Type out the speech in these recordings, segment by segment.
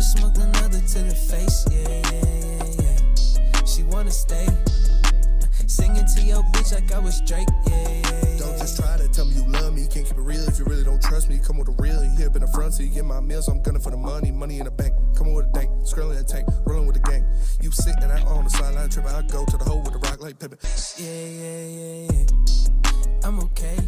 smoke another to the face, yeah. She wanna stay. Singing to your bitch like I was Drake, yeah. Don't just try to tell me you love me. Can't keep it real if you really don't trust me. Come with a real, you hip in the front, so you get my meals. I'm gunning for the money, money in the bank. Coming with a dank, scrolling that tank, rolling with the gang. You sitting out on the sideline tripping. I go to the hole with the rock like Pippin. Yeah. I'm okay.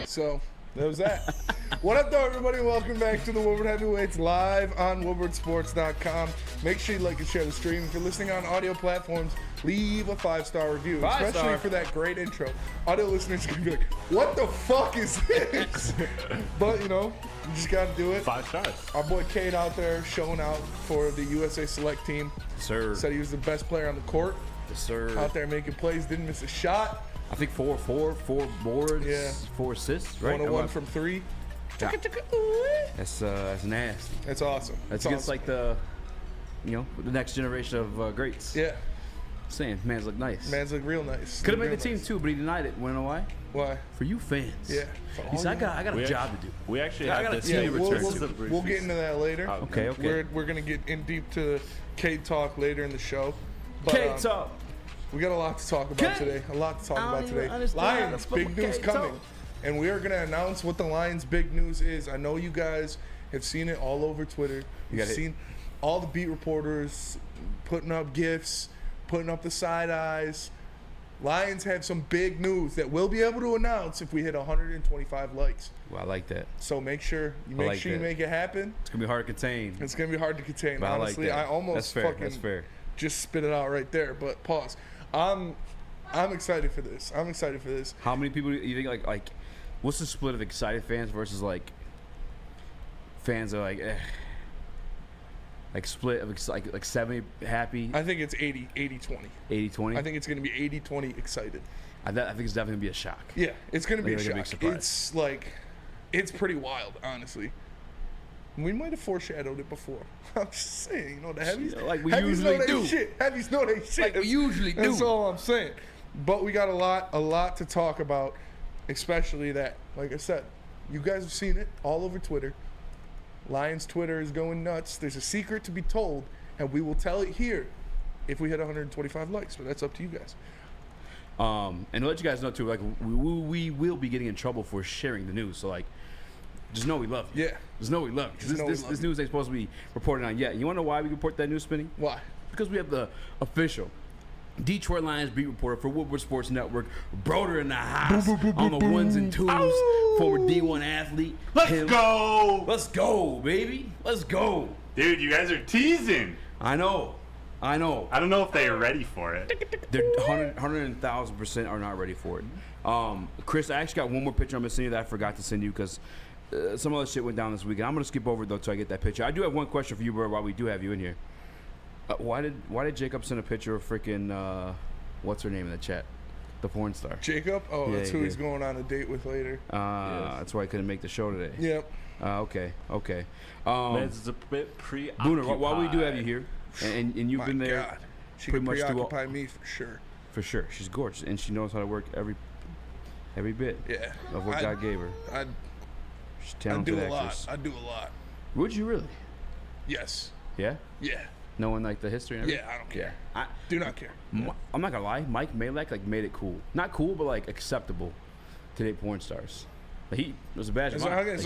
So, that was that. What up, though, everybody? Welcome back to the Woodward Heavyweights live on woodwardsports.com. Make sure you like and share the stream. If you're listening on audio platforms, leave a 5-star review, especially for that great intro. Audio listeners are going to be like, what the fuck is this? But, you know, you just got to do it. 5 stars. Our boy Cade out there showing out for the USA Select team. Sir. Said he was the best player on the court. Yes, sir. Out there making plays, didn't miss a shot. I think 4 boards, Yeah. 4 assists, right? 101 from 3. Yeah. That's nasty. That's awesome. That's against like the next generation of greats. Yeah. Saying man's look nice. Man's look real nice. Could have made the team too, but he denied it. Wanna know why? Why? For you fans. Yeah. He said, I got a job to do. We actually I have got a this team to to return return to. We'll get into that later. Okay. We're gonna get in deep to Cade talk later in the show. But, Cade talk. We got a lot to talk about today. Lions, big news coming. And we are going to announce what the Lions' big news is. I know you guys have seen it all over Twitter. You've seen all the beat reporters putting up GIFs, putting up the side eyes. Lions have some big news that we'll be able to announce if we hit 125 likes. Well, I like that. So make sure you make it happen. It's gonna be hard to contain. It's gonna be hard to contain. But honestly, I almost That's fair. just spit it out right there. But pause. I'm excited for this. How many people do you think like what's the split of excited fans versus like fans are like like split of like 70 happy? I think it's 80-20. 80-20? I think it's going to be 80-20 excited. I think it's definitely going to be a shock. Yeah, it's going to be a Like a big shock. surprise. It's pretty wild, honestly. We might have foreshadowed it before. I'm just saying, the heavies, like we heavies usually know do. they shit. Heavies know they shit. Like we usually do. That's all I'm saying. But we got a lot to talk about, especially that, like I said, you guys have seen it all over Twitter. Lions Twitter is going nuts. There's a secret to be told, and we will tell it here if we hit 125 likes. But that's up to you guys. And to let you guys know too, like we will be getting in trouble for sharing the news. So like, just know we love you. Yeah. Just know we love you. This news ain't supposed to be reported on yet. And you want to know why we report that news, Spinny? Why? Because we have the official Detroit Lions beat reporter for Woodward Sports Network, Broder in the house on the ones and twos, former D1 athlete. Let's go! Let's go, baby. Let's go. Dude, you guys are teasing. I know. I don't know if they are ready for it. They're 100,000% are not ready for it. Chris, I actually got one more picture I'm going to send you that I forgot to send you because some other shit went down this weekend. I'm going to skip over it, though, till I get that picture. I do have one question for you, bro, while we do have you in here. Why did Jacob send a picture of freaking, what's her name in the chat? The porn star. Jacob? Oh, Yeah, that's who he's going on a date with later. That's why I couldn't make the show today. Yep. Okay. Man's a bit preoccupied. Booner, while we do have you here, and you've been there. God. She pretty can much preoccupy me for sure. For sure. She's gorgeous, and she knows how to work every bit of what God gave her. She's a talented actress. I do a lot. Would you really? Yes. Yeah? Yeah. Knowing like the history and everything? Yeah, I don't care. I Do not care. I'm not gonna lie, Mike Malek like made it cool. Not cool, but like acceptable to date porn stars. Like, he was a badge of honor. As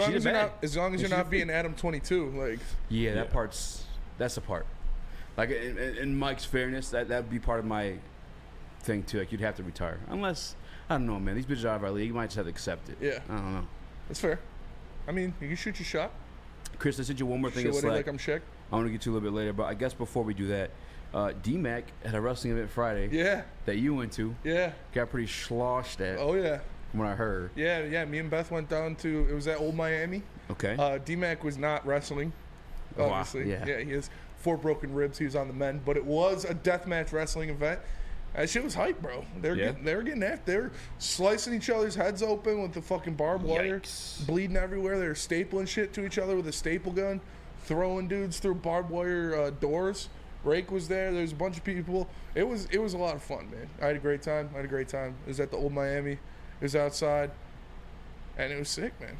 long as you're not being Adam 22, like. Yeah, that's the part. Like in Mike's fairness, that'd be part of my thing too. Like you'd have to retire unless I don't know, man. These bitches are out of our league. You might just have to accept it. Yeah. I don't know. That's fair. I mean, you can shoot your shot. Chris, I sent you one more thing. Like I'm Shaq. I want to get to a little bit later, but I guess before we do that, D-Mac had a wrestling event Friday. Yeah. That you went to. Yeah. Got pretty sloshed at. Oh, yeah. From what I heard. Yeah. Me and Beth went down to, it was at Old Miami. Okay. D-Mac was not wrestling, obviously. Wow. Yeah, he has 4 broken ribs. He was on the men. But it was a deathmatch wrestling event. That shit was hype, bro. They were getting after. They were slicing each other's heads open with the fucking barbed wire, bleeding everywhere. They were stapling shit to each other with a staple gun, throwing dudes through barbed wire doors. Rake was there. There's a bunch of people. It was a lot of fun, man. I had a great time. It was at the Old Miami. It was outside, and it was sick, man.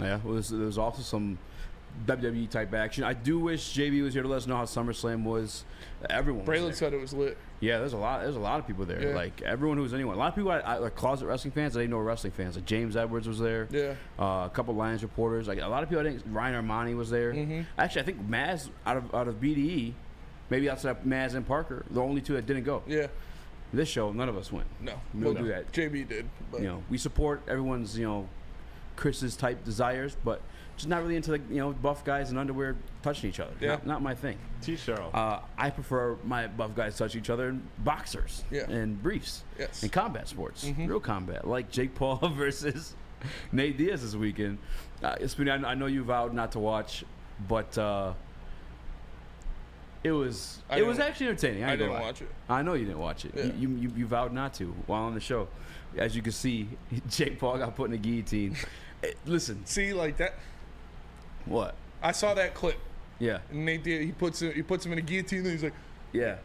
Yeah, there was also some WWE type action. I do wish JB was here to let us know how SummerSlam was. Everyone. Braylon said it was lit. Yeah, there's a lot of people there. Yeah. Like everyone who's anyone. A lot of people like closet wrestling fans. I didn't know were wrestling fans. Like James Edwards was there. Yeah. A couple Lions reporters. Like a lot of people. I think Ryan Ermanni was there. Mm-hmm. Actually, I think Maz out of BDE, maybe outside of Maz and Parker, the only 2 that didn't go. Yeah. This show, none of us went. No. We don't do that. JB did. But. You know, we support everyone's Chris's type desires, but just not really into buff guys in underwear touching each other. Yeah. Not my thing. T-shirt. I prefer my buff guys touch each other in boxers and briefs and combat sports, real combat, like Jake Paul versus Nate Diaz this weekend. I know you vowed not to watch, but it was actually entertaining. I didn't watch it. I know you didn't watch it. Yeah. You vowed not to while on the show. As you can see, Jake Paul got put in a guillotine. Listen. See, like that. What? I saw that clip. Yeah. And Nate Diaz, he puts him in a guillotine, and he's like, yeah.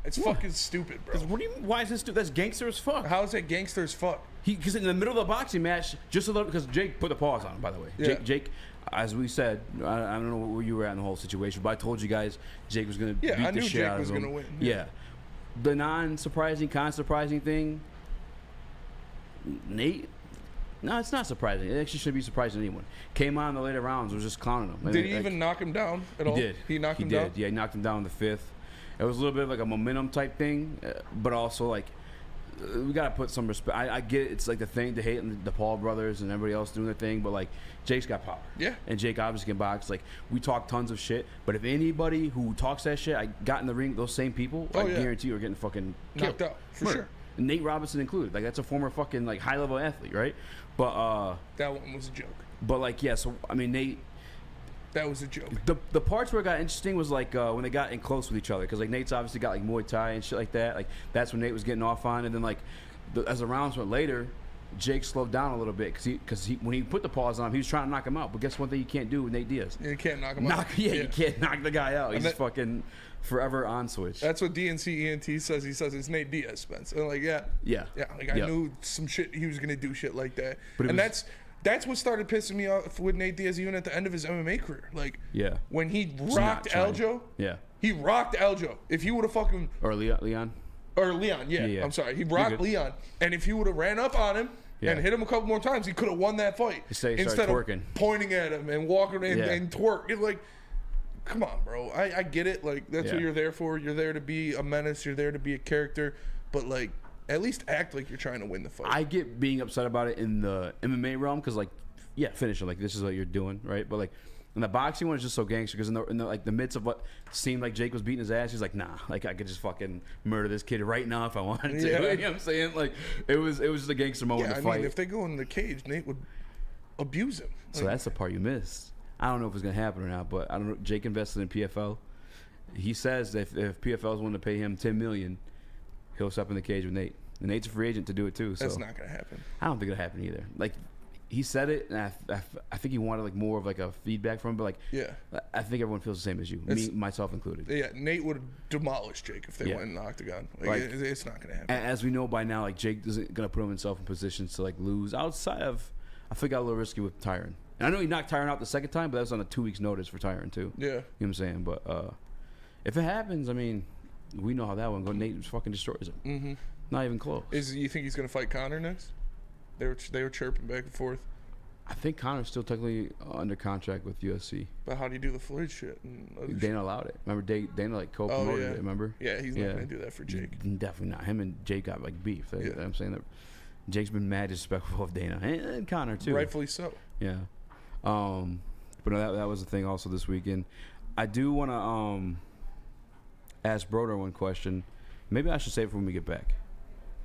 It's fucking stupid, bro. Why is this stupid? That's gangster as fuck. How is that gangster as fuck? Because in the middle of the boxing match, just a little, because Jake put the pause on him, by the way. Yeah. Jake, as we said, I don't know where you were at in the whole situation, but I told you guys Jake was going to beat the shit out of him. I knew Jake was going to win. Yeah. The non-surprising, surprising thing, Nate, no, it's not surprising. It actually should be surprising to anyone. Came on in the later rounds, was just clowning him. Did he even knock him down at all? He did. He knocked him down? Yeah, he knocked him down in the 5th. It was a little bit of like a momentum type thing, but also like we gotta put some respect. I get it, it's like the thing to hate the Paul brothers and everybody else doing their thing, but like Jake's got power. Yeah. And Jake obviously can box. Like we talk tons of shit, but if anybody who talks that shit, I got in the ring, those same people, I guarantee you are getting fucking knocked out for sure. Nate Robinson included. Like that's a former fucking like high level athlete, right? But that one was a joke. But like so I mean Nate. That was a joke. The parts where it got interesting was like when they got in close with each other, because like Nate's obviously got like Muay Thai and shit like that. Like that's when Nate was getting off on, and then like as the rounds went later, Jake slowed down a little bit because when he put the pause on him, he was trying to knock him out. But guess one thing you can't do with Nate Diaz? You can't knock him out. You can't knock the guy out. He's fucking forever on switch. That's what DNC ENT says. He says it's Nate Diaz, Spence. And I'm like, yeah. Like I knew some shit. He was gonna do shit like that. And that's what started pissing me off with Nate Diaz, even at the end of his MMA career. Like, when he rocked Aljo, he rocked Aljo. If he would have fucking Leon, I'm sorry, he rocked Leon, and if he would have ran up on him and hit him a couple more times, he could have won that fight. Instead of pointing at him and walking and twerk. You're like, come on, bro. I get it. Like that's what you're there for. You're there to be a menace. You're there to be a character. But like, at least act like you're trying to win the fight. I get being upset about it in the MMA realm because, like, finish it. Like, this is what you're doing, right? But, like, in the boxing one, it's just so gangster because in the like the midst of what seemed like Jake was beating his ass, he's like, nah, like, I could just fucking murder this kid right now if I wanted to. You know what I'm saying? Like, it was just a gangster moment to fight. I mean, if they go in the cage, Nate would abuse him. So that's the part you missed. I don't know if it's going to happen or not, but I don't know. Jake invested in PFL. He says that if PFL is willing to pay him $10 million, he'll step in the cage with Nate. And Nate's a free agent to do it too. So that's not gonna happen. I don't think it'll happen either. Like he said it, and I think he wanted like more of like a feedback from him. But like I think everyone feels the same as you, me myself included. Yeah, Nate would demolish Jake if they went in the octagon. Like it's not gonna happen. As we know by now, like Jake isn't gonna put himself in positions to like lose outside of. I think I got a little risky with Tyron. And I know he knocked Tyron out the second time, but that was on a 2 weeks notice for Tyron too. Yeah, you know what I'm saying. But if it happens, I mean, we know how that one goes. Nate fucking destroys him. Mm-hmm. Not even close. You think he's gonna fight Conor next? They were chirping back and forth. I think Conor's still technically under contract with UFC. But how do you do the Floyd shit? Dana allowed it. Remember, Dana like co-promoted it. Remember? Yeah, he's not gonna do that for Jake. Definitely not. Him and Jake got like beef. You know what I'm saying that Jake's been mad disrespectful of Dana and Conor too. Rightfully so. Yeah. But no, that was the thing also this weekend. I do want to ask Broder one question. Maybe I should save it for when we get back.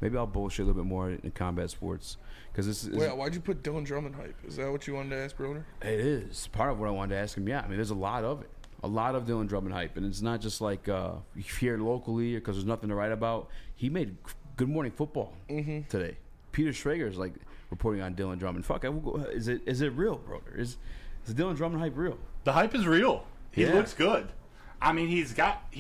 Maybe I'll bullshit a little bit more in combat sports. Because this is. Wait, why'd you put Dylan Drummond hype? Is that what you wanted to ask Broder? It is. Part of what I wanted to ask him, yeah. I mean, there's a lot of it. A lot of Dylan Drummond hype. And it's not just like here locally because there's nothing to write about. He made Good Morning Football today. Peter Schrager's like reporting on Dylan Drummond. Fuck, is it real, Broder? Is the Dylan Drummond hype real? The hype is real. He looks good. I mean, he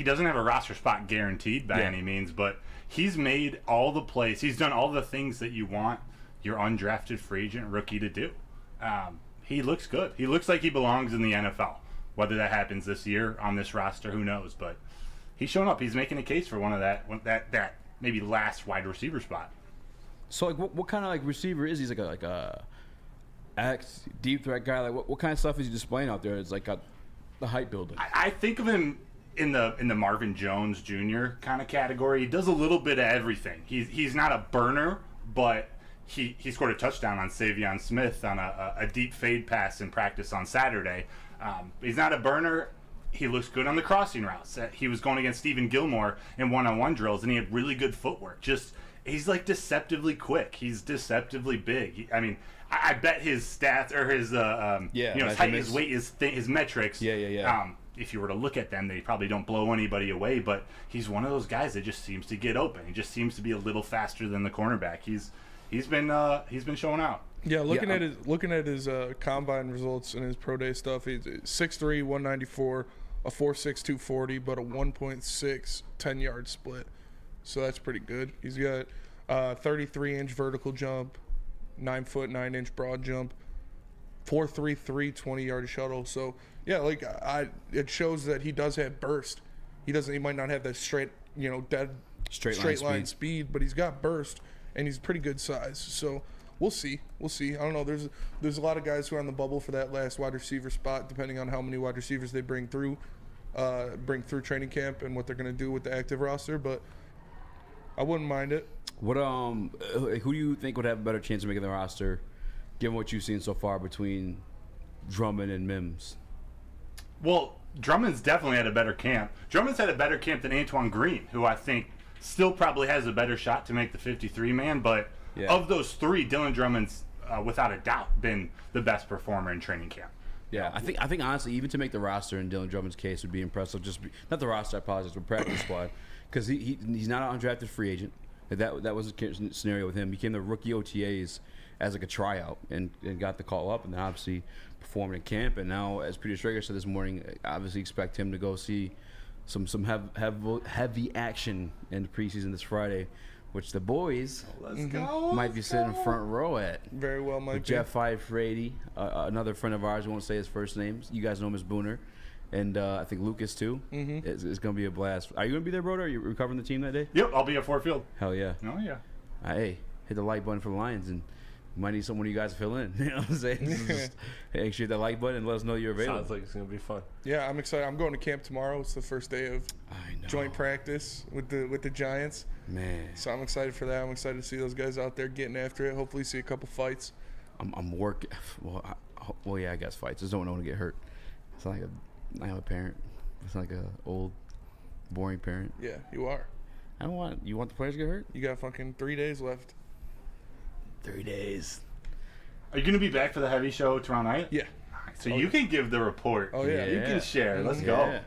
doesn't have a roster spot guaranteed by any means, but he's made all the plays. He's done all the things that you want your undrafted free agent rookie to do. He looks good. He looks like he belongs in the NFL. Whether that happens this year on this roster, who knows? But he's showing up. He's making a case for that maybe last wide receiver spot. So like, what kind of like receiver is he? He's like a X deep threat guy. Like what kind of stuff is he displaying out there? It's like the hype building. I think of him in the Marvin Jones Jr. kind of category. He does a little bit of everything. He's not a burner, but he scored a touchdown on Savion Smith on a deep fade pass in practice on Saturday. He's not a burner. He looks good on the crossing routes. He was going against Stephen Gilmore in one-on-one drills, and he had really good footwork. He's like deceptively quick. He's deceptively big. I bet his stats or his his height, his weight, his metrics. If you were to look at them, they probably don't blow anybody away. But he's one of those guys that just seems to get open. He just seems to be a little faster than the cornerback. He's been showing out. Yeah, looking at his combine results and his pro day stuff, he's 6'3", 194, a 4'6", 240, but a 1.6 10-yard split. So that's pretty good. He's got 33-inch vertical jump, 9-foot 9-inch broad jump, 4.33 20-yard shuttle. So yeah, like it shows that he does have burst. He might not have that straight line speed, but he's got burst and he's pretty good size. So we'll see. I don't know. There's a lot of guys who are on the bubble for that last wide receiver spot, depending on how many wide receivers they bring through training camp and what they're going to do with the active roster. But I wouldn't mind it. What who do you think would have a better chance of making the roster, given what you've seen so far between Drummond and Mims? Well, Drummond's definitely had a better camp. Drummond's had a better camp than Antoine Green, who I think still probably has a better shot to make the 53-man. But of those three, Dylan Drummond's without a doubt been the best performer in training camp. Yeah, I think honestly, even to make the roster in Dylan Drummond's case would be impressive. Not the roster, I apologize, but practice squad, because he's not an undrafted free agent. That was a scenario with him. He came to rookie OTAs as like a tryout and got the call up, and then obviously performed in camp. And now, as Peter Schrager said this morning, obviously expect him to go see some heavy action in the preseason this Friday, which the boys might be sitting front row at. Very well might be. Jeff 580, another friend of ours, we won't say his first name. You guys know him as Booner. And I think Lucas, too. Mm-hmm. It's going to be a blast. Are you going to be there, Broder? Are you recovering the team that day? Yep, I'll be at Ford Field. Hell yeah. Oh, yeah. Hey, hit the like button for the Lions, and you might need someone of you guys to fill in. You know what I'm saying? Just make sure you hit that like button and let us know you're available. Sounds like it's going to be fun. Yeah, I'm excited. I'm going to camp tomorrow. It's the first day of joint practice with the Giants. Man. So I'm excited for that. I'm excited to see those guys out there getting after it. Hopefully see a couple fights. I'm working. Well, yeah, I guess fights. Just don't want to get hurt. It's not like I have a parent. It's like a old, boring parent. Yeah, you are. I don't want. You want the players to get hurt? You got fucking 3 days left. 3 days. Are you going to be back for the heavy show tomorrow night? Yeah. So you can give the report. Oh, yeah. You can share. Let's go.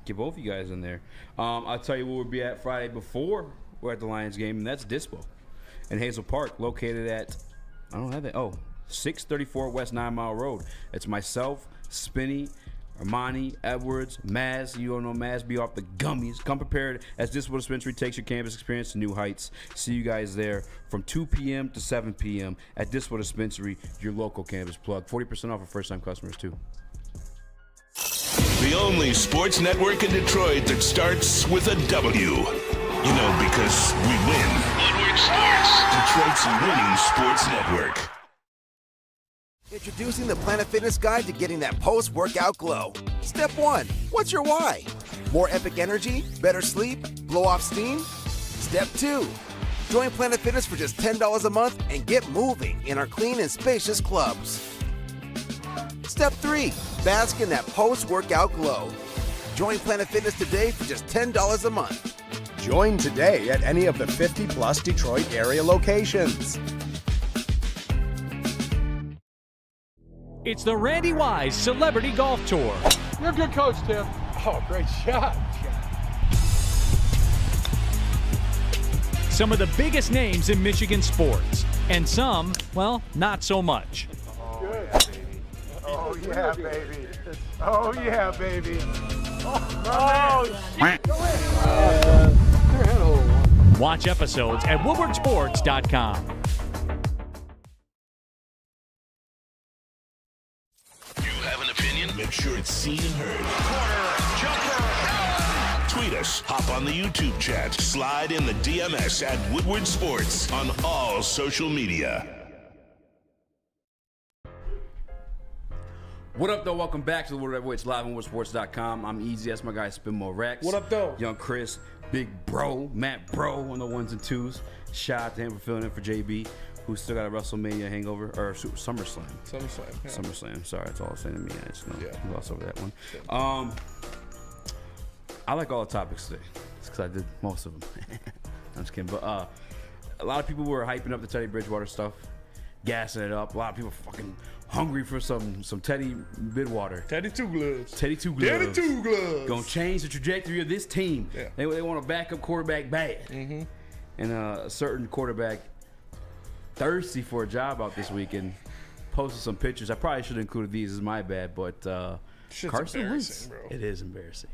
Get both of you guys in there. I'll tell you where we'll be at Friday before we're at the Lions game, and that's Dispo in Hazel Park, located at, I don't have that. 634 West 9 Mile Road. It's myself, Spinny, Ermanni, Edwards, Maz. You don't know Maz, be off the gummies. Come prepared as Dispo Dispensary takes your campus experience to new heights. See you guys there from 2 p.m. to 7 p.m. at Dispo Dispensary, your local campus plug. 40% off for first-time customers, too. The only sports network in Detroit that starts with a W. You know, because we win. Woodward starts. Detroit's winning sports network. Introducing the Planet Fitness Guide to getting that post-workout glow. Step 1. What's your why? More epic energy? Better sleep? Blow off steam? Step 2. Join Planet Fitness for just $10 a month and get moving in our clean and spacious clubs. Step 3. Bask in that post-workout glow. Join Planet Fitness today for just $10 a month. Join today at any of the 50-plus Detroit area locations. It's the Randy Wise Celebrity Golf Tour. You're a good coach, Tim. Oh, great shot. Some of the biggest names in Michigan sports, and some, well, not so much. Oh, yeah, baby. Oh, yeah, baby. Watch episodes at woodwardsports.com. You have an opinion? Make sure it's seen and heard. Tweet us, hop on the YouTube chat, slide in the DMS at Woodward Sports on all social media. What up, though? Welcome back to the Woodward Voice live on woodsports.com. I'm Eazy. That's my guy, Spinmo Rex. What up, though? Young Chris, Big Bro, Matt Bro on the ones and twos. Shout out to him for filling in for JB, who still got a WrestleMania hangover, or SummerSlam. SummerSlam. Yeah. SummerSlam. Sorry, that's all I'm saying to me. I just know. Yeah. Gloss over that one. I like all the topics today. It's because I did most of them. I'm just kidding. But a lot of people were hyping up the Teddy Bridgewater stuff, gassing it up. A lot of people fucking hungry for some Teddy Bridgewater. Teddy Two Gloves. Teddy Two Gloves. Teddy Two Gloves. Gonna change the trajectory of this team. Yeah. They want a backup quarterback bad. Mm-hmm. And a certain quarterback thirsty for a job out this weekend posted some pictures. I probably should have included these. It's my bad, but Carson Wentz. Bro. It is embarrassing.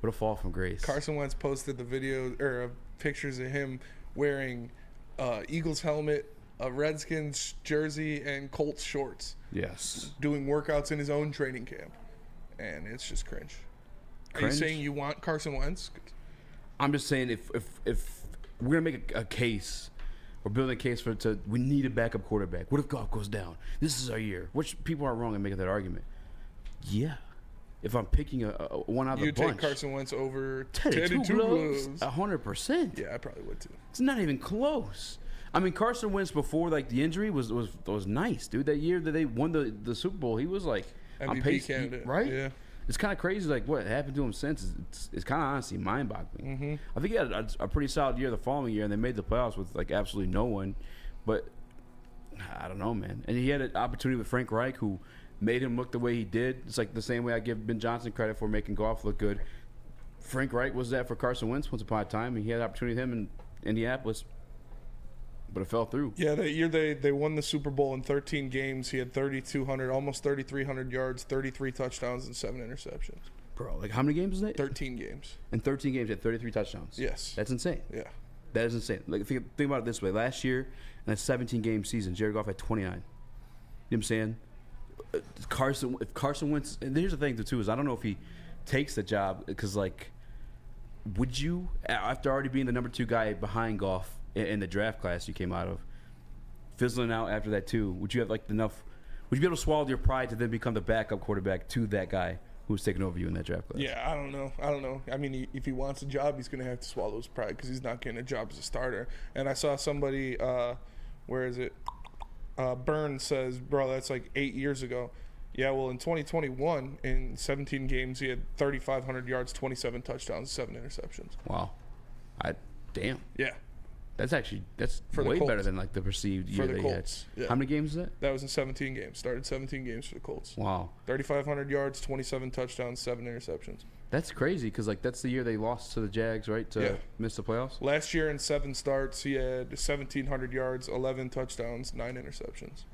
What a fall from grace. Carson Wentz posted the video or pictures of him wearing Eagles helmet, a Redskins jersey, and Colts shorts. Yes. Doing workouts in his own training camp, and it's just cringe. Are you saying you want Carson Wentz? I'm just saying if we're gonna make a case, we're building a case we need a backup quarterback. What if Goff goes down? This is our year. Which people are wrong in making that argument. Yeah. If I'm picking a one out of the bunch, you take Carson Wentz over Teddy Two Gloves. 100%. Yeah, I probably would too. It's not even close. I mean, Carson Wentz before like the injury was nice, dude. That year that they won the Super Bowl, he was like MVP on pace, candidate, right? Yeah. It's kind of crazy, like what happened to him since. It's kind of honestly mind-boggling. Mm-hmm. I think he had a pretty solid year the following year, and they made the playoffs with like absolutely no one. But I don't know, man. And he had an opportunity with Frank Reich, who made him look the way he did. It's like the same way I give Ben Johnson credit for making Goff look good. Frank Reich was that for Carson Wentz once upon a time, and he had an opportunity with him in Indianapolis, but it fell through. Yeah, that year they won the Super Bowl in 13 games. He had 3,200, almost 3,300 yards, 33 touchdowns, and 7 interceptions. Bro, like how many games is that? 13 games. In 13 games, he had 33 touchdowns. Yes. That's insane. Yeah. That is insane. Like think about it this way. Last year, in a 17-game season, Jared Goff had 29. You know what I'm saying? If Carson Wentz, and here's the thing too, is I don't know if he takes the job, because like, would you, after already being the number 2 guy behind Goff in the draft class you came out of, fizzling out after that too, would you have like enough, would you be able to swallow your pride to then become the backup quarterback to that guy who was taking over you in that draft class? Yeah, I don't know. I mean, if he wants a job, he's going to have to swallow his pride, because he's not getting a job as a starter. And I saw somebody, where is it? Burns says, bro, that's like 8 years ago. Yeah, well, in 2021, in 17 games, he had 3,500 yards, 27 touchdowns, 7 interceptions. Wow. Damn. Yeah. That's For the way Colts. better than like the perceived year For the they Colts. had. Yeah. How many games is that? That was in 17 games. Started 17 games for the Colts. Wow. 3,500 yards, 27 touchdowns, 7 interceptions. That's crazy, because like that's the year they lost to the Jags, right? To miss the playoffs. Last year in 7 starts, he had 1,700 yards, 11 touchdowns, 9 interceptions.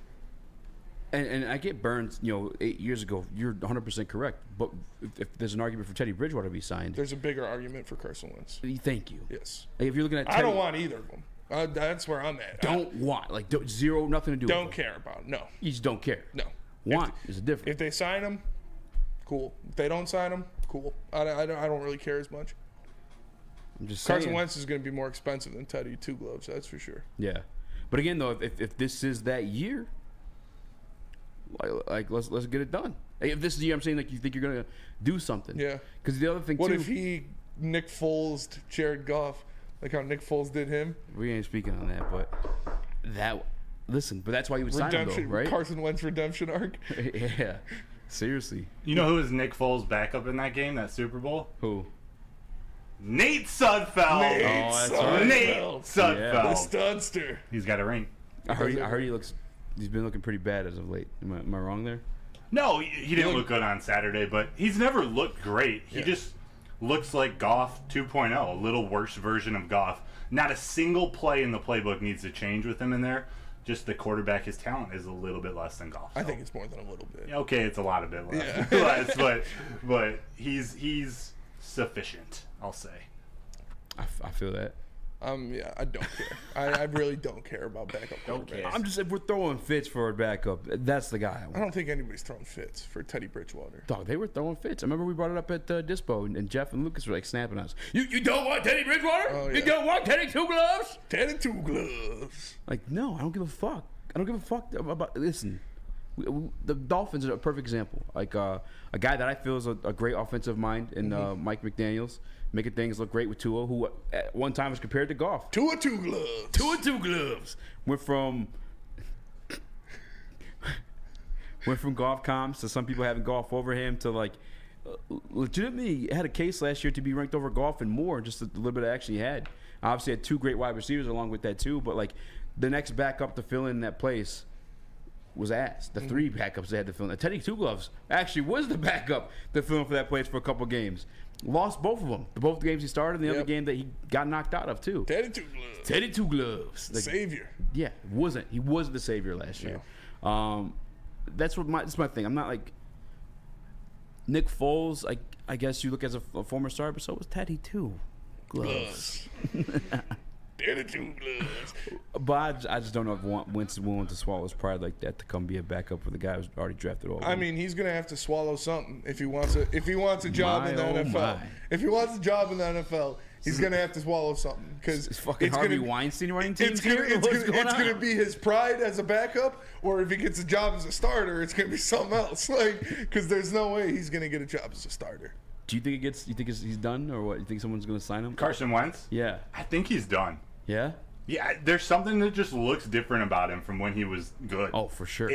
And I get Burns, 8 years ago. You're 100% correct. But if there's an argument for Teddy Bridgewater to be signed, There's a bigger argument for Carson Wentz. thank you. Yes. Like if you're looking at Teddy, I don't want either of them. That's where I'm at. Zero, nothing to do with Don't it. care about it. No. You just don't care. No. Want is different. If they sign him, cool. If they don't sign him, cool. I don't really care as much. I'm just Carson saying. Wentz is going to be more expensive than Teddy Two Gloves, that's for sure. Yeah. But again, though, if this is that year, like let's get it done. Like, if this is the year, I'm saying like you think you're gonna do something. Yeah. Because the other thing What too. if he Nick Foles'd Jared Goff, like how Nick Foles did him? We ain't speaking on that, but but that's why you would sign him, though, right? Carson Wentz redemption arc. Yeah. Seriously. You know who was Nick Foles' backup in that game, that Super Bowl? Who? Nate Sudfeld. Nate Sudfeld. The studster. He's got a ring. I heard he's been looking pretty bad as of late. Am I wrong there? No, he didn't look good on Saturday, but he's never looked great. He just looks like Goff 2.0, a little worse version of Goff. Not a single play in the playbook needs to change with him in there. Just the quarterback, his talent is a little bit less than Goff. I think it's more than a little bit. Okay, it's a lot of bit less, but he's sufficient, I'll say. I feel that. Yeah, I don't care. I really don't care about backup quarterbacks. I'm just, if we're throwing fits for a backup, that's the guy. I don't think anybody's throwing fits for Teddy Bridgewater. Dog, they were throwing fits. I remember we brought it up at Dispo, and Jeff and Lucas were like snapping us. You don't want Teddy Bridgewater? Oh, yeah. You don't want Teddy Two Gloves? Teddy Two Gloves. Like, no, I don't give a fuck. I don't give a fuck about. Listen, the Dolphins are a perfect example. Like a guy that I feel is a great offensive mind in Mike McDaniels. Making things look great with Tua, who at one time was compared to Goff. Tua Two Gloves. Tua Two Gloves. Went from golf comms to some people having golf over him to like legitimately had a case last year to be ranked over golf and more, just a little bit of action he had. Obviously had 2 great wide receivers along with that too, but like the next backup to fill in that place was ass. The 3 backups they had to fill in. Teddy Two Gloves actually was the backup to fill in for that place for a couple games. Lost both of them. Both the games he started and the other game that he got knocked out of too. Teddy Two Gloves. Teddy Two Gloves. Like, savior. Yeah, he wasn't the savior last year. That's my thing. I'm not like Nick Foles. I guess you look as a former star, but so was Teddy Two Gloves. Teddy Two Gloves. But I just don't know if Wentz is willing to swallow his pride like that to come be a backup for the guy who's already drafted over. I mean, he's gonna have to swallow something if he wants a job in the NFL. If he wants a job in the NFL, he's gonna have to swallow something because it's fucking Harvey Weinstein running teams. It's gonna be his pride as a backup, or if he gets a job as a starter, it's gonna be something else. Like, because there's no way he's gonna get a job as a starter. Do you think he's done, or what? You think someone's gonna sign him? Carson Wentz? Yeah, I think he's done. Yeah. Yeah, there's something that just looks different about him from when he was good. Oh, for sure.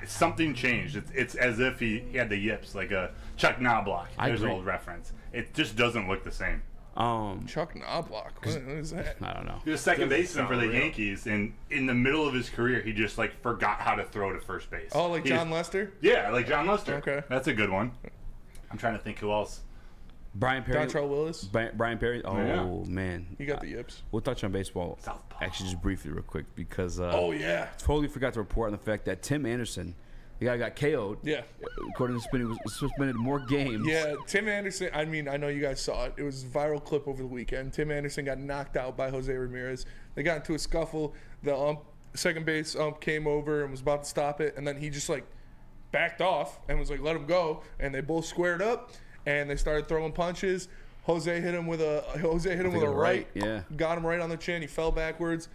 Something changed. It's as if he had the yips, like a Chuck Knobloch. There's an old reference. It just doesn't look the same. Chuck Knobloch. What is that? I don't know. He was second baseman for the Yankees, and in the middle of his career, he just like forgot how to throw to first base. Oh, like John Lester? Yeah, like John Lester. Okay, that's a good one. I'm trying to think who else. Brian Perry. Dontrell Willis. Brian Perry. Oh, man. You got the yips. We'll touch on baseball. Actually, just briefly, real quick, because totally forgot to report on the fact that Tim Anderson, the guy who got KO'd. Yeah. According to Spinny, was suspended more games. Yeah, Tim Anderson. I mean, I know you guys saw it. It was a viral clip over the weekend. Tim Anderson got knocked out by Jose Ramirez. They got into a scuffle. The second base ump came over and was about to stop it, and then he just like backed off and was like, "Let him go." And they both squared up. And they started throwing punches. Jose hit him with a right. Yeah. Got him right on the chin. He fell backwards.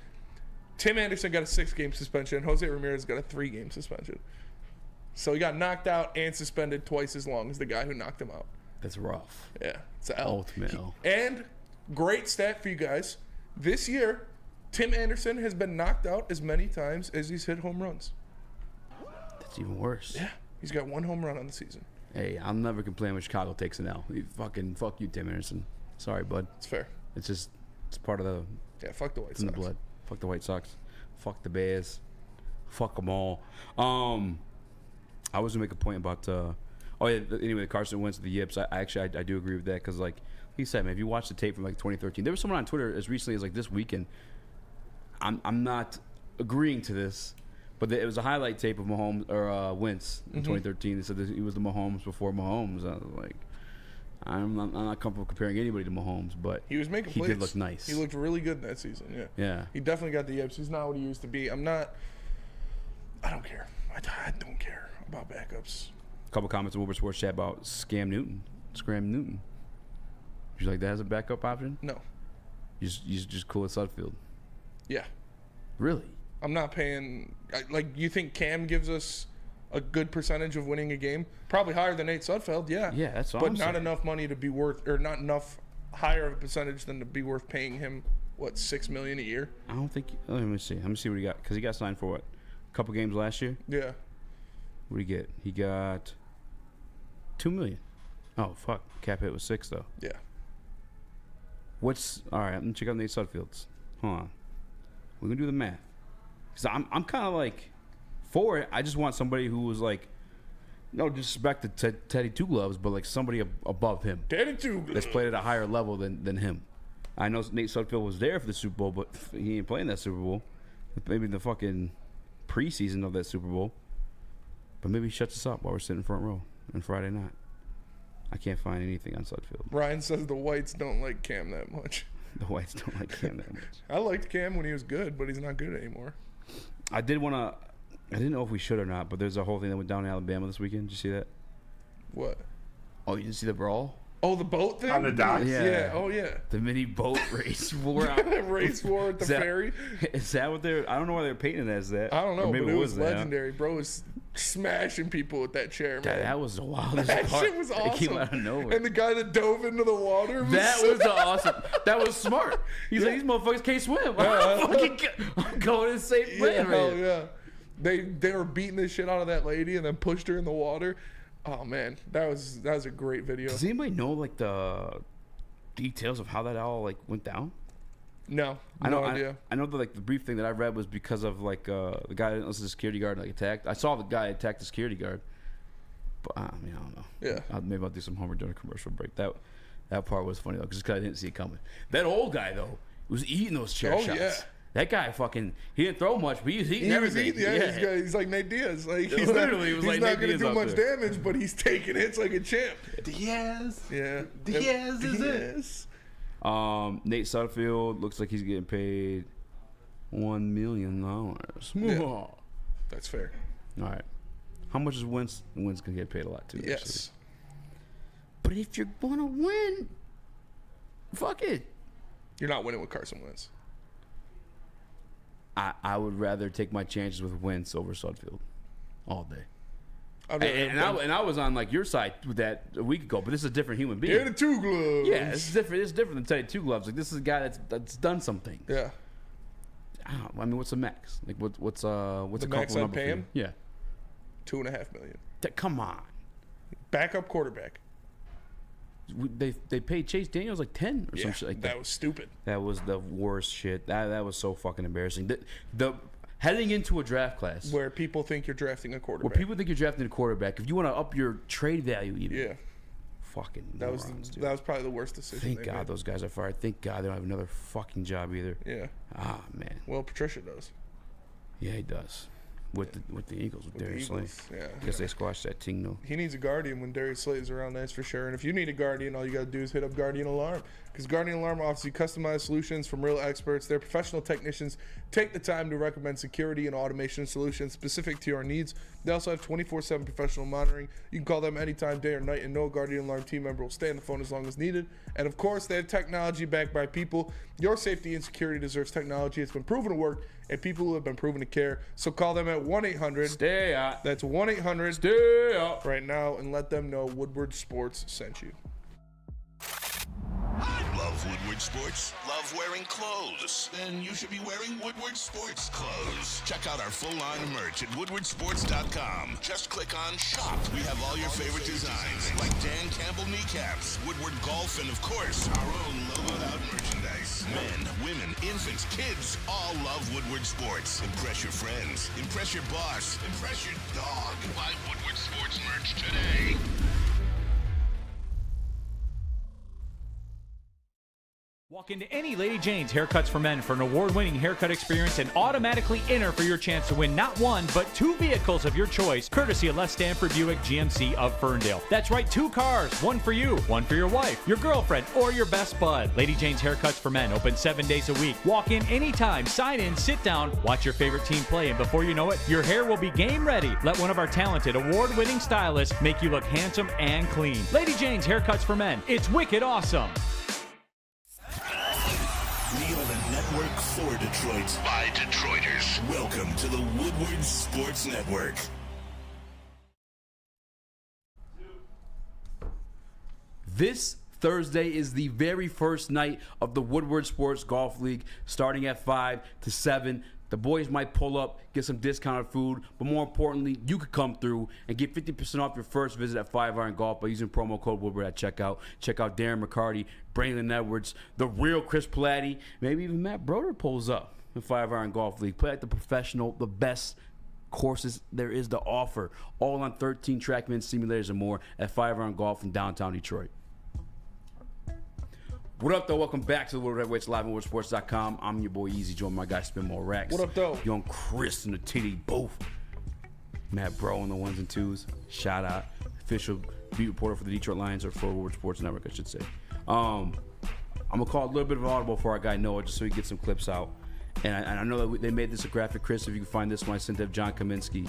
Tim Anderson got a 6-game suspension. Jose Ramirez got a 3-game suspension. So he got knocked out and suspended twice as long as the guy who knocked him out. That's rough. Yeah. It's an L. Ultimate L. And great stat for you guys. This year, Tim Anderson has been knocked out as many times as he's hit home runs. That's even worse. Yeah. He's got 1 home run on the season. Hey, I'll never complain when Chicago takes an L. Fuck you, Tim Anderson. Sorry, bud. It's fair. It's part of the. Yeah, fuck the White Sox. In the blood. Fuck the White Sox. Fuck the Bears. Fuck them all. I was gonna make a point about. Anyway, Carson Wentz with the yips. I do agree with that because like he said, man, if you watch the tape from like 2013, there was someone on Twitter as recently as like this weekend. I'm not agreeing to this. But it was a highlight tape of Mahomes or Wentz in 2013. They said that he was the Mahomes before Mahomes. I was like, I'm not comfortable comparing anybody to Mahomes, but he was making he plays. did look nice. He looked really good in that season. Yeah. Yeah. He definitely got the yips. He's not what he used to be. I don't care. I don't care about backups. A couple comments in Woodward Sports Chat about Scram Newton. Would you like that as a backup option? No. You just cool at Sudfeld. Yeah. Really? I'm not paying. You think Cam gives us a good percentage of winning a game? Probably higher than Nate Sudfeld, yeah. Yeah, that's what But I'm not saying. enough money to be worth, or not enough higher of a percentage than to be worth paying him, what, $6 million a year? I don't think. Let me see what he got. Because he got signed for what? A couple games last year? Yeah. What did he get? He got $2 million. Oh fuck, cap hit was 6 though. Yeah. All right? I'm gonna check out Nate Sudfeld's. Hold on, we're gonna do the math. Cause I'm kind of like for it. I just want somebody who was like, no disrespect to Teddy Two Gloves, but like somebody above him. Teddy Two Gloves. That's played at a higher level than him. I know Nate Sudfeld was there for the Super Bowl, but he ain't playing that Super Bowl. Maybe the fucking preseason of that Super Bowl. But maybe he shuts us up while we're sitting front row on Friday night. I can't find anything on Sudfeld. Ryan says the Whites don't like Cam that much. The Whites don't like Cam that much. I liked Cam when he was good, but he's not good anymore. I didn't know if we should or not, but there's a whole thing that went down in Alabama this weekekend. Did you see that? What? Oh, you didn't see the brawl? Oh, the boat thing? On the docks? Yeah. Oh, yeah. The mini boat race war. Race war at the ferry? Is that what they're... I don't know why they're painting it as that. I don't know, but it was that, legendary. Huh? Bro was smashing people with that chair, man. That was the wildest That part. shit was awesome. It came out of nowhere. And the guy that dove into the water was... That was awesome. That was smart. He's like, these motherfuckers can't swim. I'm going in safe lane right here. Yeah. They were beating the shit out of that lady and then pushed her in the water. Oh man, that was a great video. Does anybody know like the details of how that all like went down? No idea. I know that like the brief thing that I read was because of like the guy that was the security guard like attacked. I saw the guy attack the security guard, but I don't know. Yeah, maybe I'll do some homework during a commercial break. That part was funny though, just because I didn't see it coming. That old guy though was eating those chair shots. Yeah. That guy he didn't throw much, but he was eating everything. He's like Nate Diaz. Like he's not going to do much damage, but he's taking hits like a champ. Diaz. Yeah. Diaz is it. Nate Sudfeld looks like he's getting paid $1 million. Yeah. That's fair. All right. How much is Wentz? Wentz can get paid a lot too. Yes. Actually. But if you're going to win, fuck it. You're not winning with Carson Wentz. I would rather take my chances with Wentz over Sudfeld all day. And I was on like your side with that a week ago, but this is a different human being. Teddy Two Gloves. Yeah, it's different. It's different than Teddy Two Gloves. Like this is a guy that's done some things. Yeah. I mean, what's the max? Like what's a max couple I'd pay him? Yeah. $2.5 million. Come on. Backup quarterback. They paid Chase Daniels like 10 or some shit like that. That was stupid. That was the worst shit. That was so fucking embarrassing. The heading into a draft class where people think you're drafting a quarterback. Where people think you're drafting a quarterback. If you want to up your trade value, even. Yeah. Fucking. That was probably the worst decision. Thank God those guys are fired. Thank God they don't have another fucking job either. Yeah. Ah man. Well, Patricia does. Yeah, he does. With the Eagles, with Darius Slay. Yeah. I guess they squashed that thing, though. He needs a guardian when Darius Slay is around, that's for sure. And if you need a guardian, all you got to do is hit up Guardian Alarm. Because Guardian Alarm offers you customized solutions from real experts. Their professional technicians take the time to recommend security and automation solutions specific to your needs. They also have 24/7 professional monitoring. You can call them anytime, day or night, and no Guardian Alarm team member will stay on the phone as long as needed. And of course, they have technology backed by people. Your safety and security deserves technology. It's been proven to work, and people who have been proven to care. So call them at 1-800-STAY OUT. That's 1-800-STAY OUT right now, and let them know Woodward Sports sent you. Love Woodward Sports? Love wearing clothes? Then you should be wearing Woodward Sports clothes. Check out our full line of merch at woodwardsports.com. Just click on shop. We have all your favorite designs, like Dan Campbell kneecaps, Woodward golf, and of course, our own logoed out merchandise. Men, women, infants, kids, all love Woodward Sports. Impress your friends. Impress your boss. Impress your dog. Buy Woodward Sports merch today. Walk into any Lady Jane's Haircuts for Men for an award-winning haircut experience and automatically enter for your chance to win not one, but 2 vehicles of your choice, courtesy of Les Stanford Buick GMC of Ferndale. That's right, 2 cars, one for you, one for your wife, your girlfriend, or your best bud. Lady Jane's Haircuts for Men, open 7 days a week. Walk in anytime, sign in, sit down, watch your favorite team play, and before you know it, your hair will be game ready. Let one of our talented, award-winning stylists make you look handsome and clean. Lady Jane's Haircuts for Men. It's wicked awesome. We are the network for Detroit by Detroiters. Welcome to the Woodward Sports Network. This Thursday is the very first night of the Woodward Sports Golf League, starting at 5 to 7 The boys might pull up, get some discounted food, but more importantly, you could come through and get 50% off your first visit at 5 Iron Golf by using promo code Woodward at checkout. Check out Darren McCarty, Braylon Edwards, the real Chris Platte, maybe even Matt Broder pulls up in 5 Iron Golf League. Play like the professional, the best courses there is to offer, all on 13 TrackMan simulators and more at 5 Iron Golf in downtown Detroit. What up, though? Welcome back to the Woodward Heavyweights live on WoodwardSports.com. I'm your boy Eazy, joined by my guy Spin More Racks. What up, though? Young Chris and the TD both. Matt Bro on the ones and twos. Shout out. Official beat reporter for the Detroit Lions, or for Woodward Sports Network, I should say. I'm going to call a little bit of an audible for our guy Noah, just so he gets some clips out. And I know that they made this a graphic, Chris, if you can find this one, I sent to John Kaminsky.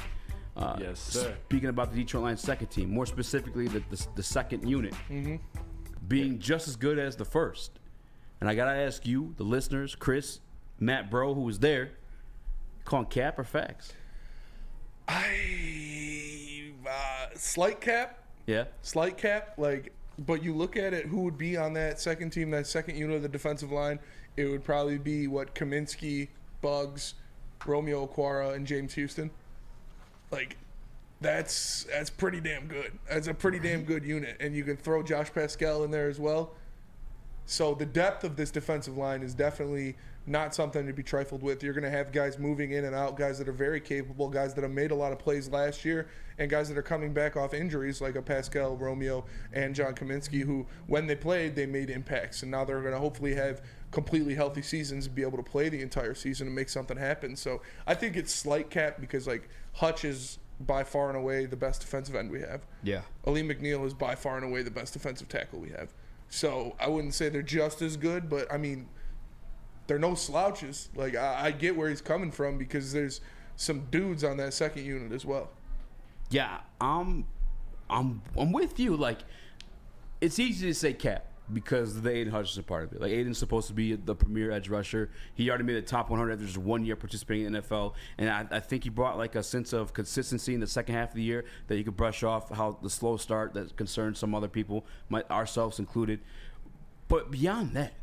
Yes, sir. Speaking about the Detroit Lions second team, more specifically the second unit, being just as good as the first. And I got to ask you, the listeners, Chris, Matt Bro, who was there, calling cap or facts? Slight cap. Yeah. Slight cap. But you look at it, who would be on that second team, that second unit of the defensive line, it would probably be Kaminsky, Buggs, Romeo Okwara, and James Houston. That's pretty damn good. That's a pretty damn good unit. And you can throw Josh Pascal in there as well. So the depth of this defensive line is definitely not something to be trifled with. You're going to have guys moving in and out, guys that are very capable, guys that have made a lot of plays last year, and guys that are coming back off injuries like a Pascal, Romeo, and John Kaminsky, who, when they played, they made impacts. And now they're going to hopefully have completely healthy seasons, be able to play the entire season and make something happen. So I think it's slight cap because, Hutch is by far and away the best defensive end we have. Yeah. Ali McNeil is by far and away the best defensive tackle we have. So I wouldn't say they're just as good, but, they're no slouches. I get where he's coming from because there's some dudes on that second unit as well. Yeah, I'm with you. It's easy to say cap because the Aiden Hutchinson part of it. Aiden's supposed to be the premier edge rusher. He already made the top 100 after just 1 year participating in the NFL, and I think he brought a sense of consistency in the second half of the year that you could brush off how the slow start that concerns some other people, ourselves included. But beyond that,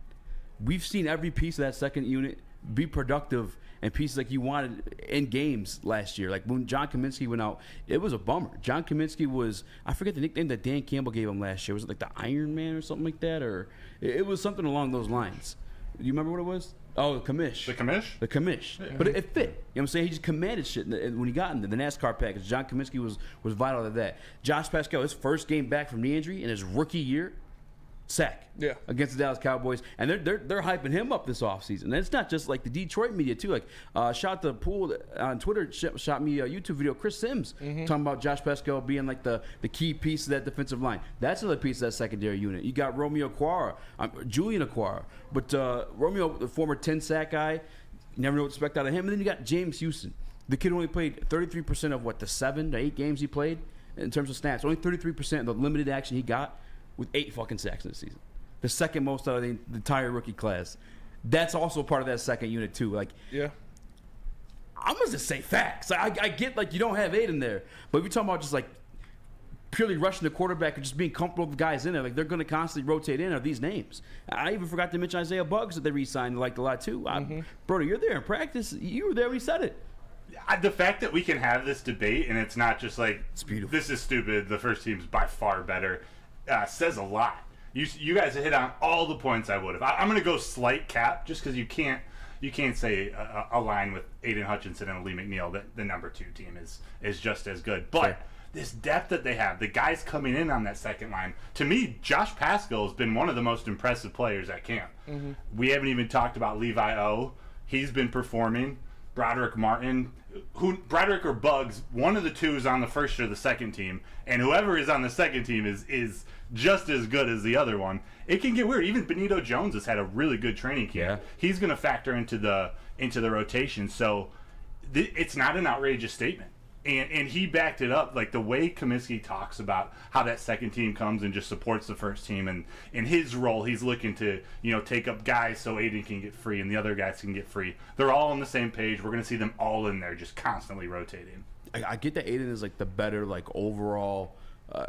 we've seen every piece of that second unit be productive and pieces like you wanted in games last year. When John Kaminsky went out, it was a bummer. John Kaminsky was, I forget the nickname that Dan Campbell gave him last year. Was it the Iron Man or something like that? Or it was something along those lines. Do you remember what it was? Oh, the commish. The commish? The commish. Yeah. But it fit. You know what I'm saying? He just commanded shit when he got into the NASCAR package. John Kaminsky was vital to that. Josh Pascal, his first game back from knee injury in his rookie year, sack against the Dallas Cowboys, and they're hyping him up this offseason. And it's not just the Detroit media too. Shout to Pool on Twitter, shot me a YouTube video, Chris Sims talking about Josh Pascal being the key piece of that defensive line. That's another piece of that secondary unit. You got Romeo Okwara, Julian Okwara, but Romeo, the former 10-sack guy, you never know what to expect out of him. And then you got James Houston, the kid who only played 33% of the 7 to 8 games he played in terms of snaps. Only 33% of the limited action he got, with 8 fucking sacks in the season. The second most out of the entire rookie class. That's also part of that second unit, too. Yeah. I'm going to just say facts. I get, you don't have 8 in there. But if you're talking about just, purely rushing the quarterback and just being comfortable with the guys in there, they're going to constantly rotate in are these names. I even forgot to mention Isaiah Buggs that they re-signed a lot, too. Brother, you're there in practice. You were there when he said it. The fact that we can have this debate and it's not just it's beautiful. This is stupid, the first team's by far better, says a lot. You guys have hit on all the points I would have. I'm going to go slight cap just because you can't say a line with Aiden Hutchinson and Ali McNeil that the number 2 team is just as good. But this depth that they have, the guys coming in on that second line, to me, Josh Pascal has been one of the most impressive players at camp. We haven't even talked about Levi O. He's been performing. Broderick Martin, Broderick or Buggs, one of the two is on the first or the second team, and whoever is on the second team is just as good as the other one. It can get weird. Even Benito Jones has had a really good training camp. Yeah. He's going to factor into the rotation, so it's not an outrageous statement. And he backed it up, the way Kaminsky talks about how that second team comes and just supports the first team, and in his role, he's looking to take up guys so Aiden can get free and the other guys can get free. They're all on the same page. We're going to see them all in there, just constantly rotating. I get that Aiden is the better overall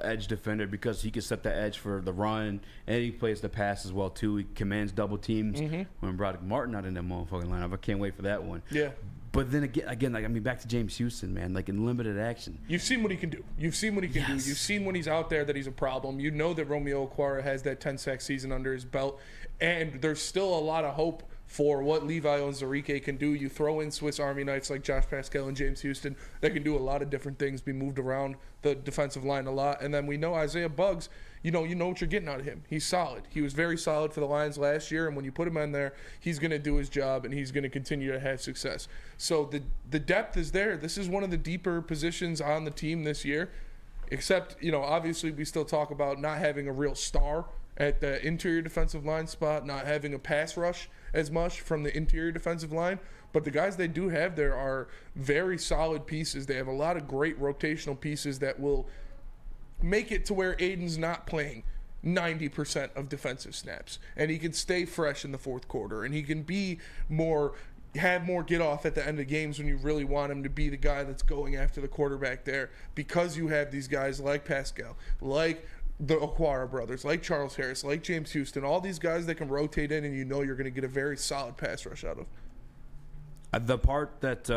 edge defender because he can set the edge for the run and he plays the pass as well too. He commands double teams when Broderick Martin not in that motherfucking lineup. I can't wait for that one. Yeah. But then again, like, I mean, back to James Houston, man, like in limited action. You've seen what he can do. You've seen what he can do. You've seen when he's out there that he's a problem. You know that Romeo Okwara has that 10-sack season under his belt. And there's still a lot of hope for what Levi Onwuzurike can do. You throw in Swiss Army Knights like Josh Pascal and James Houston that can do a lot of different things, be moved around the defensive line a lot. And then we know Isaiah Buggs, you know what you're getting out of him. He's solid. He was very solid for the Lions last year, and when you put him in there, he's going to do his job, and he's going to continue to have success. So the depth is there. This is one of the deeper positions on the team this year, except, obviously we still talk about not having a real star at the interior defensive line spot, not having a pass rush as much from the interior defensive line. But the guys they do have there are very solid pieces. They have a lot of great rotational pieces that will make it to where Aiden's not playing 90% of defensive snaps, and he can stay fresh in the fourth quarter, and he can have more get off at the end of games when you really want him to be the guy that's going after the quarterback there, because you have these guys like Pascal, like the Okwara brothers, like Charles Harris, like James Houston, all these guys that can rotate in, and you're going to get a very solid pass rush out of. The part that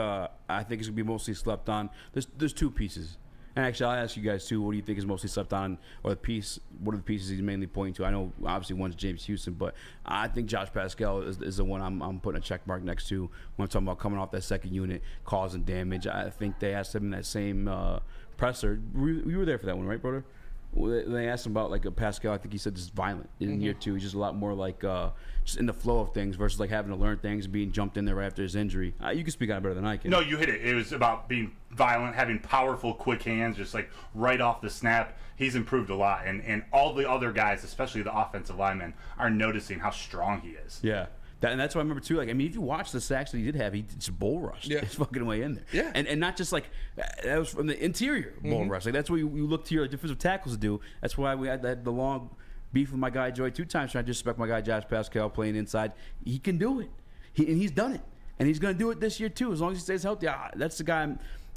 I think is going to be mostly slept on, there's two pieces. And actually, I'll ask you guys too, what do you think is mostly slept on, or what are the pieces he's mainly pointing to? I know obviously one's James Houston, but I think Josh Pascal is the one I'm putting a check mark next to when I'm talking about coming off that second unit, causing damage. I think they asked him in that same presser. You were there for that one, right, brother? They asked him about like a Pascal. I think he said just violent in year two. He's just a lot more like just in the flow of things versus like having to learn things and being jumped in there right after his injury. You can speak on it better than I can. No, you hit it. It was about being violent, having powerful, quick hands, just like right off the snap. He's improved a lot, and all the other guys, especially the offensive linemen, are noticing how strong he is. Yeah. And that's what I remember too. Like, I mean, if you watch the sacks that he did have, he just bull rushed his fucking way in there. Yeah. And not just like that was from the interior bull rush. Like that's what you look to your defensive tackles to do. That's why we had the long beef with my guy Joey 2 times trying to disrespect my guy Josh Pascal playing inside. He can do it. And he's done it. And he's going to do it this year too, as long as he stays healthy. That's the guy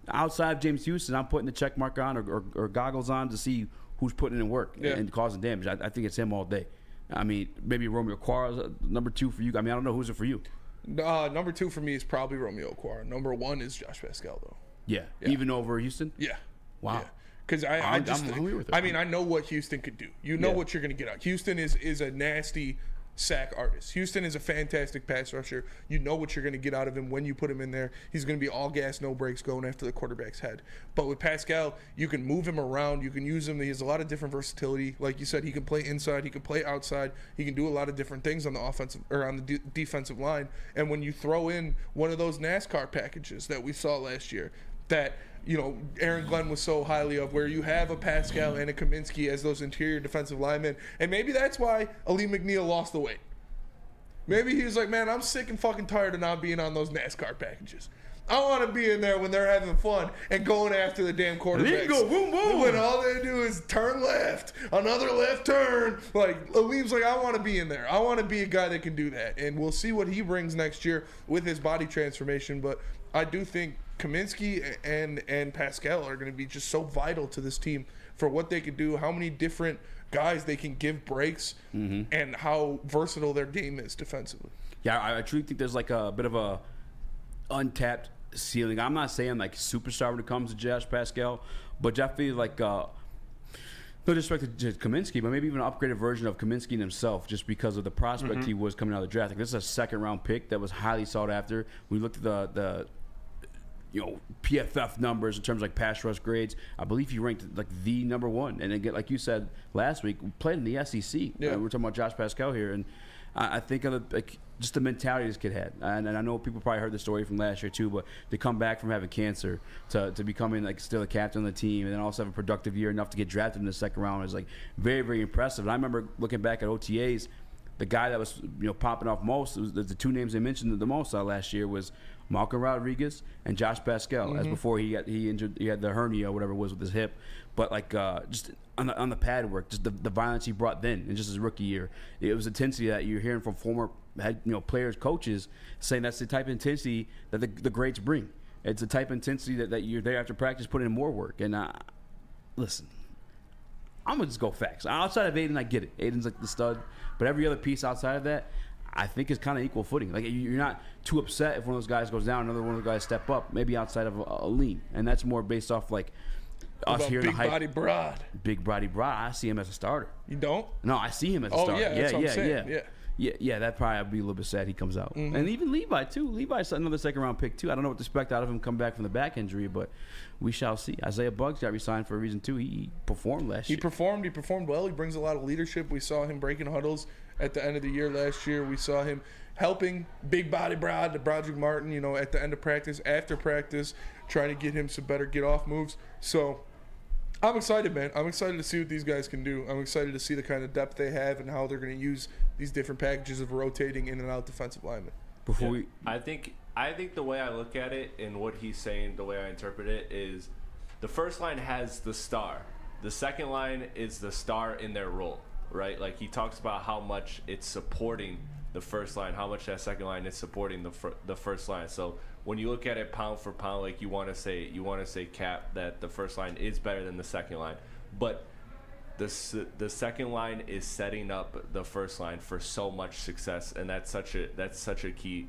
outside of James Houston I'm putting the check mark on or goggles on to see who's putting in work and causing damage. I think it's him all day. I mean, maybe Romeo Okwara number 2 for you. I mean, I don't know who's it for you. Number 2 for me is probably Romeo Okwara. Number 1 is Josh Pascal, though. Yeah. Even over Houston? Yeah. Wow. Because I know what Houston could do. You know what you're going to get out. Houston is a nasty sack artist. Houston is a fantastic pass rusher. You know what you're going to get out of him when you put him in there. He's going to be all gas, no brakes, going after the quarterback's head. But with Pascal, you can move him around. You can use him. He has a lot of different versatility. Like you said, he can play inside. He can play outside. He can do a lot of different things on the offensive or on the defensive line. And when you throw in one of those NASCAR packages that we saw last year, that Aaron Glenn was so highly of, where you have a Pascal and a Kaminsky as those interior defensive linemen. And maybe that's why Ali McNeil lost the weight. Maybe he was like, man, I'm sick and fucking tired of not being on those NASCAR packages. I want to be in there when they're having fun and going after the damn quarterbacks. Go boom, boom. When all they do is turn left, another left turn. Like, Aleem's like, I want to be in there. I want to be a guy that can do that. And we'll see what he brings next year with his body transformation. But I do think Kaminsky and Pascal are going to be just so vital to this team for what they can do, how many different guys they can give breaks, and how versatile their game is defensively. Yeah, I truly think there's like a bit of a untapped ceiling. I'm not saying like superstar when it comes to Josh Pascal, but definitely like no disrespect to Kaminsky, but maybe even an upgraded version of Kaminsky himself, just because of the prospect he was coming out of the draft. Like, this is a second-round pick that was highly sought after. We looked at the PFF numbers in terms of like pass rush grades. I believe he ranked like the number 1. And again, like you said last week, we played in the SEC. We're talking about Josh Pascal here, and I think of just the mentality this kid had. And I know people probably heard the story from last year too, but to come back from having cancer to becoming like still a captain of the team, and then also have a productive year enough to get drafted in the second round is like very, very impressive. And I remember looking back at OTAs, the guy that was popping off most, the 2 names they mentioned the most last year was Malcolm Rodriguez and Josh Pascal. As before he injured, he had the hernia or whatever it was with his hip, but like just on the pad work, just the violence he brought then in just his rookie year, it was intensity that you're hearing from former players, coaches saying that's the type of intensity that the greats bring. It's the type of intensity that you're there after practice putting in more work. And listen, I'm gonna just go facts. Outside of Aiden, I get it. Aiden's like the stud, but every other piece outside of that, I think it's kind of equal footing. Like you're not too upset if one of those guys goes down, another one of those guys step up, maybe outside of a lean, and that's more based off like us here in the hype. Big body Broad. Big body Broad. I see him as a starter. You don't? No, I see him as a starter. Yeah, that's what I'm saying. Yeah, that probably I'd be a little bit sad he comes out. Mm-hmm. And even Levi, too. Levi's another second-round pick, too. I don't know what to expect out of him coming back from the back injury, but we shall see. Isaiah Buggs got re-signed for a reason, too. He performed last year. He performed well. He brings a lot of leadership. We saw him breaking huddles at the end of the year last year. We saw him helping big body Brad, the Broderick Martin, at the end of practice, after practice, trying to get him some better get-off moves. So I'm excited, man. I'm excited to see what these guys can do. I'm excited to see the kind of depth they have and how they're going to use these different packages of rotating in and out defensive linemen. I think the way I look at it and what he's saying, the way I interpret it, is the first line has the star. The second line is the star in their role, right? Like he talks about how much it's supporting the first line, how much that second line is supporting the first line. So when you look at it pound for pound, like you want to say Cap, that the first line is better than the second line, but the second line is setting up the first line for so much success, and that's such a key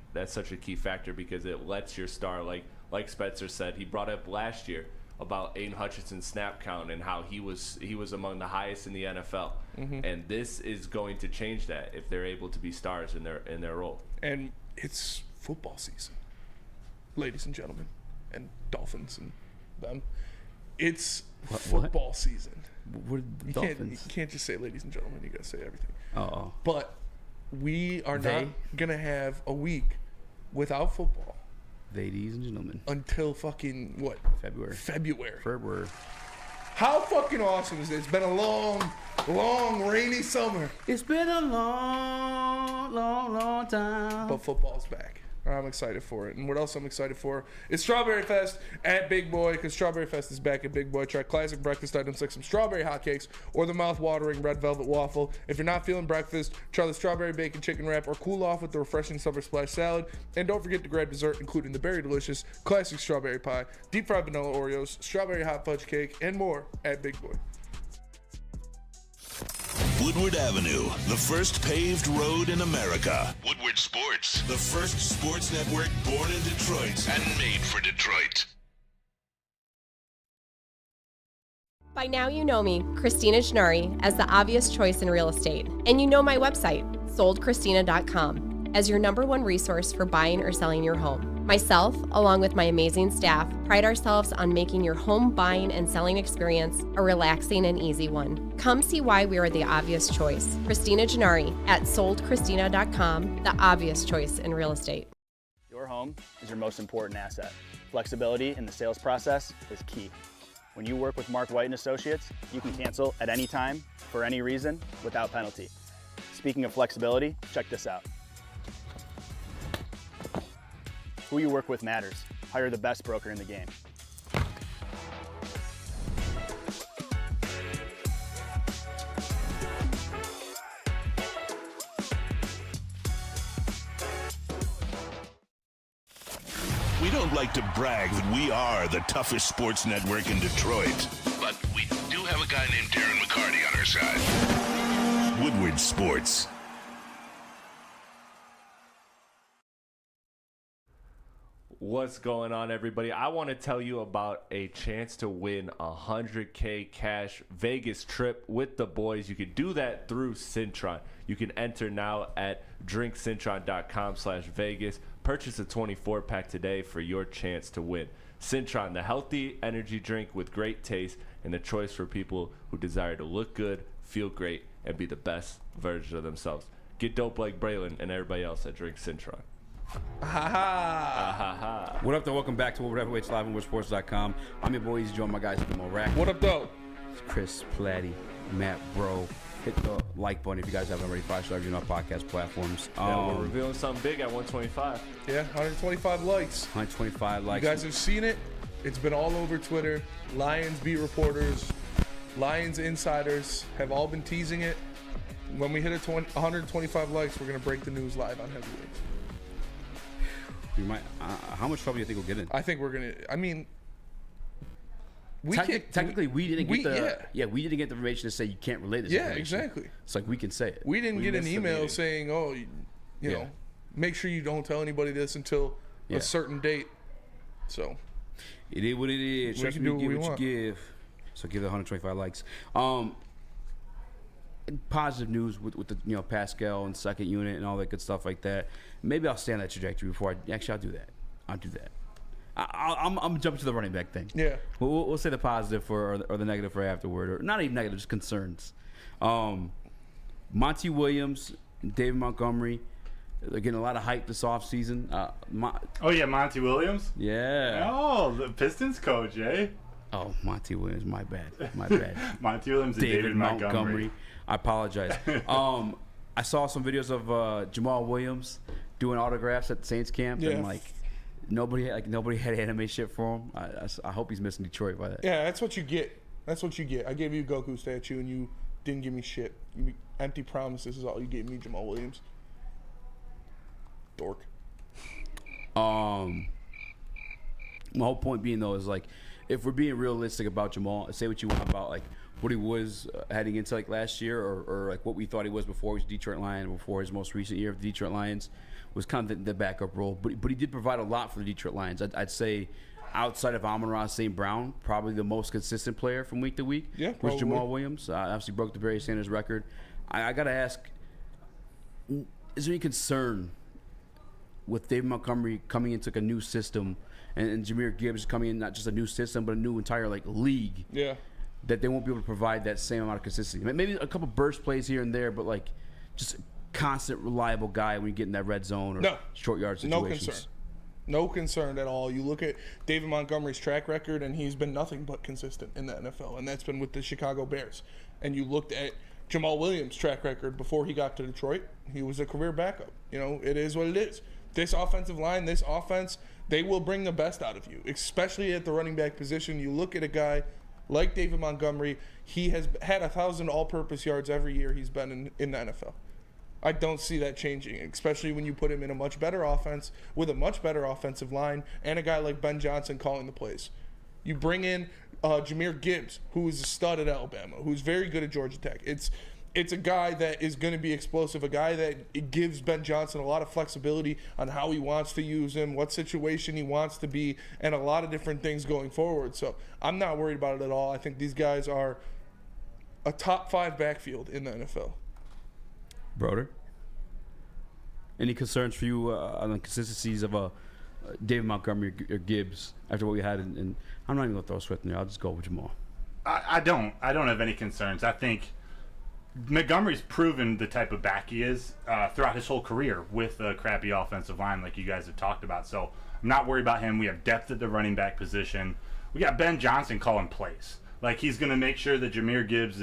factor because it lets your star, like Spencer said, he brought up last year about Aiden Hutchinson's snap count and how he was among the highest in the NFL, and this is going to change that if they're able to be stars in their role. And it's football season, ladies and gentlemen, and Dolphins and them. It's football season. What you can't just say ladies and gentlemen. You got to say everything. Oh. But we are not going to have a week without football. Ladies and gentlemen. Until fucking what? February. How fucking awesome is this? It's been a long, rainy summer. It's been a long time. But football's back. I'm excited for it. And what else I'm excited for is Strawberry Fest at Big Boy, because Strawberry Fest is back at Big Boy. Try classic breakfast items like some strawberry hotcakes or the mouth-watering red velvet waffle. If you're not feeling breakfast, try the strawberry bacon chicken wrap or cool off with the refreshing summer splash salad. And don't forget to grab dessert, including the very delicious classic strawberry pie, deep-fried vanilla Oreos, strawberry hot fudge cake, and more at Big Boy. Woodward Avenue, the first paved road in America. Woodward Sports, the first sports network born in Detroit and made for Detroit. By now you know me, Christina Gennari, as the obvious choice in real estate. And you know my website, soldchristina.com, as your #1 resource for buying or selling your home. Myself, along with my amazing staff, pride ourselves on making your home buying and selling experience a relaxing and easy one. Come see why we are the obvious choice. Christina Gennari at soldchristina.com, the obvious choice in real estate. Your home is your most important asset. Flexibility in the sales process is key. When you work with Mark White & Associates, you can cancel at any time, for any reason, without penalty. Speaking of flexibility, check this out. Who you work with matters. Hire the best broker in the game. We don't like to brag that we are the toughest sports network in Detroit, but we do have a guy named Darren McCarty on our side. Woodward Sports. What's going on, everybody? I want to tell you about a chance to win a $100K cash Vegas trip with the boys. You can do that through Cintron. You can enter now at drinkcintron.com/Vegas. Purchase a 24-pack today for your chance to win. Cintron, the healthy energy drink with great taste and the choice for people who desire to look good, feel great, and be the best version of themselves. Get dope like Braylon and everybody else at Drink Cintron. What up, though? Welcome back to Woodward Heavyweights live on woodsports.com. I'm your boy Eazy, joined my guys from Iraq. What up, though? It's Chris, Platty, Matt, Bro. Hit the like button if you guys haven't already. 5-star review on podcast platforms. Yeah, we're revealing something big at 125. Yeah, 125 likes. 125 likes. You guys have seen it. It's been all over Twitter. Lions beat reporters, Lions insiders have all been teasing it. When we hit 125 likes, we're going to break the news live on Heavyweights. We might. How much trouble do you think we'll get in? I think we're gonna. I mean, technically, we didn't get we didn't get the information to say you can't relay this. Yeah, exactly. It's like we can say it. We didn't get an email saying, "Oh, You know, make sure you don't tell anybody this until a certain date. So it is what it is. Trust me, give what you give. So give it 125 likes. Positive news with the Pascal and second unit and all that good stuff like that. Maybe I'll stay on that trajectory before I'll do that. I'll do that. I'm jumping to the running back thing. Yeah. We'll say the positive or the negative for afterward, or not even negative, just concerns. Monty Williams, David Montgomery, they're getting a lot of hype this offseason. Monty Williams? Yeah. Oh, the Pistons coach, eh? Oh, Monty Williams, my bad. Monty Williams and David Montgomery. I apologize. I saw some videos of Jamal Williams doing autographs at the Saints camp, and nobody had anime shit for him. I hope he's missing Detroit by that. Yeah, that's what you get. I gave you a Goku statue, and you didn't give me shit. Empty promises is all you gave me, Jamal Williams. Dork. My whole point being though is if we're being realistic about Jamal, say what you want about what he was heading into last year, or what we thought he was before he was Detroit Lion, before his most recent year of the Detroit Lions, was kind of the backup role. But he did provide a lot for the Detroit Lions. I'd say outside of Amon-Ra St. Brown, probably the most consistent player from week to week was Jamal Williams. Obviously broke the Barry Sanders record. I got to ask, is there any concern with David Montgomery coming into a new system and Jahmyr Gibbs coming in, not just a new system, but a new entire league? Yeah. That they won't be able to provide that same amount of consistency. Maybe a couple burst plays here and there, but just constant, reliable guy when you get in that red zone or short yard situations. No concern at all. You look at David Montgomery's track record, and he's been nothing but consistent in the NFL, and that's been with the Chicago Bears. And you looked at Jamal Williams' track record before he got to Detroit. He was a career backup. It is what it is. This offensive line, this offense, they will bring the best out of you, especially at the running back position. You look at a guy like David Montgomery, he has had 1,000 all-purpose yards every year he's been in the NFL. I don't see that changing, especially when you put him in a much better offense with a much better offensive line and a guy like Ben Johnson calling the plays. You bring in Jahmyr Gibbs, who is a stud at Alabama, who's very good at Georgia Tech. It's a guy that is going to be explosive, a guy that gives Ben Johnson a lot of flexibility on how he wants to use him, what situation he wants to be, and a lot of different things going forward. So I'm not worried about it at all. I think these guys are a top 5 backfield in the NFL. Broder, any concerns for you on the consistencies of David Montgomery or Gibbs after what we had? And I'm not even going to throw Swift in there. I'll just go with Jamal. I don't have any concerns. I think Montgomery's proven the type of back he is throughout his whole career with a crappy offensive line like you guys have talked about. So I'm not worried about him. We have depth at the running back position. We got Ben Johnson calling plays. He's going to make sure that Jahmyr Gibbs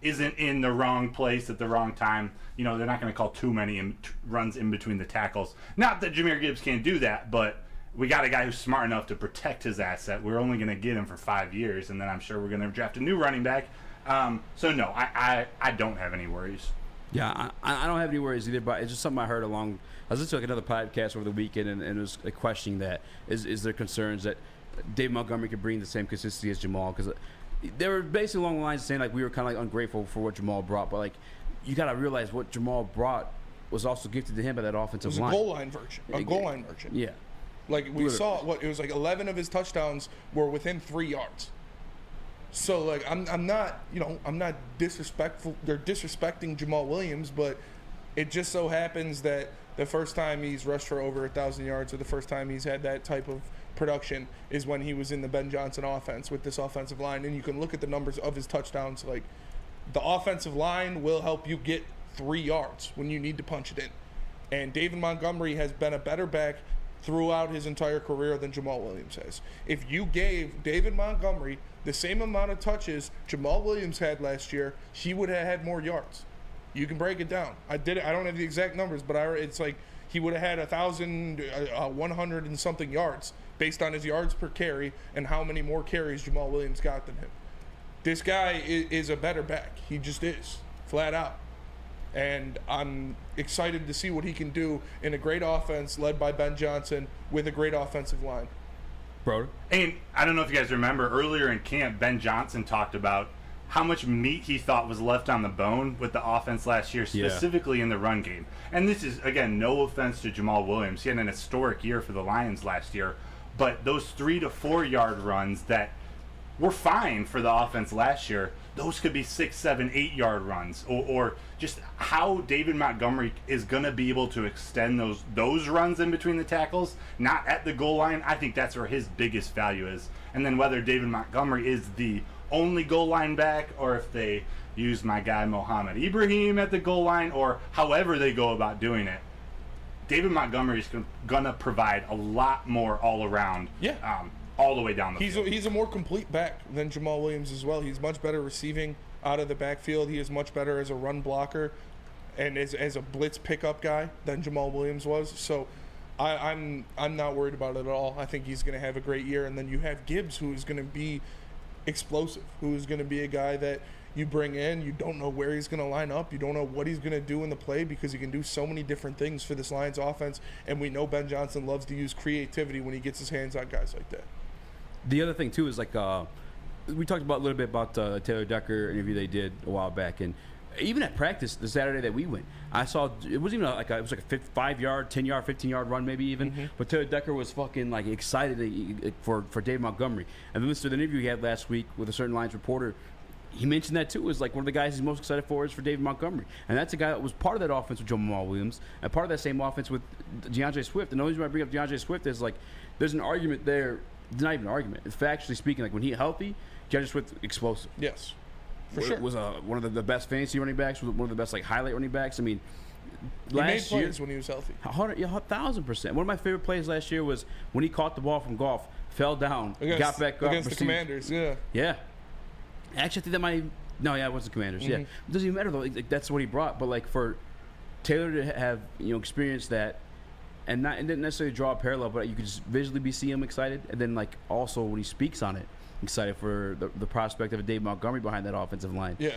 isn't in the wrong place at the wrong time. They're not going to call too many runs in between the tackles. Not that Jahmyr Gibbs can't do that, but we got a guy who's smart enough to protect his asset. We're only going to get him for 5 years, and then I'm sure we're going to draft a new running back. So no, I don't have any worries. Yeah, I don't have any worries either, but it's just something I heard along. I was listening to another podcast over the weekend, and it was a question that is there concerns that Dave Montgomery could bring the same consistency as Jamal? Because they were basically along the lines of saying we were kind of ungrateful for what Jamal brought, but you got to realize what Jamal brought was also gifted to him by that offensive line. It was a goal line merchant. Yeah. We saw it was 11 of his touchdowns were within 3 yards. So I'm not disrespectful. They're disrespecting Jamal Williams, but it just so happens that the first time he's rushed for over 1,000 yards, or the first time he's had that type of production, is when he was in the Ben Johnson offense with this offensive line. And you can look at the numbers of his touchdowns. The offensive line will help you get 3 yards when you need to punch it in. And David Montgomery has been a better back throughout his entire career than Jamal Williams has. If you gave David Montgomery the same amount of touches Jamal Williams had last year, he would have had more yards. You can break it down. I did it. I don't have the exact numbers, but it's he would have had 1,100 and something yards based on his yards per carry and how many more carries Jamal Williams got than him. This guy is a better back. He just is, flat out. And I'm excited to see what he can do in a great offense led by Ben Johnson with a great offensive line. Bro. And I don't know if you guys remember, earlier in camp, Ben Johnson talked about how much meat he thought was left on the bone with the offense last year, specifically in the run game. And this is, again, no offense to Jamal Williams. He had an historic year for the Lions last year. But those 3 to 4 yard runs that were fine for the offense last year, those could be 6, 7, 8 yard runs. Or just how David Montgomery is going to be able to extend those runs in between the tackles, not at the goal line. I think that's where his biggest value is. And then whether David Montgomery is the only goal line back, or if they use my guy Mohamed Ibrahim at the goal line, or however they go about doing it, David Montgomery is going to provide a lot more all around, all the way down the field. He's a more complete back than Jamal Williams as well. He's much better receiving out of the backfield. He is much better as a run blocker and as a blitz pickup guy than Jamal Williams was. So I'm not worried about it at all. I think he's going to have a great year. And then you have Gibbs, who is going to be explosive, who is going to be a guy that you bring in. You don't know where he's going to line up. You don't know what he's going to do in the play, because he can do so many different things for this Lions offense. And we know Ben Johnson loves to use creativity when he gets his hands on guys like that. The other thing, too, is like we talked about a little bit about Taylor Decker interview they did a while back. And even at practice, the Saturday that we went, I saw it wasn't even it was like a 5-yard, 10-yard, 15-yard run maybe even. But Taylor Decker was fucking like excited for Dave Montgomery. And then listening to the interview he had last week with a certain Lions reporter, he mentioned that too. Is like one of the guys he's most excited for is for David Montgomery, and that's a guy that was part of that offense with Jamal Williams and part of that same offense with DeAndre Swift. And the only reason I bring up DeAndre Swift is like there's an argument there. It's not even an argument. Factually speaking, like when he's healthy, DeAndre Swift explosive. Yes. For sure. Was one of the best fantasy running backs, was one of the best like highlight running backs. I mean, last he made year plays when he was healthy. 1,000%. One of my favorite plays last year was when he caught the ball from Goff, fell down, got back up against the Commanders. Yeah. Yeah. Actually, I think that might. No, yeah, it was the Commanders. Yeah, it doesn't even matter though. Like, that's what he brought. But like for Taylor to have experienced that, and didn't necessarily draw a parallel, but you could just visually see him excited, and then like also when he speaks on it, excited for the prospect of a Dave Montgomery behind that offensive line. Yeah.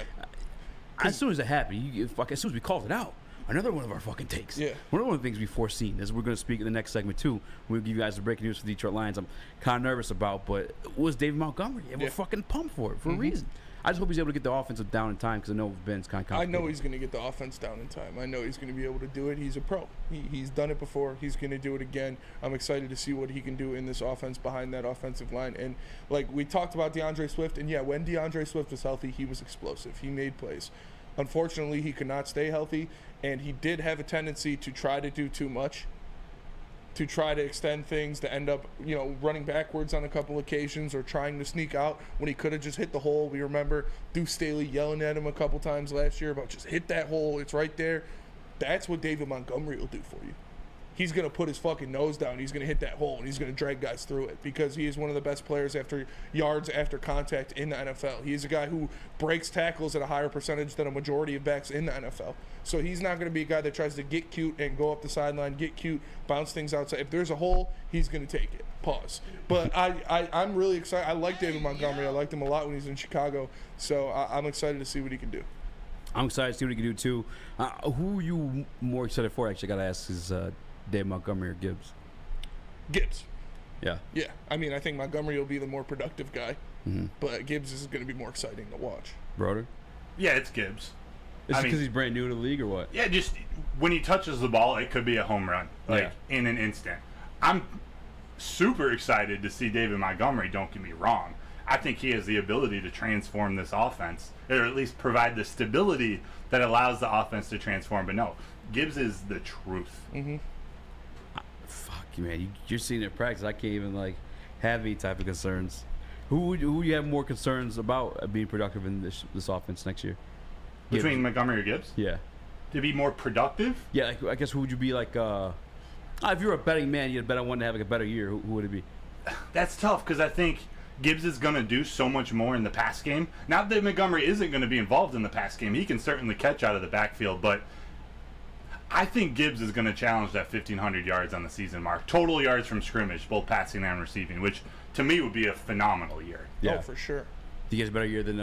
As soon as it happened, as soon as we called it out, another one of our fucking takes. Yeah. One of the things we foreseen, as we're going to speak in the next segment too. We'll give you guys the breaking news for the Detroit Lions. I'm kind of nervous about, but it was David Montgomery, and we're fucking pumped for it for a reason. I just hope he's able to get the offensive down in time, because I know Ben's kind of complicated. I know he's going to get the offense down in time. I know he's going to be able to do it. He's a pro. He's done it before. He's going to do it again. I'm excited to see what he can do in this offense behind that offensive line. And like we talked about DeAndre Swift, and yeah, when DeAndre Swift was healthy, he was explosive. He made plays. Unfortunately, he could not stay healthy, and he did have a tendency to try to do too much, to try to extend things, to end up, running backwards on a couple occasions or trying to sneak out when he could have just hit the hole. We remember Deuce Staley yelling at him a couple times last year about just hit that hole. It's right there. That's what David Montgomery will do for you. He's going to put his fucking nose down. He's going to hit that hole, and he's going to drag guys through it, because he is one of the best players after yards after contact in the NFL. He's a guy who breaks tackles at a higher percentage than a majority of backs in the NFL. So he's not going to be a guy that tries to get cute and go up the sideline, get cute, bounce things outside. If there's a hole, he's going to take it. Pause. But I'm really excited. I like David Montgomery. I liked him a lot when he was in Chicago. So I'm excited to see what he can do. I'm excited to see what he can do, too. Who are you more excited for? Actually, I got to ask is Dave Montgomery or Gibbs? Gibbs. Yeah. Yeah. I mean, I think Montgomery will be the more productive guy, but Gibbs is going to be more exciting to watch. Broder? Yeah, it's Gibbs. Is it because he's brand new to the league or what? Yeah, just when he touches the ball, it could be a home run, in an instant. I'm super excited to see David Montgomery, don't get me wrong. I think he has the ability to transform this offense, or at least provide the stability that allows the offense to transform. But no, Gibbs is the truth. Fuck you, man. You're seeing it in practice. I can't even have any type of concerns. Who you have more concerns about being productive in this offense next year? Between Montgomery or Gibbs? Yeah. To be more productive? Yeah, I guess who would you be if you're a betting man, you'd bet on one to have a better year. Who would it be? That's tough, because I think Gibbs is going to do so much more in the pass game. Not that Montgomery isn't going to be involved in the pass game. He can certainly catch out of the backfield, but I think Gibbs is going to challenge that 1,500 yards on the season mark. Total yards from scrimmage, both passing and receiving, which to me would be a phenomenal year. Yeah, for sure. Do you guys a better year than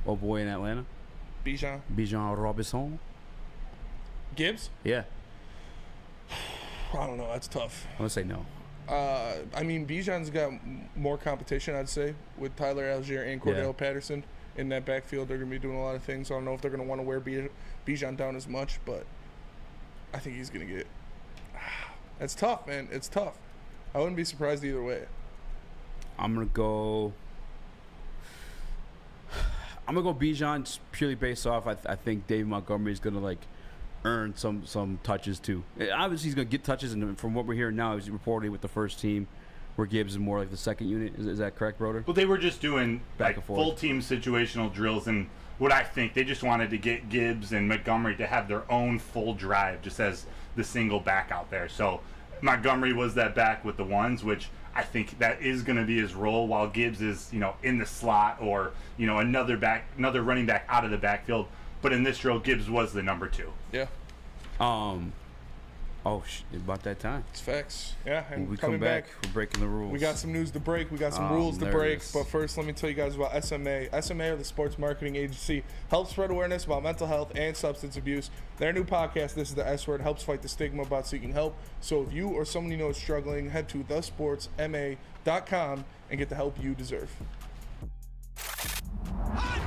old boy in Atlanta? Bijan Robinson? Gibbs? Yeah. I don't know. That's tough. I'm going to say no. I mean, Bijan's got more competition, I'd say, with Tyler Algier and Cordell Patterson in that backfield. They're going to be doing a lot of things. I don't know if they're going to want to wear Bijan down as much, but I think he's going to get. It's tough, man. It's tough. I wouldn't be surprised either way. I'm gonna go Bijan just purely based off. I think Dave Montgomery is gonna like earn some touches too. Obviously, he's gonna get touches, and from what we're hearing now, he's reporting with the first team, where Gibbs is more like the second unit. Is that correct, Broder? Well, they were just doing Back like and forth. full team situational drills, and what I think they just wanted to get Gibbs and Montgomery to have their own full drive, just as the single back out there. So Montgomery was that back with the ones, which I think that is going to be his role, while Gibbs is, in the slot, or, another running back out of the backfield. But in this drill, Gibbs was the number 2. Yeah. About that time. It's facts. Yeah, and when we coming come back, we're breaking the rules. We got some news to break. We got some rules to break. But first, let me tell you guys about SMA. SMA, or the Sports Marketing Agency, helps spread awareness about mental health and substance abuse. Their new podcast, This is the S Word, helps fight the stigma about seeking help. So if you or someone you know is struggling, head to thesportsma.com and get the help you deserve.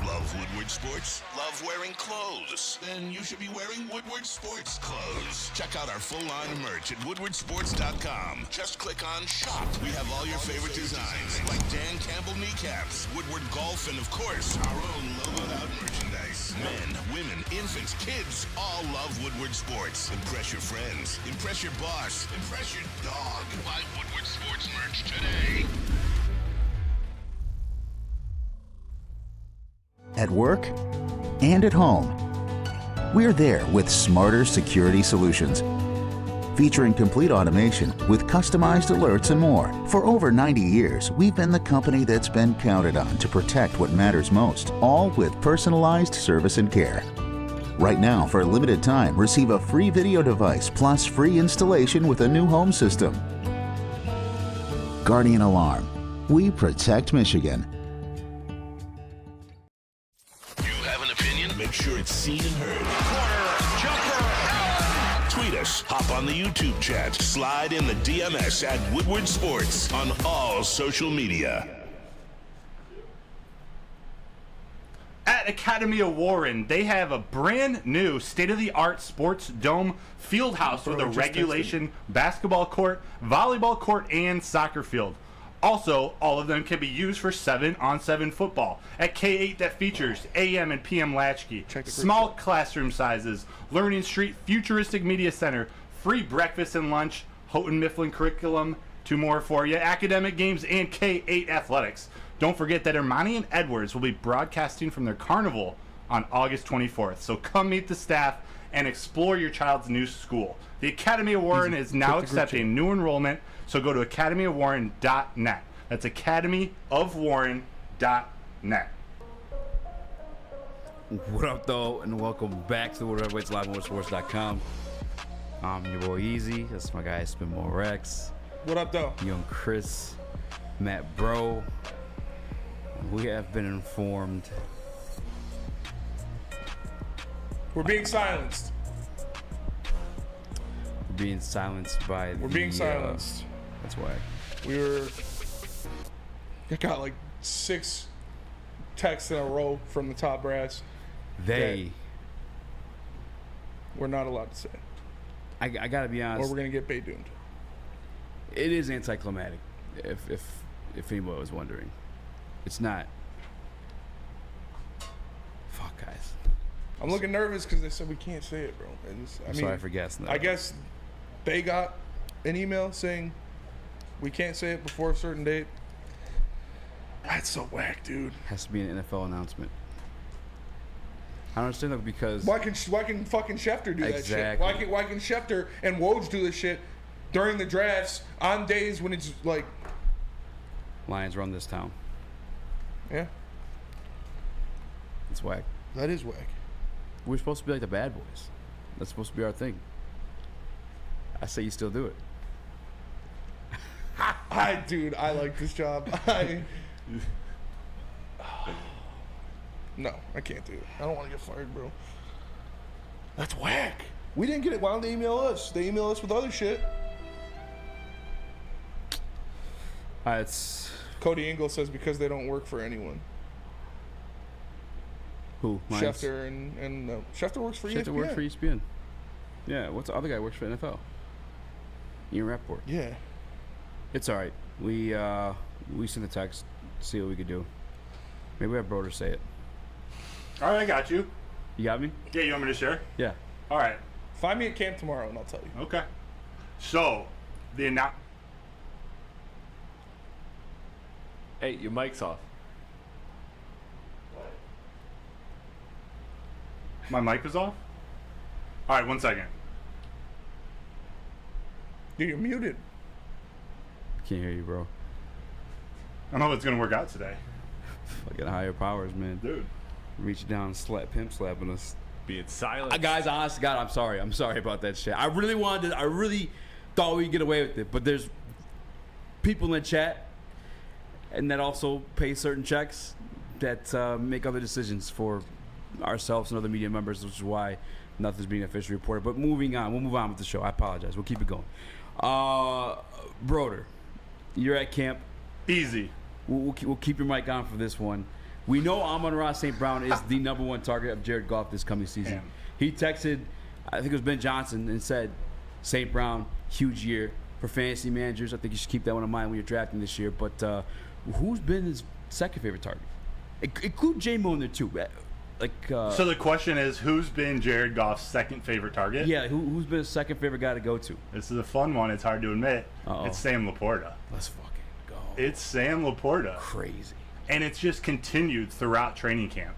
Love Woodward Sports? Love wearing clothes? Then you should be wearing Woodward Sports clothes. Check out our full line of merch at woodwardsports.com. Just click on shop. We have all your favorite designs, like Dan Campbell kneecaps, Woodward golf, and of course, our own logoed out merchandise. Men, women, infants, kids, all love Woodward Sports. Impress your friends. Impress your boss. Impress your dog. Buy Woodward Sports merch today. At work and at home, we're there with smarter security solutions. Featuring complete automation with customized alerts and more. For over 90 years, we've been the company that's been counted on to protect what matters most, all with personalized service and care. Right now, for a limited time, receive a free video device plus free installation with a new home system. Guardian Alarm. We protect Michigan. Make sure it's seen and heard. Corner, jumper, tweet us, hop on the YouTube chat, slide in the DMS at Woodward Sports on all social media. At Academy of Warren, they have a brand new state-of-the-art sports dome field house with a regulation basketball court, volleyball court, and soccer field. Also, all of them can be used for 7-on-7 football. At K8, that features AM and PM latchkey, small classroom sizes, Learning Street Futuristic Media Center, free breakfast and lunch, Houghton Mifflin curriculum, 2 more for you, academic games, and K8 athletics. Don't forget that Ermanni and Edwards will be broadcasting from their carnival on August 24th. So come meet the staff and explore your child's new school. The Academy of Warren is now accepting new enrollment, so go to academyofwarren.net. That's academyofwarren.net. What up, though, and welcome back to the Woodward Heavyweights live on woodwardsports.com. I'm your boy Eazy. That's my guy Spin More Rex. What up, though? Young Chris, Matt Bro. We have been informed. We're being silenced. We're being silenced by We're being silenced. That's why. I got like 6 texts in a row from the top brass. We're not allowed to say. I gotta be honest. Or we're gonna get Bay-doomed. It is anticlimactic, if anybody was wondering. It's not. Fuck, guys. I'm looking nervous because they said we can't say it, bro. I'm sorry for guessing that. I guess they got an email saying we can't say it before a certain date. That's so whack, dude. Has to be an NFL announcement. I don't understand that because why can fucking Schefter do that shit? Why can Schefter and Woj do this shit during the drafts on days when it's like Lions run this town? Yeah. It's whack. That is whack. We're supposed to be like the bad boys. That's supposed to be our thing. I say you still do it. Dude, I like this job. No, I can't do it. I don't want to get fired, bro. That's whack. We didn't get it. Why don't they email us? They email us with other shit. It's Cody Ingle says because they don't work for anyone. Who? Lions? Schefter and Schefter works for Schefter ESPN. works for ESPN. Yeah, what's the other guy works for NFL? Ian Rappaport. Yeah. It's all right. We sent the text, see what we could do. Maybe we have Broder say it. All right, I got you. You got me? Yeah, you want me to share? Yeah. All right. Find me at camp tomorrow and I'll tell you. Okay. So, Hey, your mic's off. My mic was off? All right, 1 second. Dude, you're muted. Can't hear you, bro. I don't know if it's going to work out today. Fucking higher powers, man. Dude. Reach down and pimp slapping us. Being silent. Guys, honest to God, I'm sorry. I'm sorry about that shit. I really thought we'd get away with it, but there's people in the chat and that also pay certain checks that make other decisions for ourselves and other media members, which is why nothing's being officially reported. But moving on. We'll move on with the show. I apologize. We'll keep it going. Broder, you're at camp. Easy. We'll keep your mic on for this one. We know Amon-Ra St. Brown is the #1 target of Jared Goff this coming season. Damn. He texted, I think it was Ben Johnson, and said, St. Brown, huge year for fantasy managers. I think you should keep that one in mind when you're drafting this year. But who's been his second favorite target? Include J-Mo in there too. So the question is, who's been Jared Goff's second favorite target? Yeah, who's been his second favorite guy to go to? This is a fun one. It's hard to admit. Uh-oh. It's Sam Laporta. Let's fucking go. It's Sam Laporta. Crazy. And it's just continued throughout training camp.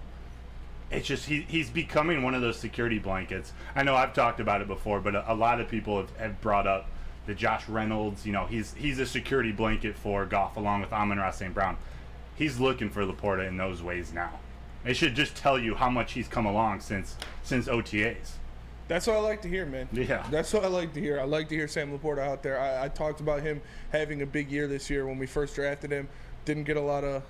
It's just he's becoming one of those security blankets. I know I've talked about it before, but a lot of people have brought up the Josh Reynolds. You know, he's a security blanket for Goff along with Amon-Ra St. Brown. He's looking for Laporta in those ways now. It should just tell you how much he's come along since OTAs. That's what I like to hear, man. Yeah. That's what I like to hear. I like to hear Sam Laporta out there. I talked about him having a big year this year when we first drafted him. Didn't get a lot of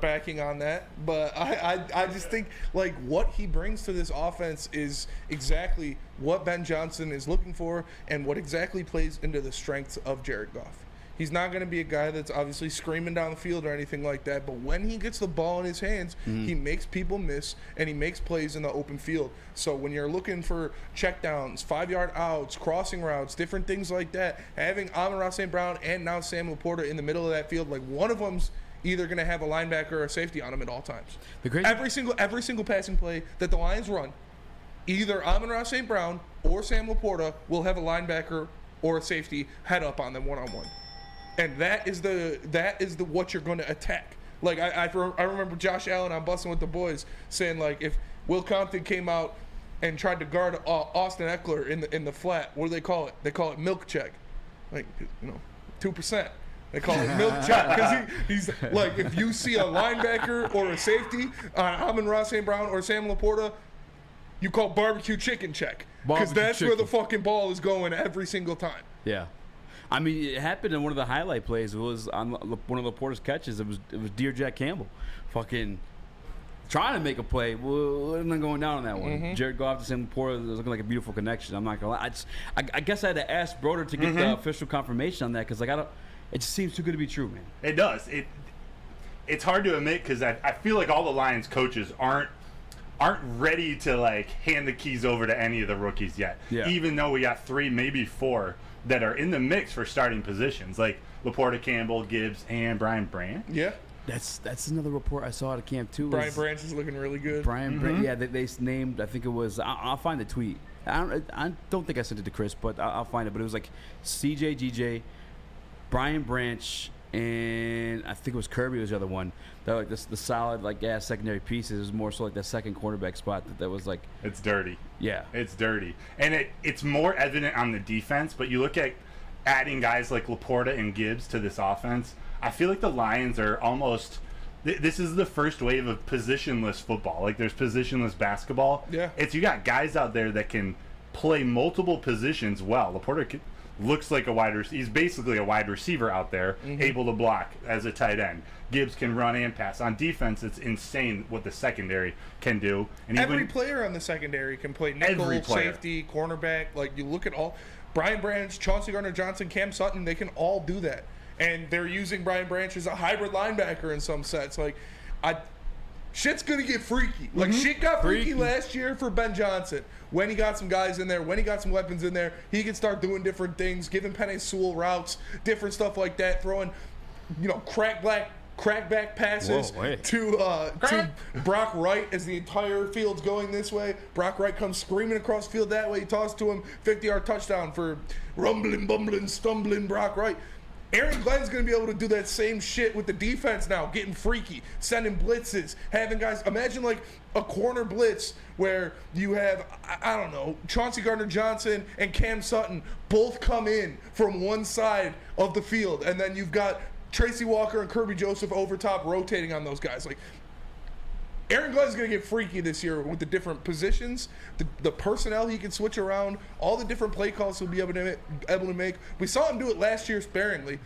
backing on that, but I just think like what he brings to this offense is exactly what Ben Johnson is looking for and what exactly plays into the strengths of Jared Goff. He's not going to be a guy that's obviously screaming down the field or anything like that, but when he gets the ball in his hands, he makes people miss and he makes plays in the open field. So when you're looking for checkdowns, 5-yard outs, crossing routes, different things like that, having Amon-Ra St. Brown and now Sam Laporta in the middle of that field, like one of them's either going to have a linebacker or a safety on him at all times. Every single passing play that the Lions run, either Amon-Ra St. Brown or Sam Laporta will have a linebacker or a safety head up on them one-on-one. And that is the what you're going to attack. Like I remember Josh Allen on Bussin' with the Boys saying like if Will Compton came out and tried to guard Austin Eckler in the flat, what do they call it? They call it milk check, like 2%. They call it milk check because he's like if you see a linebacker or a safety on Amon-Ra St. Brown or Sam Laporta, you call barbecue chicken check because that's where the fucking ball is going every single time. Yeah. I mean, it happened in one of the highlight plays. It was on one of Laporta's catches. It was Dear Jack Campbell, fucking trying to make a play. Well, I'm not going down on that one. Jared Goff to Sam Laporta was looking like a beautiful connection. I'm not gonna lie. I guess I had to ask Broder to get the official confirmation on that because it just seems too good to be true, man. It does. It's hard to admit because I feel like all the Lions coaches aren't ready to like hand the keys over to any of the rookies yet. Yeah. Even though we got 3, maybe 4 that are in the mix for starting positions, like Laporta, Campbell, Gibbs, and Brian Branch. Yeah. That's another report I saw at camp too. Brian Branch is looking really good. Brian Branch, yeah, they named. I think it was. I'll find the tweet. I don't think I sent it to Chris, but I'll find it. But it was like CJ, GJ, Brian Branch, and I think it was Kirby was the other one. That like the solid like secondary pieces. It was more so like that second cornerback spot that was like. It's dirty. Yeah, it's dirty, and it's more evident on the defense. But you look at adding guys like Laporta and Gibbs to this offense. I feel like the Lions are almost. This is the first wave of positionless football. Like there's positionless basketball. Yeah. You got guys out there that can play multiple positions well. Laporta looks like a wide receiver. He's basically a wide receiver out there, able to block as a tight end. Gibbs can run and pass. On defense, it's insane what the secondary can do. And every player on the secondary can play nickel, safety, cornerback. Like you look at all Brian Branch, Chauncey Gardner-Johnson, Cam Sutton, they can all do that. And they're using Brian Branch as a hybrid linebacker in some sets. Like, shit's gonna get freaky. Like shit got freaky last year for Ben Johnson. When he got some guys in there, when he got some weapons in there, he could start doing different things, giving Penei Sewell routes, different stuff like that, throwing, crackback passes to Brock Wright as the entire field's going this way. Brock Wright comes screaming across the field that way. He tosses to him, 50-yard touchdown for rumbling, bumbling, stumbling Brock Wright. Aaron Glenn's going to be able to do that same shit with the defense now, getting freaky, sending blitzes, having guys. Imagine like a corner blitz where you have, I don't know, Chauncey Gardner-Johnson and Cam Sutton both come in from one side of the field, and then you've got Tracy Walker and Kirby Joseph over top rotating on those guys. Like, Aaron Glenn's going to get freaky this year with the different positions, the personnel he can switch around, all the different play calls he'll be able to make. We saw him do it last year sparingly,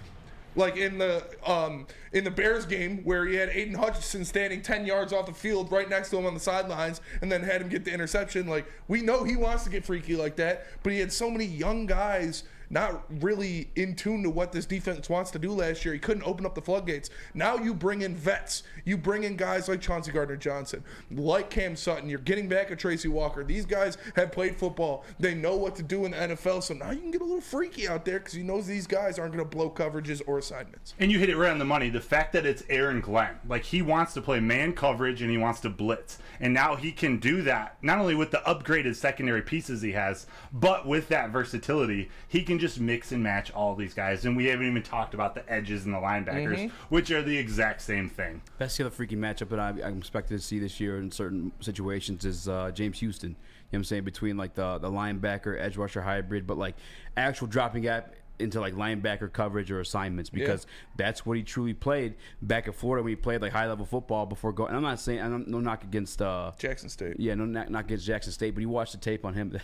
like in the Bears game where he had Aiden Hutchinson standing 10 yards off the field right next to him on the sidelines and then had him get the interception. Like, we know he wants to get freaky like that, but he had so many young guys not really in tune to what this defense wants to do last year. He couldn't open up the floodgates. Now you bring in vets. You bring in guys like Chauncey Gardner-Johnson, like Cam Sutton. You're getting back at Tracy Walker. These guys have played football. They know what to do in the NFL, so now you can get a little freaky out there because he knows these guys aren't going to blow coverages or assignments. And you hit it right on the money. The fact that it's Aaron Glenn, like he wants to play man coverage and he wants to blitz. And now he can do that, not only with the upgraded secondary pieces he has, but with that versatility, he can just mix and match all these guys. And we haven't even talked about the edges and the linebackers, which are the exact same thing. That's the other freaky matchup that I'm expected to see this year in certain situations is James Houston. You know what I'm saying? Between like the linebacker, edge rusher hybrid, but like actual dropping gap into like linebacker coverage or assignments, because that's what he truly played back at Florida when he played like high level football before going. And I'm not saying no knock against Jackson State. Yeah, no knock against Jackson State, but you watch the tape on him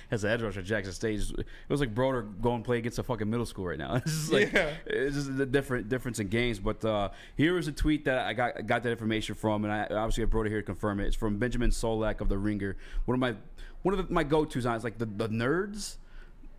as an edge rusher at Jackson State. It was like Broder going play against a fucking middle school right now. It's just like it's just the difference in games. But here is a tweet that I got that information from, and I obviously have Broder here to confirm it. It's from Benjamin Solak of The Ringer. One of my go-tos on it's like the nerds.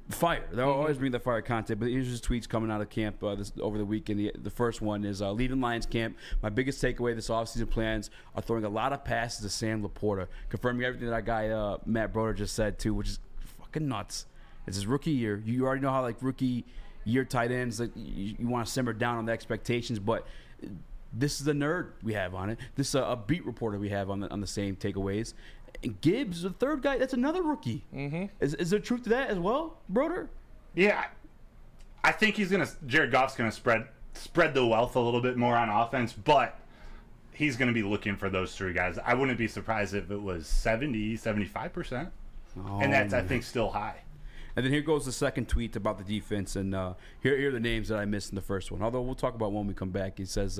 Fire. They'll always bring the fire content, but here's his tweets coming out of camp over the weekend. The first one is, leaving Lions camp, my biggest takeaway this offseason plans are throwing a lot of passes to Sam Laporta, confirming everything that our guy Matt Broder just said too, which is fucking nuts. It's his rookie year. You already know how like rookie year tight ends, like you want to simmer down on the expectations, but this is the nerd we have on it. This is a beat reporter we have on the same takeaways. And Gibbs, the third guy, that's another rookie. Is there truth to that as well, Broder? Yeah, I think Jared Goff's gonna spread the wealth a little bit more on offense, but he's gonna be looking for those three guys. I wouldn't be surprised if it was 70-75%, and that's I think still high. And then here goes the second tweet about the defense, and here are the names that I missed in the first one. Although we'll talk about when we come back. He says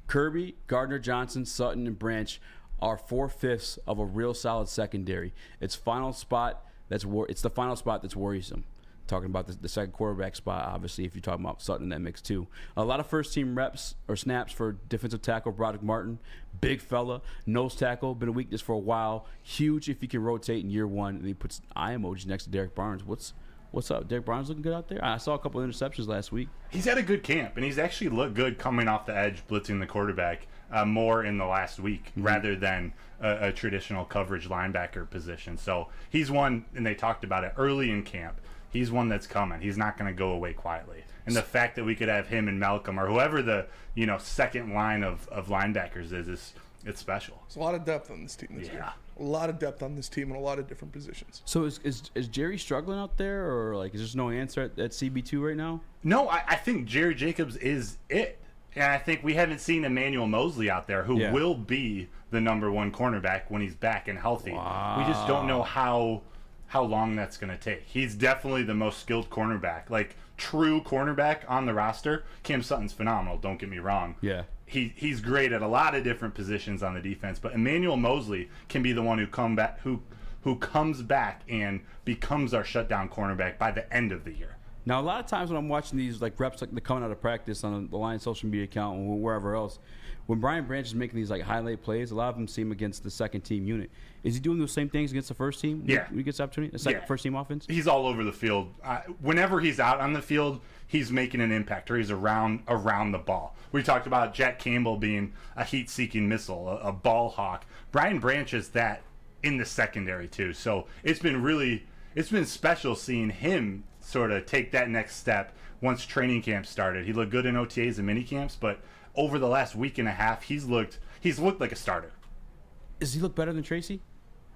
Kirby, Gardner-Johnson, Sutton, and Branch are 4/5 of a real solid secondary. It's the final spot that's worrisome. Talking about the second quarterback spot, obviously, if you're talking about Sutton in that mix too. A lot of first-team reps or snaps for defensive tackle Broderick Martin. Big fella, nose tackle, been a weakness for a while. Huge if he can rotate in year one. And he puts eye emojis next to Derek Barnes. What's up? Derek Barnes looking good out there? I saw a couple of interceptions last week. He's had a good camp, and he's actually looked good coming off the edge, blitzing the quarterback more in the last week rather than a traditional coverage linebacker position. So he's one, and they talked about it early in camp. He's one that's coming. He's not going to go away quietly. And the fact that we could have him and Malcolm or whoever the second line of linebackers is it's special. There's a lot of depth on this team this year. A lot of depth on this team in a lot of different positions. So is Jerry struggling out there, or like is there no answer at CB2 right now? No, I think Jerry Jacobs is it. And I think we haven't seen Emmanuel Mosley out there who will be the number one cornerback when he's back and healthy. Wow. We just don't know how long that's going to take. He's definitely the most skilled cornerback. Like, true cornerback on the roster. Cam Sutton's phenomenal, don't get me wrong. Yeah. He's great at a lot of different positions on the defense, but Emmanuel Mosley can be the one who comes back and becomes our shutdown cornerback by the end of the year. Now, a lot of times when I'm watching these like reps, like they're coming out of practice on the Lions social media account or wherever else, when Brian Branch is making these like highlight plays, a lot of them seem against the second team unit. Is he doing those same things against the first team? Yeah. When he gets the opportunity? First team offense? He's all over the field. Whenever he's out on the field, he's making an impact, or he's around the ball. We talked about Jack Campbell being a heat-seeking missile, a ball hawk. Brian Branch is that in the secondary too. So it's been special seeing him sort of take that next step once training camp started. He looked good in OTAs and mini camps, but over the last week and a half, he's looked like a starter. Does he look better than Tracy?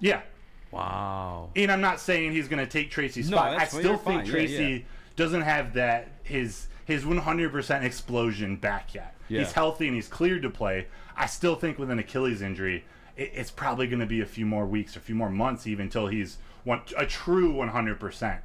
Yeah. Wow. And I'm not saying he's going to take Tracy's spot. I still think Tracy doesn't have that his 100% explosion back yet. Yeah. He's healthy and he's cleared to play. I still think with an Achilles injury, it's probably going to be a few more weeks, or a few more months even, until he's a true 100%.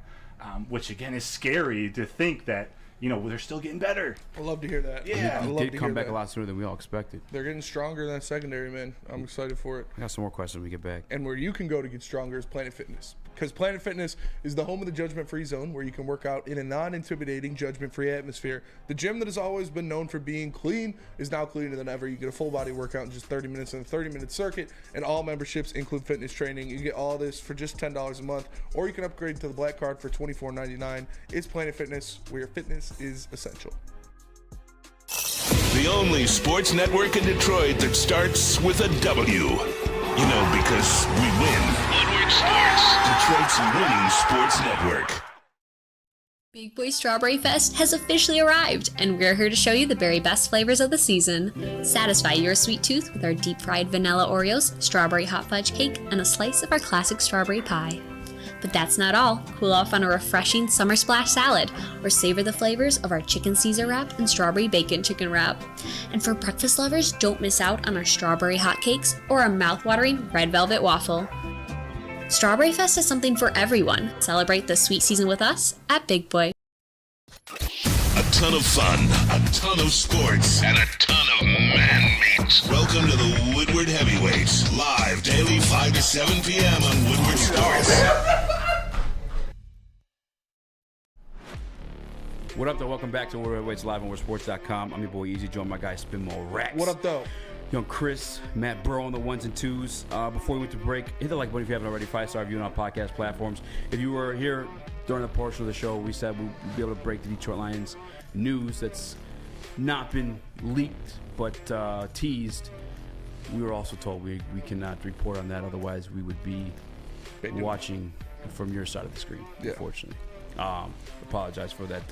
Which again is scary to think that they're still getting better. I love to hear that. Yeah, he did come back a lot sooner than we all expected. They're getting stronger in that secondary, man. I'm excited for it. I got some more questions when we get back. And where you can go to get stronger is Planet Fitness, because Planet Fitness is the home of the judgment-free zone, where you can work out in a non-intimidating, judgment-free atmosphere. The gym that has always been known for being clean is now cleaner than ever. You get a full-body workout in just 30 minutes in a 30-minute circuit, and all memberships include fitness training. You get all this for just $10 a month, or you can upgrade to the Black Card for $24.99. It's Planet Fitness, where your fitness is essential. The only sports network in Detroit that starts with a W. Because we win. Woodward Sports, Detroit's winning sports network. Big Boy Strawberry Fest has officially arrived, and we're here to show you the very best flavors of the season. Satisfy your sweet tooth with our deep-fried vanilla Oreos, strawberry hot fudge cake, and a slice of our classic strawberry pie. But that's not all. Cool off on a refreshing summer splash salad, or savor the flavors of our chicken Caesar wrap and strawberry bacon chicken wrap. And for breakfast lovers, don't miss out on our strawberry hotcakes or our mouth-watering red velvet waffle. Strawberry Fest is something for everyone. Celebrate the sweet season with us at Big Boy. A ton of fun, a ton of sports, and a ton of man-meat. Welcome to the Woodward Heavyweights, live daily 5 to 7 p.m. on Woodward Sports. What up, though? Welcome back to Woodward Heavyweights live on WoodwardSports.com. I'm your boy Eazy, joined by my guy Spinball Rex. What up, though? Young Chris, Matt Burrow on the ones and twos. Before we went to break, hit the like button if you haven't already. 5-star review on podcast platforms. If you were here during the portion of the show, we said we'd be able to break the Detroit Lions news that's not been leaked but teased. We were also told we cannot report on that, otherwise we would be watching from your side of the screen, unfortunately. Apologize for that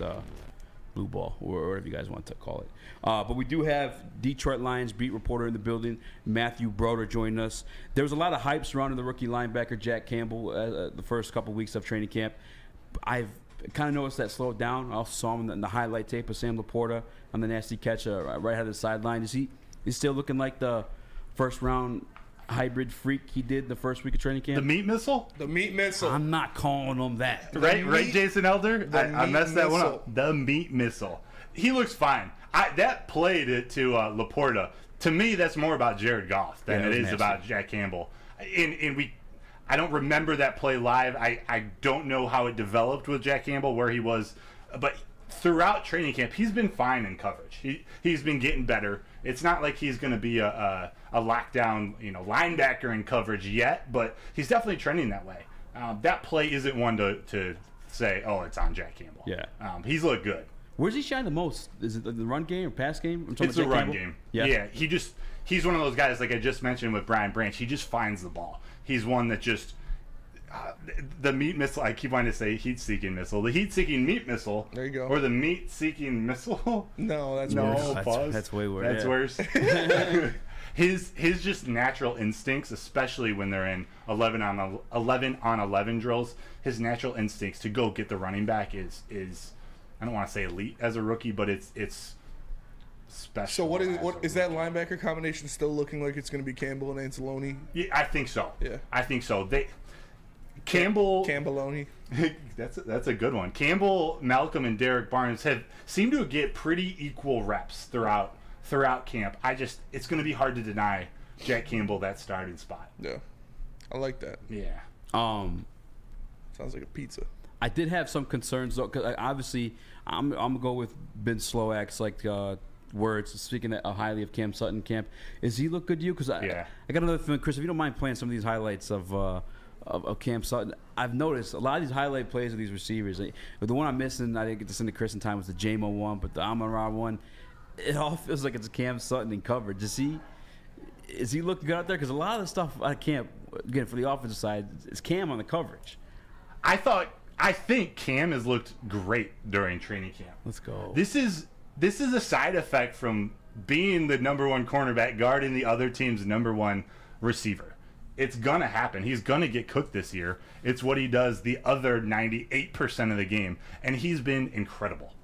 blue ball, or whatever you guys want to call it. But we do have Detroit Lions beat reporter in the building, Matthew Broder, joining us. There was a lot of hype surrounding the rookie linebacker Jack Campbell the first couple weeks of training camp. I've kind of noticed that slowed down. I also saw him in the highlight tape of Sam Laporta on the nasty catch right out of the sideline. Is he still looking like the first-round hybrid freak he did the first week of training camp? The meat missile? The meat missile. I'm not calling him that. Right, Jason Elder? I messed that one up. The meat missile. He looks fine. That play to Laporta, to me, that's more about Jared Goff than it is nasty. About Jack Campbell. I don't remember that play live. I don't know how it developed with Jack Campbell, where he was. But throughout training camp, he's been fine in coverage. He's been getting better. It's not like he's going to be a lockdown linebacker in coverage yet, but he's definitely trending that way. That play isn't one to say, oh, it's on Jack Campbell. Yeah. He's looked good. Where's he shine the most? Is it the run game or pass game? It's the run game. Yeah. He's one of those guys, like I just mentioned with Brian Branch. He just finds the ball. He's one that just the meat missile. I keep wanting to say heat-seeking missile. The heat-seeking meat missile. There you go. Or the meat-seeking missile. No, that's worse. Pause. That's way worse. That's worse. His just natural instincts, especially when they're in 11 on 11 drills, his natural instincts to go get the running back is I don't want to say elite as a rookie, but it's special. So what is that linebacker combination still looking like it's going to be Campbell and Anzalone? Yeah, I think so. Yeah, I think so. Campbellone. That's a good one. Campbell, Malcolm, and Derek Barnes seemed to get pretty equal reps throughout camp. It's going to be hard to deny Jack Campbell that starting spot. Yeah, I like that. Yeah. Sounds like a pizza. I did have some concerns though, because obviously I'm gonna go with Ben Slowak's words, speaking highly of Cam Sutton. Camp, does he look good to you? Because I got another feeling, Chris, if you don't mind playing some of these highlights of Cam Sutton, I've noticed a lot of these highlight plays of these receivers. The one I'm missing, I didn't get to send to Chris in time, was the JMO one, but the Amon-Ra one, it all feels like it's Cam Sutton in coverage. Is he looking good out there? Because a lot of the stuff I can't, again, for the offensive side, it's Cam on the coverage. I think Cam has looked great during training camp. Let's go. This is a side effect from being the number one cornerback guarding the other team's number one receiver. It's going to happen. He's going to get cooked this year. It's what he does the other 98% of the game, and he's been incredible.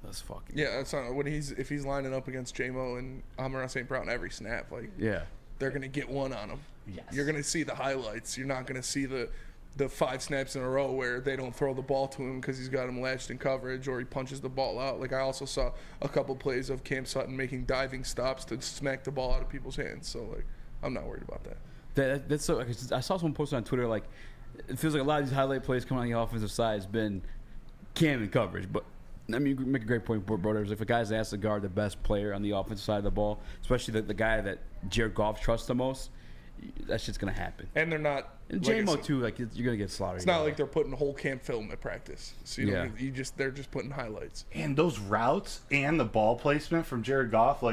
That's fucking... Yeah, that's not if he's lining up against JMO and Amon-Ra St. Brown every snap, they're going to get one on him. Yes. You're going to see the highlights. You're not going to see the 5 snaps in a row where they don't throw the ball to him because he's got him latched in coverage or he punches the ball out. I also saw a couple plays of Cam Sutton making diving stops to smack the ball out of people's hands. So, I'm not worried about that. That's so. I saw someone posted on Twitter, it feels like a lot of these highlight plays coming on the offensive side has been Cam in coverage. But, I mean, you make a great point, brothers. If a guy's asked to guard the best player on the offensive side of the ball, especially the guy that Jared Goff trusts the most, that shit's gonna happen. And they're not. And JMO too, you're gonna get slaughtered. It's not like they're putting whole camp film at practice. So they're just putting highlights. And those routes and the ball placement from Jared Goff,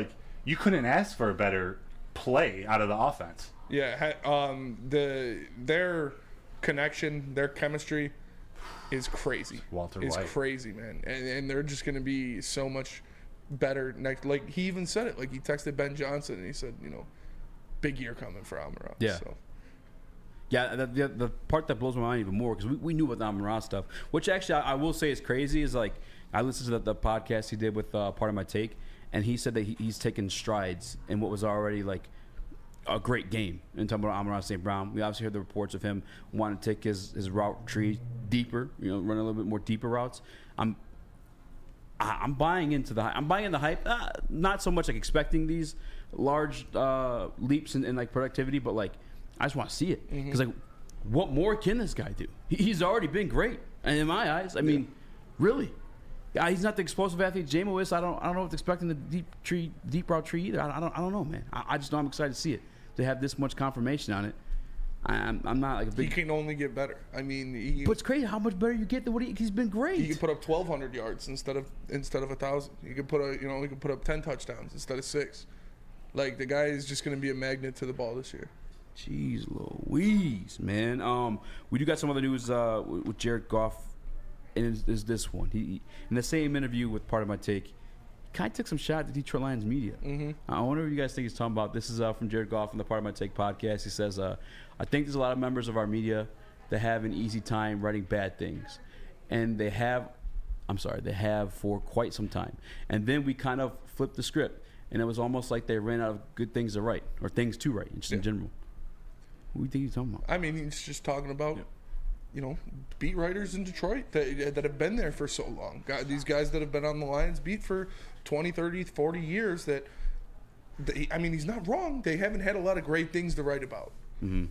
you couldn't ask for a better play out of the offense. Yeah, their connection, their chemistry is crazy. Walter White. It's crazy, man, and they're just gonna be so much better next. He even said it. He texted Ben Johnson and he said, big year coming for Amon-Ra. Yeah. So. Yeah, the part that blows my mind even more, because we knew about the Amon-Ra stuff, which actually I will say is crazy, is I listened to the podcast he did with Part of My Take, and he said that he's taken strides in what was already a great game. And talking about Amon-Ra St. Brown, we obviously heard the reports of him wanting to take his route tree deeper, run a little bit more deeper routes. I'm buying into the hype. Not so much expecting these large leaps in productivity, but I just want to see it, because what more can this guy do? He's already been great, and in my eyes, I mean, really, he's not the explosive athlete JMO is. I don't know if expecting the deep route tree either. I don't know, man. I just know I'm excited to see it, to have this much confirmation on it. I'm not a big. He can only get better. I mean, but it's crazy how much better you get than he's been great. He can put up 1,200 yards instead of 1,000. He can put up 10 touchdowns instead of 6. The guy is just going to be a magnet to the ball this year. Jeez Louise, man. We do got some other news with Jared Goff, and is this one. He in the same interview with Part of My Take, he kind of took some shot at the Detroit Lions media. I wonder what you guys think he's talking about. This is from Jared Goff from the Part of My Take podcast. He says, I think there's a lot of members of our media that have an easy time writing bad things, and they have for quite some time. And then we kind of flipped the script, and it was almost like they ran out of good things to write, or things to write, just in general. What do you think he's talking about? I mean, he's just talking about, beat writers in Detroit that have been there for so long. These guys that have been on the Lions beat for 20, 30, 40 years he's not wrong. They haven't had a lot of great things to write about.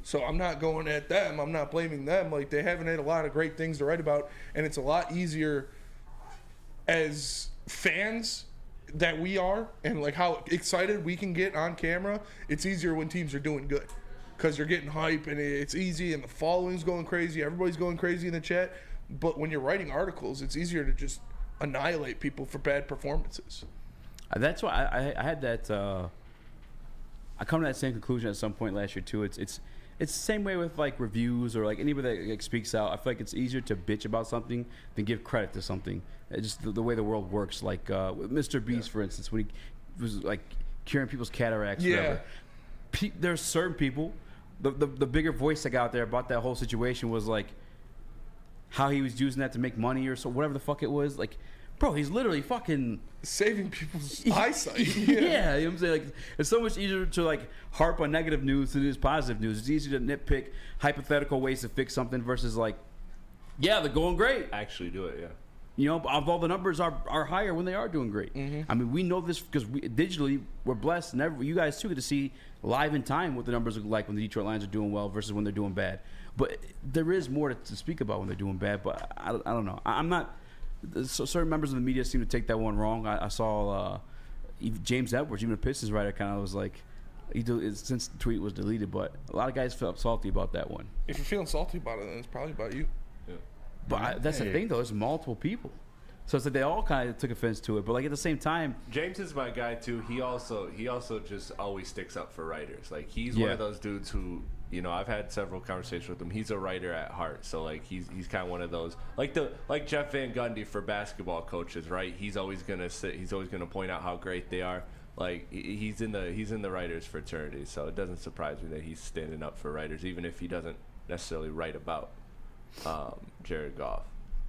So I'm not going at them. I'm not blaming them. They haven't had a lot of great things to write about, and it's a lot easier as fans that we are, and how excited we can get on camera. It's easier when teams are doing good, because you're getting hype and it's easy and the following's going crazy. Everybody's going crazy in the chat. But when you're writing articles, it's easier to just annihilate people for bad performances. That's why I had that. I come to that same conclusion at some point last year too. It's the same way with reviews or anybody that speaks out. I feel like it's easier to bitch about something than give credit to something. It's just the way the world works. Mr. Beast, for instance, when he was curing people's cataracts. Yeah. There's certain people. The bigger voice that got out there about that whole situation was how he was using that to make money or so, whatever the fuck it was. Bro, he's literally fucking saving people's eyesight. Yeah, you know what I'm saying? It's so much easier to harp on negative news than it is positive news. It's easier to nitpick hypothetical ways to fix something versus they're going great. Actually do it, yeah. You know, although the numbers are higher when they are doing great. I mean, we know this because digitally we're blessed, and you guys too get to see live in time what the numbers look like when the Detroit Lions are doing well versus when they're doing bad. But there is more to speak about when they're doing bad. But I don't know. I'm not. Certain members of the media seem to take that one wrong. I saw James Edwards, even a Pistons writer, kind of was like, since the tweet was deleted, but a lot of guys felt salty about that one. If you're feeling salty about it, then it's probably about you. Yeah. But that's the thing, though. There's multiple people. So it's like they all kind of took offense to it. But, like, at the same time... James is my guy, too. He also just always sticks up for writers. Like, he's one of those dudes who, you know, I've had several conversations with him. He's a writer at heart. So, like, he's kind of one of those... Like Jeff Van Gundy for basketball coaches, right? He's always going to point out how great they are. Like, he's in the writers' fraternity. So it doesn't surprise me that he's standing up for writers, even if he doesn't necessarily write about Jared Goff.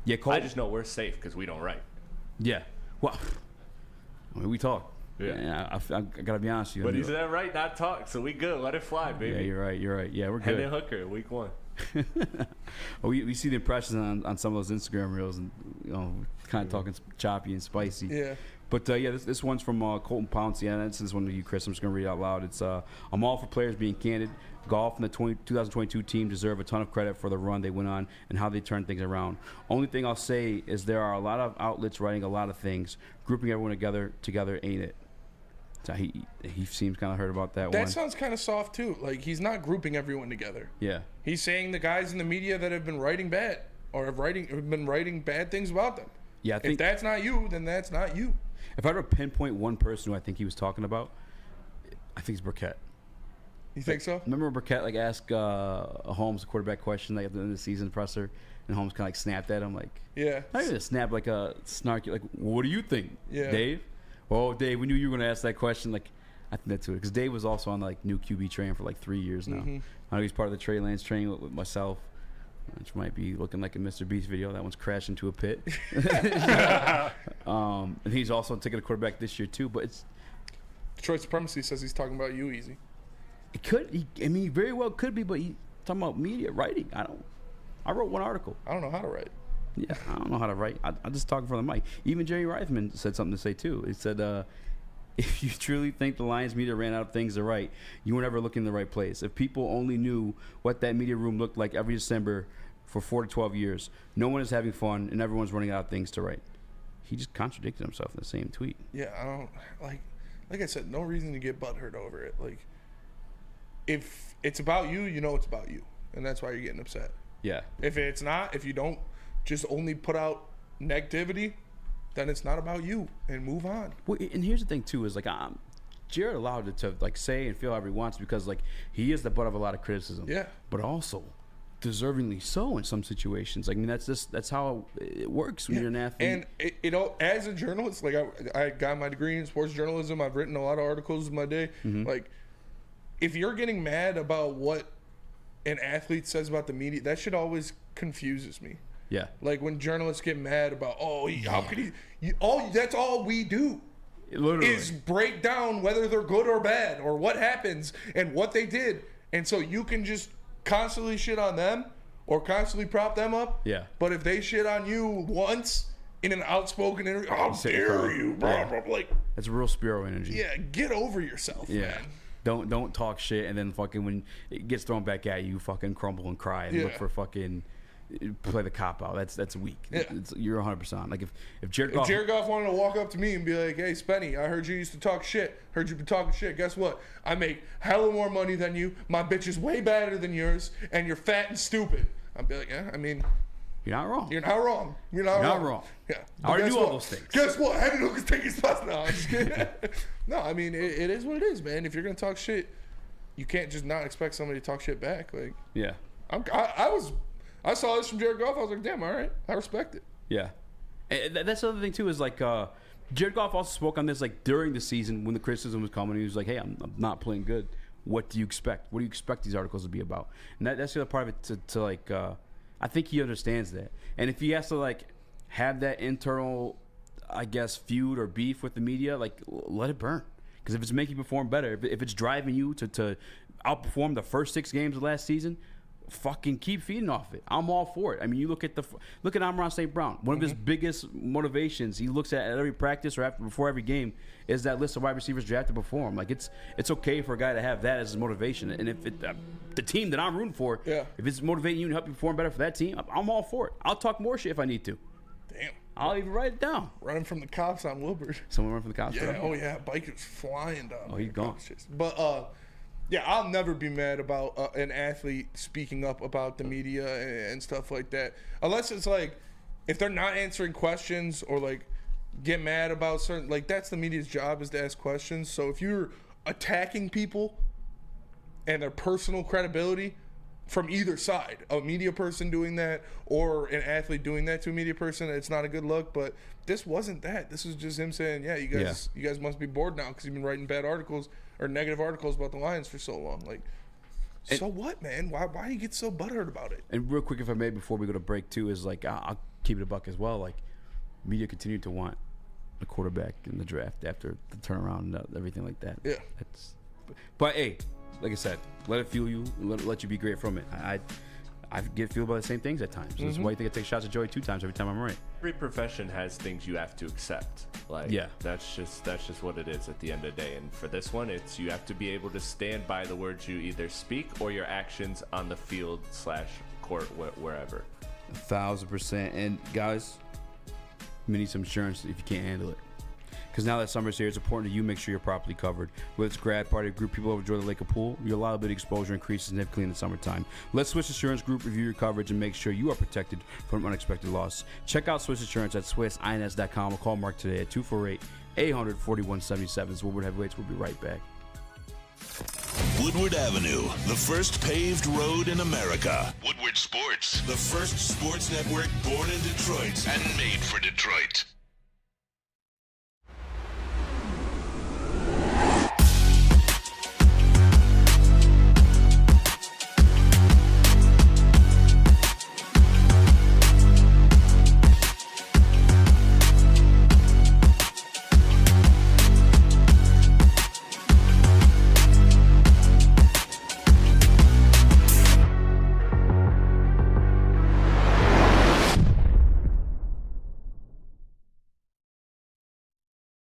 Yeah, I just know we're safe because we don't write. Yeah. Well, I mean, we talk. Yeah. I got to be honest with you. But he said write, not talk, so we good. Let it fly, baby. Yeah, you're right. Yeah, we're good. Hendon Hooker, week 1. Well, we see the impressions on some of those Instagram reels and, you know, kind of talking choppy and spicy. Yeah. But, this one's from Colton Pouncey, and this is one to you, Chris. I'm just going to read it out loud. It's, I'm all for players being candid. Golf and the 2022 team deserve a ton of credit for the run they went on and how they turned things around. Only thing I'll say is there are a lot of outlets writing a lot of things. Grouping everyone together ain't it. So he seems kind of hurt about that one. That sounds kind of soft, too. Like, he's not grouping everyone together. Yeah. He's saying the guys in the media that have been writing bad or have been writing bad things about them. Yeah, I think if that's not you, then that's not you. If I were to pinpoint one person who I think he was talking about, I think it's Burkett. You think so? Remember Burkett asked Holmes a quarterback question at the end of the season presser, and Holmes kind of snapped at him yeah. Not even a snap, like a snarky, what do you think, Dave? Oh, Dave, we knew you were going to ask that question. I think that's it, because Dave was also on the new QB train for 3 years now. I know he's part of the Trey Lance train with myself, which might be looking like a Mr. Beast video. That one's crashed into a pit. And he's also taking a quarterback this year too. But it's Detroit Supremacy says he's talking about you, Eazy. It could. He very well could be, but he's talking about media writing. I wrote one article. I don't know how to write. Yeah, I don't know how to write. I'm just talking from the mic. Even Jerry Reithman said something to say too. He said, if you truly think the Lions media ran out of things to write, you were never looking in the right place. If people only knew what that media room looked like every December for 4 to 12 years, no one is having fun and everyone's running out of things to write. He just contradicted himself in the same tweet. Yeah, I don't like I said, no reason to get butthurt over it. If it's about you, you know it's about you, and that's why you're getting upset. Yeah. If it's not, if you don't just only put out negativity, then it's not about you, and move on. Well, and here's the thing too is Jared allowed it to say and feel however he wants because he is the butt of a lot of criticism. Yeah. But also deservingly so in some situations. I mean, that's how it works when you're an athlete. And as a journalist, I got my degree in sports journalism. I've written a lot of articles in my day. If you're getting mad about what an athlete says about the media, that shit always confuses me. Yeah. When journalists get mad about, how could he? That's all we do. Literally. Is break down whether they're good or bad or what happens and what they did. And so you can just constantly shit on them or constantly prop them up. Yeah. But if they shit on you once in an outspoken interview, how dare you, bro? Yeah. That's real Spiro energy. Yeah, get over yourself, man. Don't talk shit and then fucking when it gets thrown back at you, fucking crumble and cry and look for fucking play the cop out. That's weak. Yeah. You're 100%. If Jared Goff wanted to walk up to me and be like, "Hey, Spenny, I heard you used to talk shit. Heard you been talking shit. Guess what? I make hella more money than you. My bitch is way better than yours, and you're fat and stupid." I'd be like, "Yeah, I mean, you're not wrong. You're not wrong. You're not wrong. Yeah, I already do all those things. Guess what? Hendon Hooker's taking spots now. I'm just kidding. No, I mean, it is what it is, man. If you're gonna talk shit, you can't just not expect somebody to talk shit back. Yeah, I saw this from Jared Goff. I was like, damn, all right, I respect it. Yeah, and that's the other thing too is Jared Goff also spoke on this during the season when the criticism was coming. He was like, "Hey, I'm not playing good. What do you expect? What do you expect these articles to be about?" And that's the other part of it. I think he understands that, and if he has to have that internal, I guess, feud or beef with the media, let it burn. Because if it's making you perform better, if it's driving you to outperform the first 6 games of last season, fucking keep feeding off it. I'm all for it. I mean, you look at Amon St. Brown. One of his biggest motivations, he looks at every practice or before every game, is that list of wide receivers drafted before him. Like it's okay for a guy to have that as his motivation. And if the team that I'm rooting for, if it's motivating you and help you perform better for that team, I'm all for it. I'll talk more shit if I need to. Damn. I'll even write it down. Running from the cops on Woodward. Someone running from the cops. Yeah. Oh yeah. Bike is flying down. Oh, he's gone. But yeah, I'll never be mad about an athlete speaking up about the media and stuff like that, unless it's like if they're not answering questions or like get mad about certain, like that's the media's job, is to ask questions. So if you're attacking people and their personal credibility from either side, a media person doing that or an athlete doing that to a media person, it's not a good look. But this wasn't that. This was just him saying, yeah, you guys must be bored now because you've been writing bad articles or negative articles about the Lions for so long. Like, so what, man? Why do you get so butthurt about it? And real quick, if I may, before we go to break too, is like I'll keep it a buck as well. Like, media continued to want a quarterback in the draft after the turnaround and everything like that. Yeah. But hey, like I said, let it fuel you, let you be great from it. I get fueled by the same things at times. That's why you think I take shots at Joey 2 times every time I'm right. Every profession has things you have to accept. Like, that's just what it is at the end of the day. And for this one, it's you have to be able to stand by the words you either speak or your actions on the field / court, wherever. 1,000%. And guys, you need some insurance if you can't handle it. Because now that summer's here, it's important that you make sure you're properly covered. Whether it's grad party, group people over enjoy the lake or pool, your liability exposure increases significantly in the summertime. Let Swiss Insurance Group review your coverage and make sure you are protected from unexpected loss. Check out Swiss Insurance at swissins.com or call Mark today at 248-800-4177. It's Woodward Heavyweights. We'll be right back. Woodward Avenue, the first paved road in America. Woodward Sports, the first sports network born in Detroit and made for Detroit.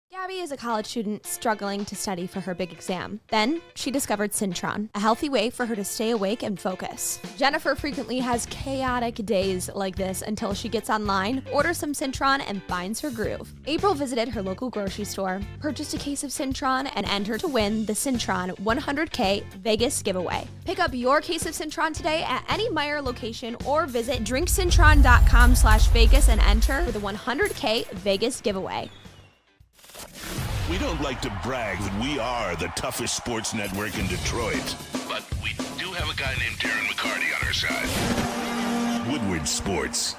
Gabby is a college student struggling to study for her big exam. Then, she discovered Syntron, a healthy way for her to stay awake and focus. Jennifer frequently has chaotic days like this until she gets online, orders some Syntron, and finds her groove. April visited her local grocery store, purchased a case of Syntron, and entered to win the Syntron 100K Vegas giveaway. Pick up your case of Syntron today at any Meijer location or visit drinksyntron.com/Vegas and enter for the 100K Vegas giveaway. We don't like to brag that we are the toughest sports network in Detroit, but we do have a guy named Darren McCarty on our side. Woodward Sports.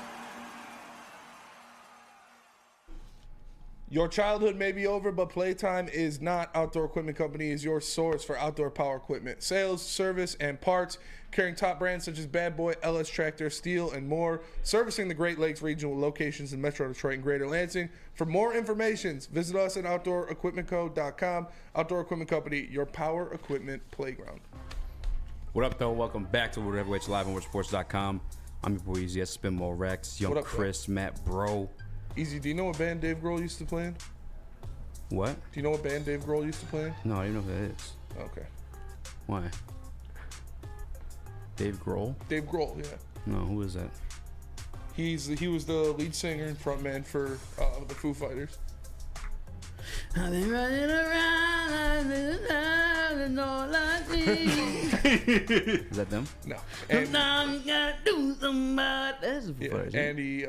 Your childhood may be over, but Playtime is not. Outdoor Equipment Company is your source for outdoor power equipment, sales, service, and parts, carrying top brands such as Bad Boy, LS Tractor, Steel, and more, servicing the Great Lakes region with locations in Metro Detroit and Greater Lansing. For more information, visit us at OutdoorEquipmentCo.com. Outdoor Equipment Company, your power equipment playground. What up, though? Welcome back to Woodward Heavyweights live on WoodSports.com. I'm your boy Eazy, that's Spinball Rex, Young Chris, bro? Matt Bro. Eazy, do you know what band Dave Grohl used to play in? What? Do you know what band Dave Grohl used to play in? No, I don't know who that is. Okay. Why? Dave Grohl? Dave Grohl, yeah. No, who is that? He was the lead singer and frontman for the Foo Fighters. I've been running around and all I see. Is that them? No. Sometimes you gotta do somebody. That's the Foo Fighters. And he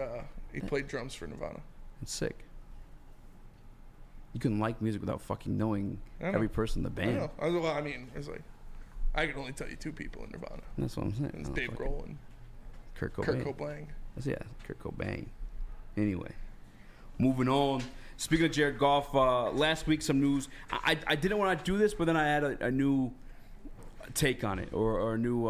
played drums for Nirvana. That's sick. You can like music without fucking knowing every person in the band. I know. Well, I mean, it's like I can only tell you two people in Nirvana. That's what I'm saying. It's Dave Grohl and Kurt Cobain. Kurt Cobain. Anyway, moving on. Speaking of Jared Goff, last week some news. I didn't want to do this, but then I had a new take on it or new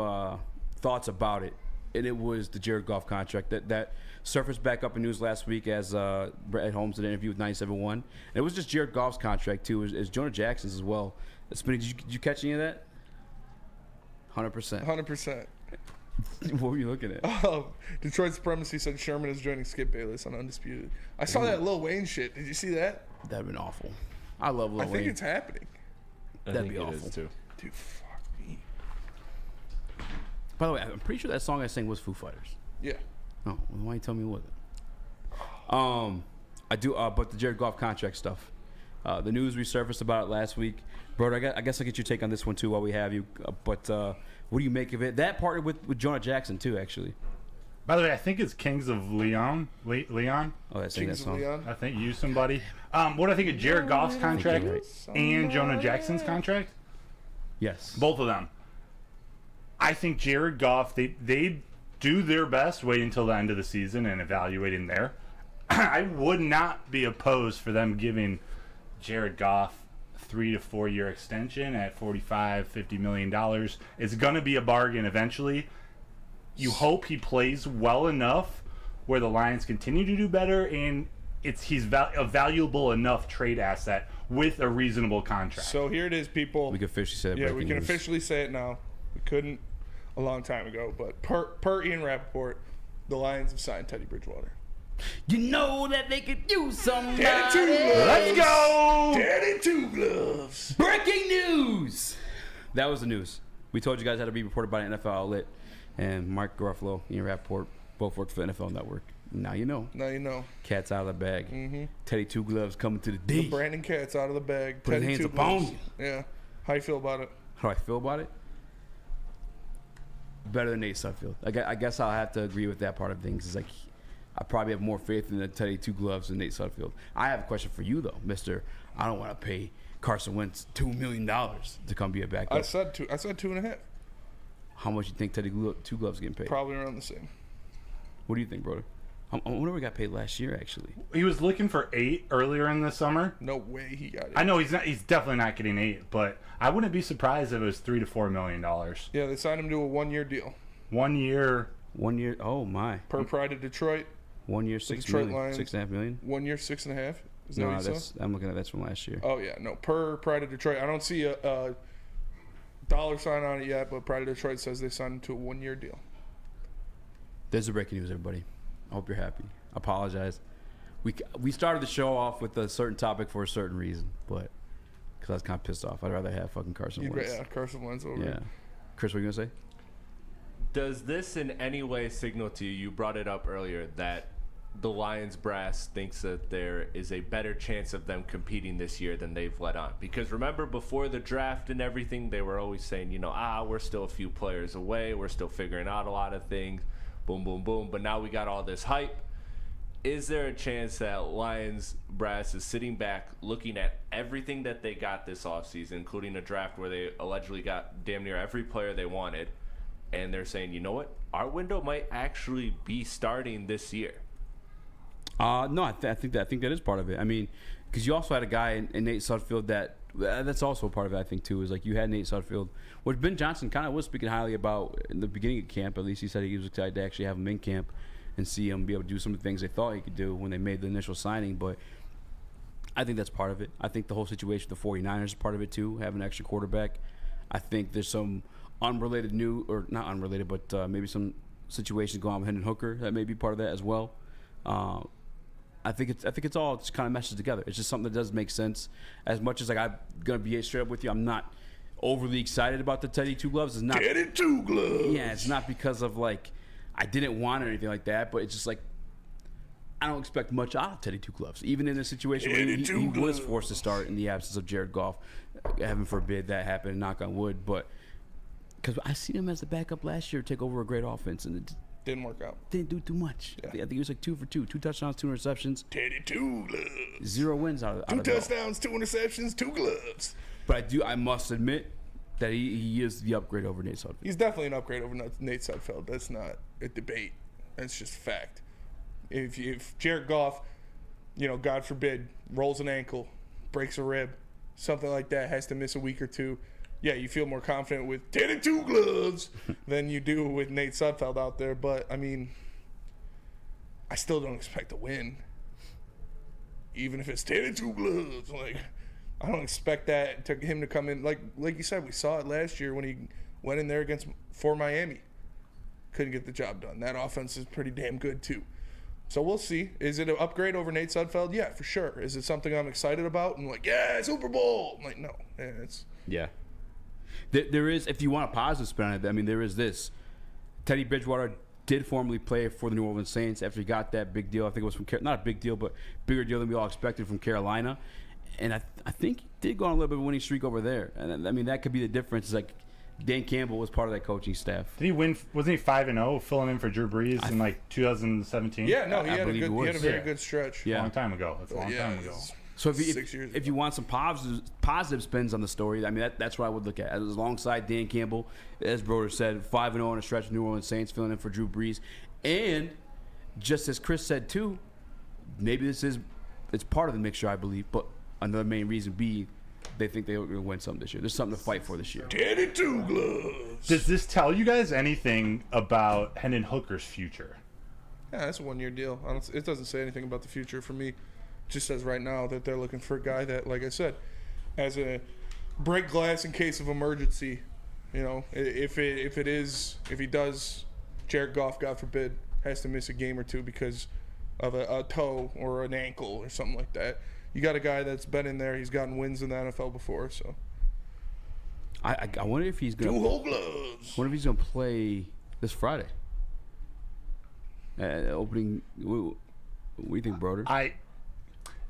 thoughts about it, and it was the Jared Goff contract that surfaced back up in news last week as Brett Holmes did an interview with 97.1. And it was just Jared Goff's contract too, as Jonah Jackson's as well. Did you catch any of that? 100%. 100%. What were you looking at? Detroit Supremacy said Sherman is joining Skip Bayless on Undisputed. I saw that Lil Wayne shit. Did you see that? That'd been awful. I love Lil Wayne. I think it's happening. That'd be awful too. Dude, fuck me. By the way, I'm pretty sure that song I sang was Foo Fighters. Yeah. Oh, well, why you tell me it wasn't? I do, but the Jared Goff contract stuff. The news resurfaced about it last week. Bro, I guess I'll get your take on this one too while we have you. But what do you make of it? That partnered with Jonah Jackson too, actually. By the way, I think it's Kings of Leon. Leon? Oh, that's that song. I think you somebody. What do I think of Jared Goff's contract and Jonah Jackson's contract? Yes. Both of them. I think Jared Goff, they do their best, wait until the end of the season and evaluating there. I would not be opposed for them giving Jared Goff 3 to 4 year extension at $45-50 million. It's going to be a bargain eventually. You hope he plays well enough where the Lions continue to do better, and he's a valuable enough trade asset with a reasonable contract. So here it is, people. We can officially say it. Yeah, we can officially say it now. We couldn't a long time ago, but per Ian Rappaport, the Lions have signed Teddy Bridgewater. You know that they could use somebody. Teddy Two Gloves. Let's go. Teddy Two Gloves. Breaking news. That was the news. We told you guys how to be reported by an NFL outlet. And Mark Garofalo, Ian Rappaport, both work for the NFL Network. Now you know. Now you know. Cat's out of the bag. Mm-hmm. Teddy Two Gloves coming to the D. The Brandon Cat's out of the bag. Put Teddy his hands Two up on Gloves. you. Yeah. How you feel about it? How do I feel about it? Better than Nate Sudfeld. I guess I'll have to agree with that part of things. It's like I probably have more faith in the Teddy Two Gloves than Nate Sudfeld. I have a question for you though, Mister. I don't want to pay Carson Wentz $2 million to come be a backup. I said 2.5. How much you think Teddy Two Gloves getting paid? Probably around the same. What do you think, brother? I wonder what he got paid last year. Actually, he was looking for 8 earlier in the summer. No way he got it. I know he's not. He's definitely not getting 8, but I wouldn't be surprised if it was $3 to $4 million. Yeah, they signed him to a 1-year deal. 1 year. 1 year. Oh my. Per Pride of Detroit. 1 year, $6 million. $6.5 million. 1 year, 6.5. Is that no, what you saw? I'm looking at that's from last year. Oh yeah, no. Per Pride of Detroit, I don't see a dollar sign on it yet, but Pride of Detroit says they signed him to a 1-year deal. There's the breaking news, everybody. I hope you're happy. I apologize. We started the show off with a certain topic for a certain reason, but because I was kind of pissed off. I'd rather have fucking Carson Wentz. Yeah, Carson Wentz over. Yeah. Chris, what are you gonna say? Does this in any way signal to you? You brought it up earlier that the Lions brass thinks that there is a better chance of them competing this year than they've let on. Because remember, before the draft and everything, they were always saying, we're still a few players away. We're still figuring out a lot of things. Boom, boom, boom. But now we got all this hype. Is there a chance that Lions brass is sitting back looking at everything that they got this offseason, including a draft where they allegedly got damn near every player they wanted, and they're saying, you know what? Our window might actually be starting this year. No, I think that is part of it. I mean, because you also had a guy in Nate Sudfeld that's also part of it. I think too is like you had Nate Sudfeld, which Ben Johnson kind of was speaking highly about in the beginning of camp. At least he said he was excited to actually have him in camp and see him be able to do some of the things they thought he could do when they made the initial signing. But I think that's part of it. I think the whole situation with the 49ers is part of it too, having an extra quarterback. I think there's some unrelated not unrelated, but maybe some situations going on with Hendon Hooker that may be part of that as well. I think it's all just kind of meshes together. It's just something that does make sense. As much as like I'm gonna be straight up with you, I'm not overly excited about the Teddy Two Gloves. It's not Teddy Two Gloves. Yeah, it's not because of like I didn't want it or anything like that, but it's just like I don't expect much out of Teddy Two Gloves, even in a situation where he was forced to start in the absence of Jared Goff. Heaven forbid that happened, knock on wood. But because I seen him as the backup last year take over a great offense, and it didn't work out. Didn't do too much. Yeah. I think he was like 2 for 2, 2 touchdowns, 2 interceptions. Teddy Two Gloves. 0 wins out of 2 touchdowns, 2 interceptions, 2 gloves. But I must admit that he is the upgrade over Nate Sudfeld. He's definitely an upgrade over Nate Sudfeld. That's not a debate. That's just fact. If Jared Goff, God forbid, rolls an ankle, breaks a rib, something like that, has to miss a week or two, yeah, you feel more confident with Teddy Two Gloves than you do with Nate Sudfeld out there. But, I mean, I still don't expect a win. Even if it's Teddy Two Gloves. Like, I don't expect him to come in. Like you said, we saw it last year when he went in there for Miami. couldn't get the job done. That offense is pretty damn good too. So we'll see. Is it an upgrade over Nate Sudfeld? Yeah, for sure. Is it something I'm excited about? And like, yeah, Super Bowl. I'm like, no. Yeah. There is, if you want a positive spin on it, I mean, there is this. Teddy Bridgewater did formerly play for the New Orleans Saints after he got that big deal. I think it was from, not a big deal, but bigger deal than we all expected from Carolina. And I think he did go on a little bit of a winning streak over there. And I mean, that could be the difference. It's like Dan Campbell was part of that coaching staff. Did he win? Wasn't he 5-0 filling in for Drew Brees in like 2017? Yeah, no, he had a very good stretch. Yeah. A long time ago. That's a long time ago. So if you want some positive spins on the story, I mean, that's what I would look at. As alongside Dan Campbell, as Broder said, 5-0 on a stretch of New Orleans Saints, filling in for Drew Brees. And just as Chris said, too, maybe it's part of the mixture, I believe, but another main reason being they think they're going to win something this year. There's something to fight for this year. Teddy Two Gloves. Does this tell you guys anything about Hendon Hooker's future? Yeah, that's a one-year deal. It doesn't say anything about the future for me. It just says right now that they're looking for a guy that, like I said, has a break glass in case of emergency. You know, if he does, Jared Goff, God forbid, has to miss a game or two because of a toe or an ankle or something like that. You got a guy that's been in there. He's gotten wins in the NFL before, so. I wonder if he's going to. 2 whole gloves. Wonder if he's going to play this Friday. Opening. What do you think, Broder?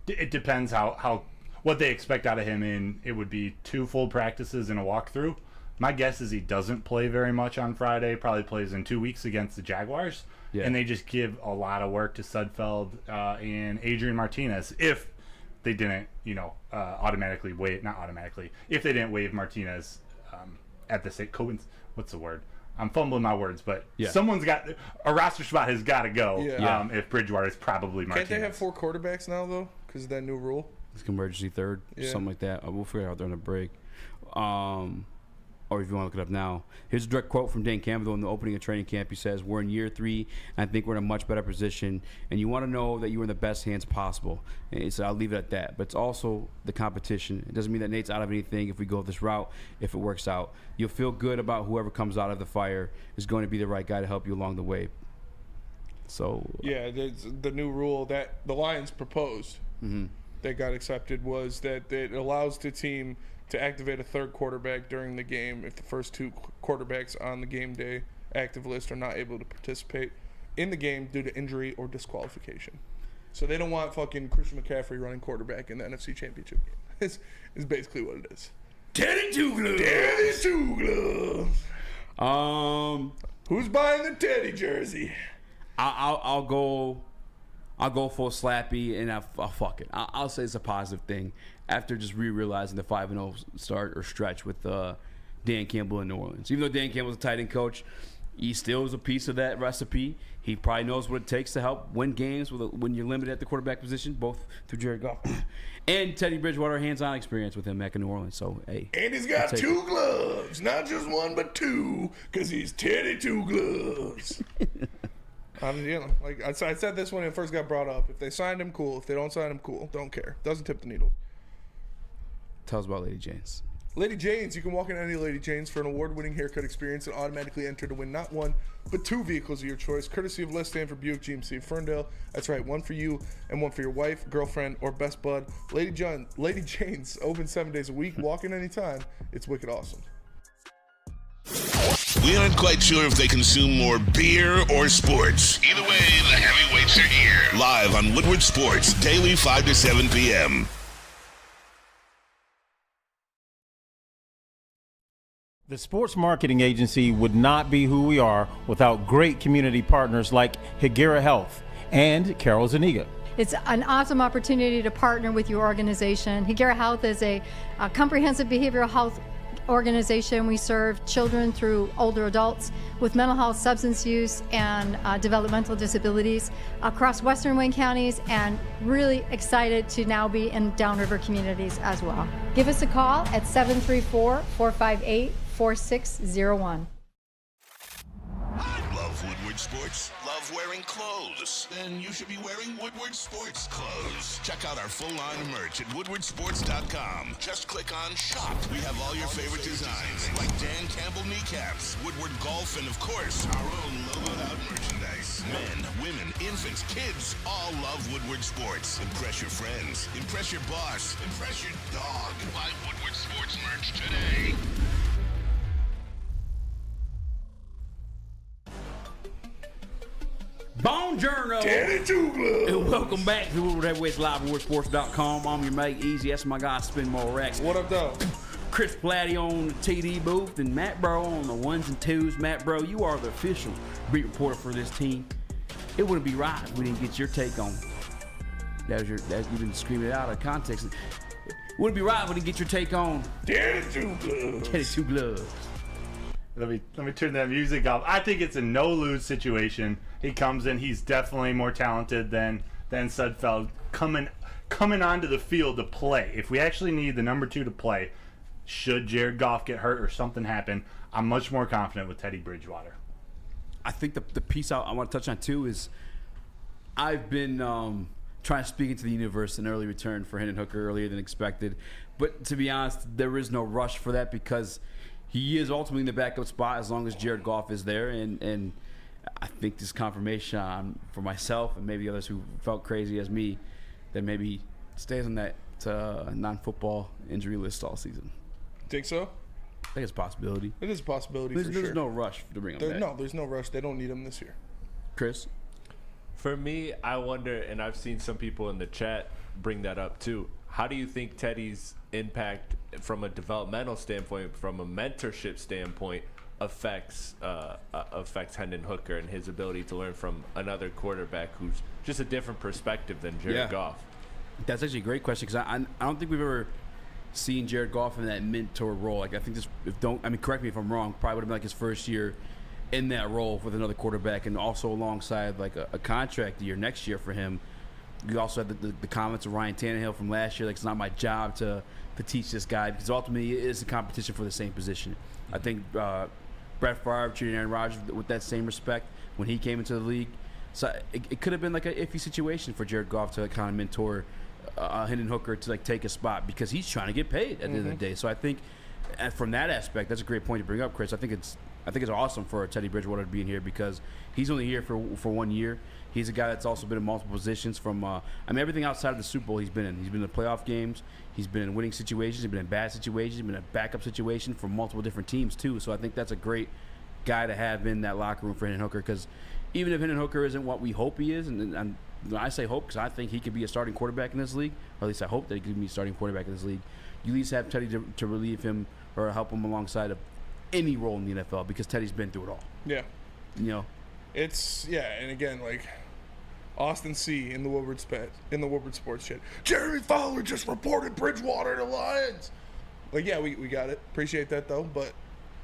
It depends how what they expect out of him. It would be 2 full practices and a walkthrough. My guess is he doesn't play very much on Friday. Probably plays in 2 weeks against the Jaguars. Yeah. And they just give a lot of work to Sudfeld and Adrian Martinez if they didn't, automatically waive, not automatically, if they didn't waive Martinez at the state. What's the word? I'm fumbling my words, but someone's got a roster spot has got to go. Yeah. If Bridgewater is probably Martinez. Can't they have 4 quarterbacks now though? Because of that new rule. It's emergency third, something like that. We'll figure it out during the break. Or if you want to look it up now. Here's a direct quote from Dan Campbell in the opening of training camp. He says, "We're in year 3, and I think we're in a much better position, and you want to know that you're in the best hands possible." And he said, "I'll leave it at that. But it's also the competition. It doesn't mean that Nate's out of anything if we go this route, if it works out. You'll feel good about whoever comes out of the fire is going to be the right guy to help you along the way." So yeah, the new rule that the Lions proposed that got accepted was that it allows the team to activate a third quarterback during the game if the first 2 quarterbacks on the game day active list are not able to participate in the game due to injury or disqualification. So they don't want fucking Christian McCaffrey running quarterback in the NFC Championship game. Is basically what it is. Teddy Two Gloves. Teddy Two Gloves. Who's buying the Teddy jersey? I'll go full slappy and I'll fuck it. I'll say it's a positive thing after just realizing the 5-0 start or stretch with Dan Campbell in New Orleans. Even though Dan Campbell's a tight end coach, he still is a piece of that recipe. He probably knows what it takes to help win games when you're limited at the quarterback position, both through Jared Goff and Teddy Bridgewater, hands-on experience with him back in New Orleans. So, hey. And he's got 2 gloves, not just 1 but 2, because he's Teddy Two Gloves. Like I said this when it first got brought up. If they signed him, cool. If they don't sign him, cool. Don't care. Doesn't tip the needle. Tell us about Lady Jane's. Lady Jane's. You can walk in any Lady Jane's for an award-winning haircut experience and automatically enter to win not 1, but 2 vehicles of your choice, courtesy of Let's Stand for Buick GMC of Ferndale. That's right, 1 for you and 1 for your wife, girlfriend, or best bud. Lady Jane's, open 7 days a week. Walk in anytime. It's wicked awesome. We aren't quite sure if they consume more beer or sports. Either way, the heavyweights are here. Live on Woodward Sports, daily 5 to 7 p.m. The sports marketing agency would not be who we are without great community partners like Higuera Health and Carol Zuniga. It's an awesome opportunity to partner with your organization. Higuera Health is a comprehensive behavioral health organization. We serve children through older adults with mental health, substance use, and developmental disabilities across Western Wayne counties, and really excited to now be in downriver communities as well. Give us a call at 734-458-4601. Love Woodward sports? Love wearing clothes? Then you should be wearing Woodward Sports Clothes. Check out our full line of merch at woodwardsports.com. Just click on shop. We have all your favorite designs, like Dan Campbell kneecaps, Woodward golf, and of course, our own logoed out merchandise. Men, women, infants, kids all love Woodward Sports. Impress your friends. Impress your boss. Impress your dog. Buy Woodward Sports merch today. Buongiorno. And welcome back to Woodward Heavyweights Live at WoodwardSports.com. I'm your mate, Eazy. That's my guy, Spin More Rex. What up, though? Chris Platte on the TD booth and Matt Bro on the ones and twos. Matt Bro, you are the official beat reporter for this team. It wouldn't be right if we didn't get your take on you've been screaming it out of context. It wouldn't be right if we didn't get your take on Daddy Two Gloves. Let me turn that music off. I think it's a no-lose situation. He comes in. He's definitely more talented than Sudfeld coming onto the field to play. If we actually need the number 2 to play, should Jared Goff get hurt or something happen, I'm much more confident with Teddy Bridgewater. I think the piece I want to touch on too is I've been trying to speak into the universe an early return for Hendon Hooker earlier than expected. But to be honest, there is no rush for that because he is ultimately in the backup spot as long as Jared Goff is there. And I think this confirmation for myself and maybe others who felt crazy as me that maybe stays on that non-football injury list all season. Think so? I think it's a possibility. It is a possibility There's sure. no rush to bring him back. No, there's no rush. They don't need him this year. Chris? For me, I wonder, and I've seen some people in the chat bring that up too. How do you think Teddy's impact from a developmental standpoint, from a mentorship standpoint, affects Hendon Hooker and his ability to learn from another quarterback who's just a different perspective than Jared Goff? That's actually a great question because I don't think we've ever seen Jared Goff in that mentor role. Like I think correct me if I'm wrong, probably would have been like his first year in that role with another quarterback and also alongside like a contract year next year for him. You also had the comments of Ryan Tannehill from last year, like it's not my job to teach this guy because ultimately it is a competition for the same position. I think Brett Favre treated Aaron Rodgers with that same respect when he came into the league. So it could have been like an iffy situation for Jared Goff to kind of mentor Hendon Hooker to like take a spot because he's trying to get paid at the end of the day. So I think from that aspect, that's a great point to bring up, Chris. I think it's awesome for Teddy Bridgewater to be in here because he's only here for 1 year. He's a guy that's also been in multiple positions from everything outside of the Super Bowl he's been in. He's been in the playoff games. He's been in winning situations. He's been in bad situations. He's been in a backup situation for multiple different teams too. So I think that's a great guy to have in that locker room for Hendon Hooker because even if Hendon Hooker isn't what we hope he is, and I say hope because I think he could be a starting quarterback in this league, or at least I hope that he could be a starting quarterback in this league, you at least have Teddy to relieve him or help him alongside of any role in the NFL because Teddy's been through it all. Yeah. You know? And again, like Austin C. in the Woodward Sports chat. Jeremy Fowler just reported Bridgewater to Lions. Like, yeah, we got it. Appreciate that, though, but...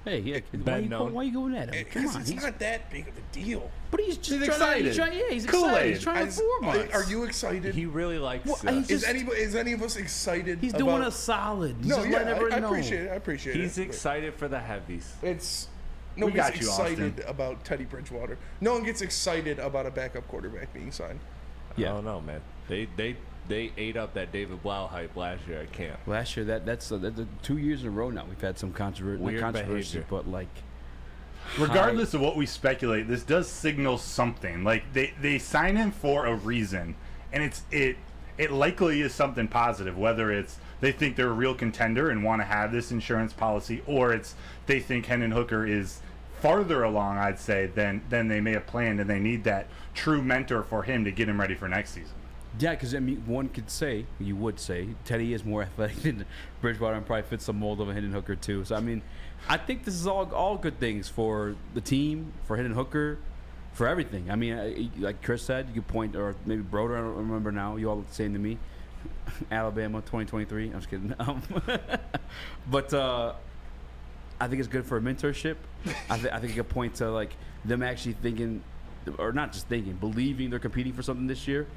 Hey, yeah, why are you going at him? Because it's not that big of a deal. But he's excited. He's excited. He's trying to inform us. Are you excited? He really likes is any of us excited? He's doing a solid. No, I appreciate it. I appreciate it. He's excited for the heavies. Nobody's excited about Teddy Bridgewater. No one gets excited about a backup quarterback being signed. Yeah. I don't know, man. They ate up that David Blau hype last year at camp. Last year, that's 2 years in a row now. We've had some controversy, but like, regardless of what we speculate, this does signal something. Like they sign him for a reason, and it likely is something positive. Whether it's they think they're a real contender and want to have this insurance policy, or it's they think Hendon Hooker is farther along, I'd say, than they may have planned, and they need that true mentor for him to get him ready for next season. Yeah, because you would say, Teddy is more athletic than Bridgewater and probably fits the mold of a Hendon Hooker too. So, I think this is all good things for the team, for Hendon Hooker, for everything. Like Chris said, you could point, or maybe Broder, I don't remember now, you all saying to me, Alabama 2023. I'm just kidding. But I think it's good for a mentorship. I think it could point to like them actually thinking, or not just thinking, believing they're competing for something this year.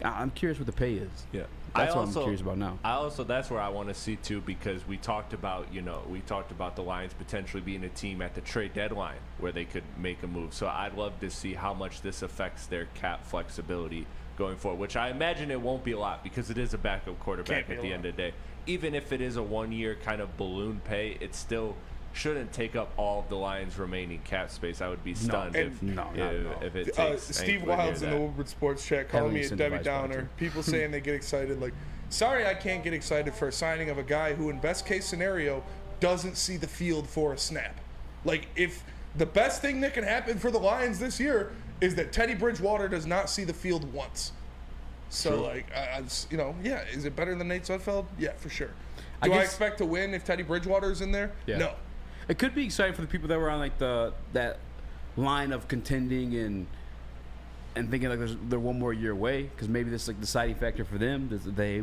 I'm curious what the pay is. Yeah. That's what I'm curious about now. That's where I want to see too, because we talked about the Lions potentially being a team at the trade deadline where they could make a move. So I'd love to see how much this affects their cap flexibility going forward, which I imagine it won't be a lot because it is a backup quarterback at the end of the day. Even if it is a 1-year kind of balloon pay, it still shouldn't take up all of the Lions' remaining cap space. I would be stunned if it takes. Steve Wilds in the Woodward Sports chat calling me a Debbie Downer. People saying they get excited. Like, sorry, I can't get excited for a signing of a guy who, in best case scenario, doesn't see the field for a snap. Like, if the best thing that can happen for the Lions this year is that Teddy Bridgewater does not see the field once. So, True. like, is it better than Nate Sudfeld? Yeah, for sure. Do I expect to win if Teddy Bridgewater's in there? Yeah. No. It could be exciting for the people that were on like that line of contending and thinking like they're one more year away, because maybe this is like the deciding factor for them.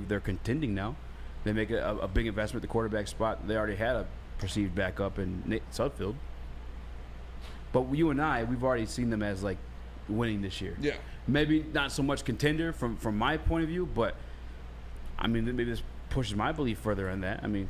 They're contending now. They make a big investment at the quarterback spot. They already had a perceived backup in Nate Sudfeld. But you and I, we've already seen them as like winning this year. Yeah. Maybe not so much contender from my point of view, but I mean maybe this pushes my belief further in that. I mean,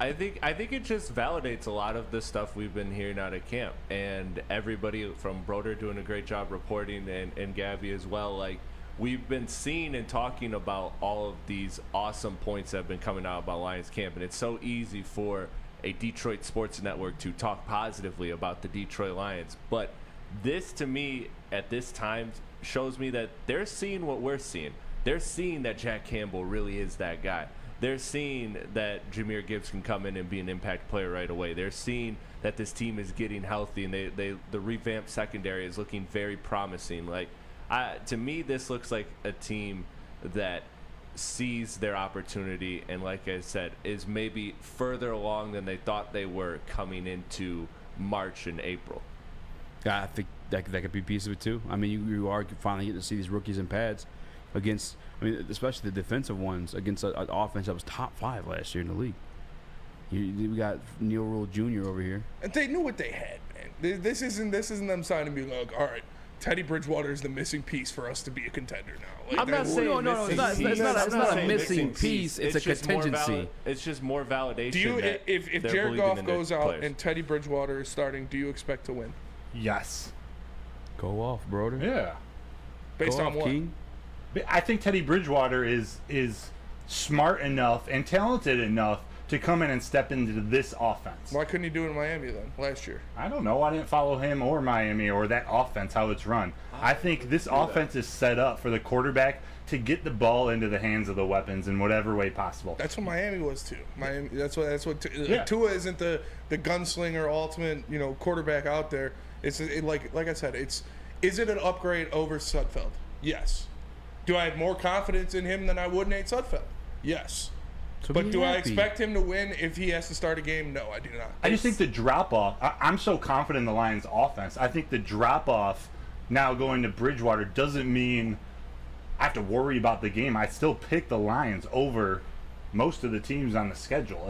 I think it just validates a lot of the stuff we've been hearing out of camp, and everybody from Broder doing a great job reporting, and Gabby as well. Like, we've been seeing and talking about all of these awesome points that have been coming out about Lions camp, and it's so easy for a Detroit sports network to talk positively about the Detroit Lions. But this, to me, at this time, shows me that they're seeing what we're seeing. They're seeing that Jack Campbell really is that guy. They're seeing that Jahmyr Gibbs can come in and be an impact player right away. They're seeing that this team is getting healthy, and the revamped secondary is looking very promising. Like, to me, this looks like a team that sees their opportunity, and like I said, is maybe further along than they thought they were coming into March and April. I think that could be a piece of it too. I mean, you are finally getting to see these rookies in pads against, I mean, especially the defensive ones against an offense that was top 5 last year in the league. We got Neil Rule Jr. over here, and they knew what they had, man. This isn't them signing being like, all right, Teddy Bridgewater is the missing piece for us to be a contender now. Like, I'm not saying no. It's not a missing piece. It's a contingency. It's just more validation. Do you, if Jared Goff goes out players. and Teddy Bridgewater is starting, do you expect to win? Yes. Go off, Broder. Yeah. Based on what? King? I think Teddy Bridgewater is smart enough and talented enough to come in and step into this offense. Why couldn't he do it in Miami then last year? I don't know. I didn't follow him or Miami or that offense, how it's run. I think this offense is set up for the quarterback to get the ball into the hands of the weapons in whatever way possible. That's what Miami was too. Miami. That's what. Tua isn't the gunslinger ultimate quarterback out there. It's like I said. Is it an upgrade over Sudfeld? Yes. Do I have more confidence in him than I would Nate Sudfeld? Yes. So but do I expect him to win if he has to start a game? No, I do not. I just think the drop-off, I'm so confident in the Lions' offense. I think the drop-off now going to Bridgewater doesn't mean I have to worry about the game. I still pick the Lions over most of the teams on the schedule.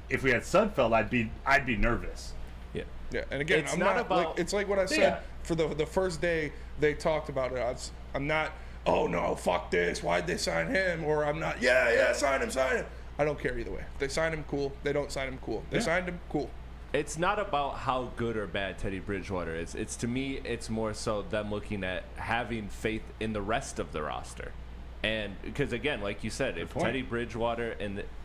If we had Sudfeld, I'd be nervous. Yeah, and again, It's I'm not not about- like, it's like what I said for the first day they talked about it. I'm not, oh no, fuck this, why'd they sign him? Or I'm not, yeah, sign him. I don't care either way. If they sign him, cool. They don't sign him, cool. They signed him, cool. It's not about how good or bad Teddy Bridgewater is. It's, to me, it's more so them looking at having faith in the rest of the roster. And because, again, like you said, if Teddy Bridgewater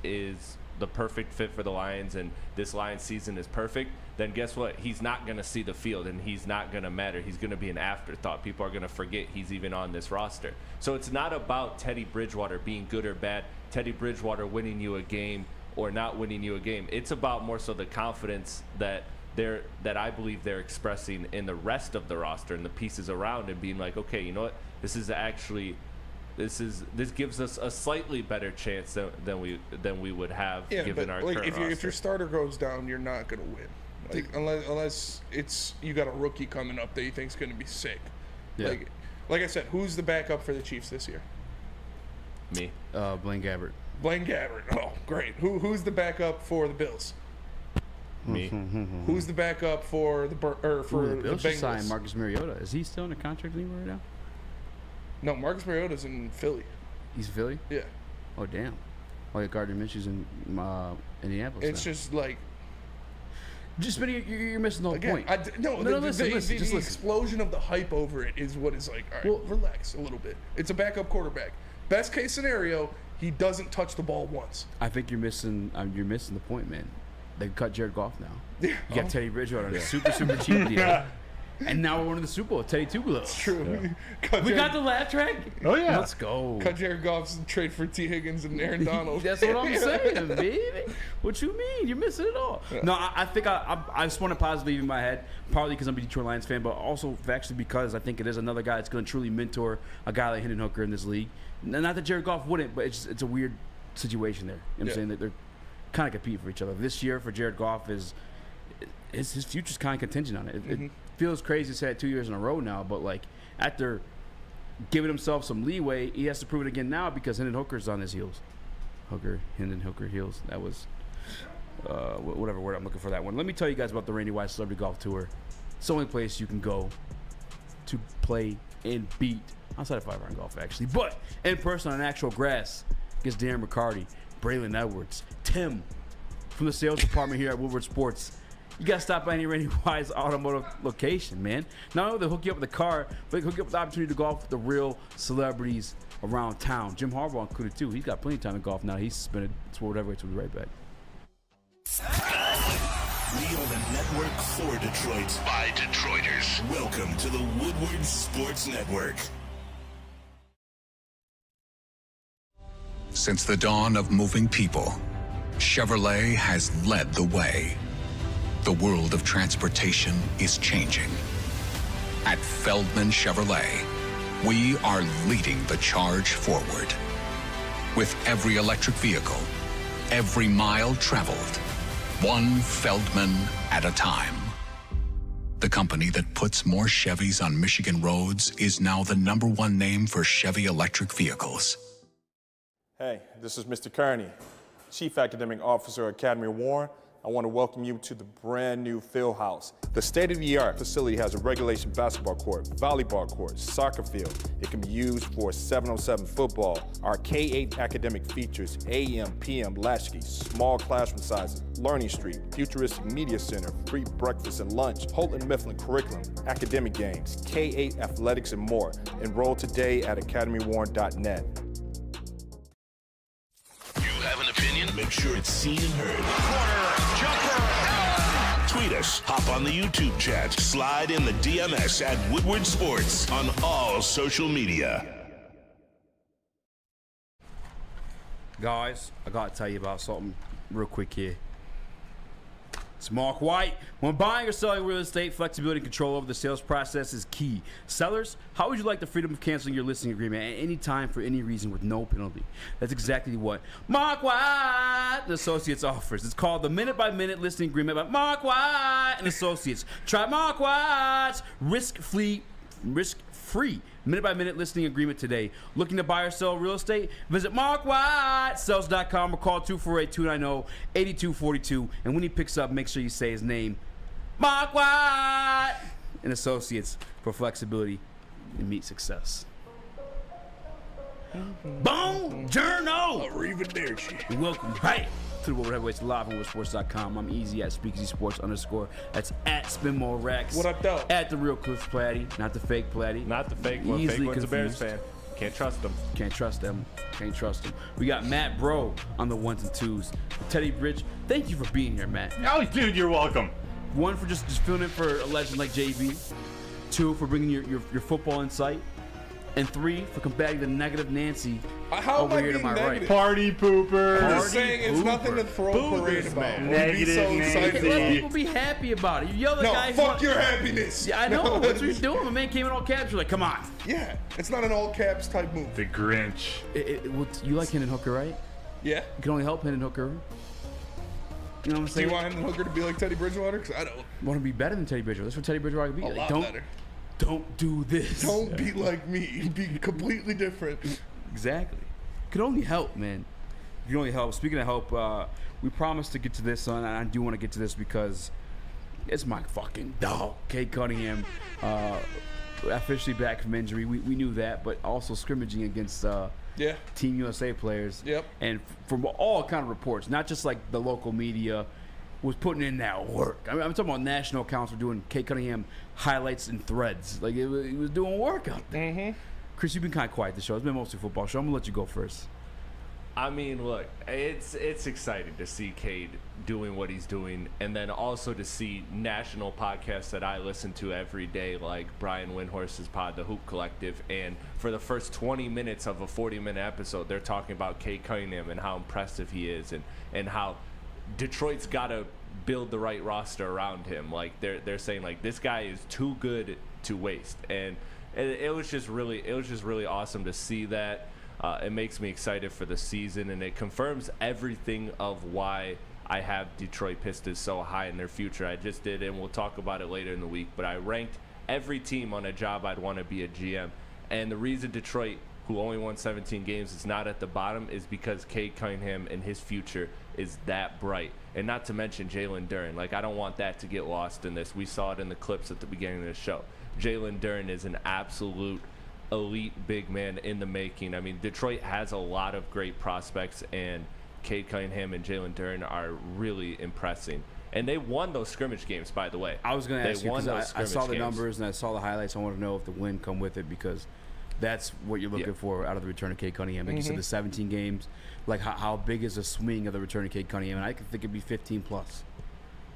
is the perfect fit for the Lions and this Lions season is perfect, then guess what? He's not going to see the field, and he's not going to matter. He's going to be an afterthought. People are going to forget he's even on this roster. So it's not about Teddy Bridgewater being good or bad, Teddy Bridgewater winning you a game or not winning you a game. It's about more so the confidence that I believe they're expressing in the rest of the roster and the pieces around, and being like, okay, you know what? This gives us a slightly better chance than we would have given our current roster. If your starter goes down, you're not going to win. Unless you got a rookie coming up that you think's going to be sick. Yeah. Like I said, who's the backup for the Chiefs this year? Me. Blaine Gabbert. Blaine Gabbert. Oh, great. Who's the backup for the Bills? Me. Who's the backup for the Bills should Bengals? sign Marcus Mariota. Is he still in a contract anywhere right now? No, Marcus Mariota's in Philly. He's Philly? Yeah. Oh, damn. Oh, yeah, Gardner Minshew's in Indianapolis. It's just like... Just, but you're missing the whole point. Listen, listen. The explosion of the hype over it is what is like, all right, relax a little bit. It's a backup quarterback. Best case scenario, he doesn't touch the ball once. I think you're missing the point, man. They cut Jared Goff now. Yeah. You got Teddy Bridgewater on a super cheap deal. And now we're winning the Super Bowl with Teddy Two Gloves. It's true. Yeah. We got the laugh track? Oh, yeah. Let's go. Cut Jared Goff's trade for T. Higgins and Aaron Donald. That's what I'm saying, baby. What you mean? You're missing it all. Yeah. No, I think I just want to positively in my head, partly because I'm a Detroit Lions fan, but also actually because I think it is another guy that's going to truly mentor a guy like Hendon Hooker in this league. Not that Jared Goff wouldn't, but it's a weird situation there. You know what I'm saying? That they're kind of competing for each other. This year for Jared Goff his future's kind of contingent on it. It feels crazy to say it 2 years in a row now, but like after giving himself some leeway, he has to prove it again now because Hendon Hooker's on his heels. Hendon Hooker heels. That was whatever word I'm looking for that one. Let me tell you guys about the Randy White Celebrity Golf Tour. It's the only place you can go to play and beat, outside of 5-iron golf actually, but in person on actual grass against Darren McCarty, Braylon Edwards, Tim from the sales department here at Woodward Sports. You got to stop by any Randy White's automotive location, man. Not only do they hook you up with a car, but they hook you up with the opportunity to golf with the real celebrities around town. Jim Harbaugh included, too. He's got plenty of time to golf now. He's suspended. Sport Heavyweights will be right back. We are the network for Detroit by Detroiters. Welcome to the Woodward Sports Network. Since the dawn of moving people, Chevrolet has led the way. The world of transportation is changing. At Feldman Chevrolet, we are leading the charge forward. With every electric vehicle, every mile traveled, one Feldman at a time. The company that puts more Chevys on Michigan roads is now the #1 name for Chevy electric vehicles. Hey, this is Mr. Kearney, Chief Academic Officer at Academy of Warren. I want to welcome you to the brand new field house. The state-of-the-art facility has a regulation basketball court, volleyball court, soccer field. It can be used for 7-on-7 football. Our K-8 academic features AM, PM, latchkey, small classroom sizes, Learning Street, futuristic media center, free breakfast and lunch, Holton Mifflin curriculum, academic games, K-8 athletics, and more. Enroll today at academywarren.net. Have an opinion? Make sure it's seen and heard. Corner, jumper, tweet us, hop on the YouTube chat, slide in the DMS at Woodward Sports on all social media. Guys, I gotta tell you about something real quick here. It's Mark White. When buying or selling real estate, flexibility and control over the sales process is key. Sellers, how would you like the freedom of canceling your listing agreement at any time for any reason with no penalty? That's exactly what Mark White and Associates offers. It's called the minute-by-minute listing agreement by Mark White and Associates. Try Mark White's risk-free minute-by-minute listing agreement today. Looking to buy or sell real estate? Visit markwhitesells.com or call 248-290-8242. And when he picks up, make sure you say his name, Mark White and Associates, for flexibility and meet success. Buongiorno! Arrivederci. Welcome back to the World Heavyweights live on WoodSports.com. I'm Eazy at SpeakeasySports_. That's at Spinmore Rex. What up, though? At the real Cliff Platty, not the fake Platty. Not the fake one. Easily Fake one's a Bears confused. fan. Can't trust them. Can't trust them. Can't trust them. We got Matt Bro on the 1s and 2s. Teddy Bridge, thank you for being here, Matt. Oh, dude, you're welcome. 1 for just filling in for a legend like JB. 2 for bringing your football insight. And 3 for combating the negative Nancy over here to my right. Party pooper. I'm just saying it's nothing to throw a parade about. Negative Nancy. Let people be happy about it. You yell at No, guys. fuck your happiness. Yeah, I know. That's what you're doing. My man came in all caps. You're like, come on. Yeah, it's not an all caps type move. The Grinch. You like Hendon Hooker, right? Yeah. You can only help Hendon Hooker. You know what I'm Do saying? you want Hendon Hooker to be like Teddy Bridgewater? Because I don't. Want to be better than Teddy Bridgewater. That's what Teddy Bridgewater could be. A Like, lot better. Don't do this. Don't be like me. Be completely different. Exactly. Could only help, man. You can only help. Speaking of help, we promised to get to this, and I do want to get to this because it's my fucking dog, Cade Cunningham, officially back from injury. We knew that, but also scrimmaging against Team USA players. Yep. And from all kind of reports, not just like the local media was putting in that work. I mean, I'm talking about national accounts were doing Cade Cunningham highlights and threads. Like, he was doing work out there. Mm-hmm. Chris, you've been kind of quiet this show. It's been mostly football show. I'm going to let you go first. I mean, look, it's exciting to see Cade doing what he's doing, and then also to see national podcasts that I listen to every day, like Brian Windhorst's pod, The Hoop Collective, and for the first 20 minutes of a 40-minute episode, they're talking about Cade Cunningham and how impressive he is, and how Detroit's got to build the right roster around him. Like, they're saying, like, this guy is too good to waste, and it was just really awesome to see that. It makes me excited for the season, and it confirms everything of why I have Detroit Pistons so high in their future. I just did, and we'll talk about it later in the week, but I ranked every team on a job I'd want to be a GM. And the reason Detroit, who only won 17 games, is not at the bottom is because Cade Cunningham and his future is that bright. And not to mention Jalen Duren. Like, I don't want that to get lost in this. We saw it in the clips at the beginning of the show. Jalen Duren is an absolute elite big man in the making. I mean, Detroit has a lot of great prospects, and Cade Cunningham and Jalen Duren are really impressing. And they won those scrimmage games, by the way. I was going to ask you, because I saw the games. numbers and I saw the highlights. I want to know if the win come with it, because that's what you're looking for out of the return of Cade Cunningham. Like you said, the 17 games, like how big is the swing of the return of Cade Cunningham? And I could think it'd be 15 plus.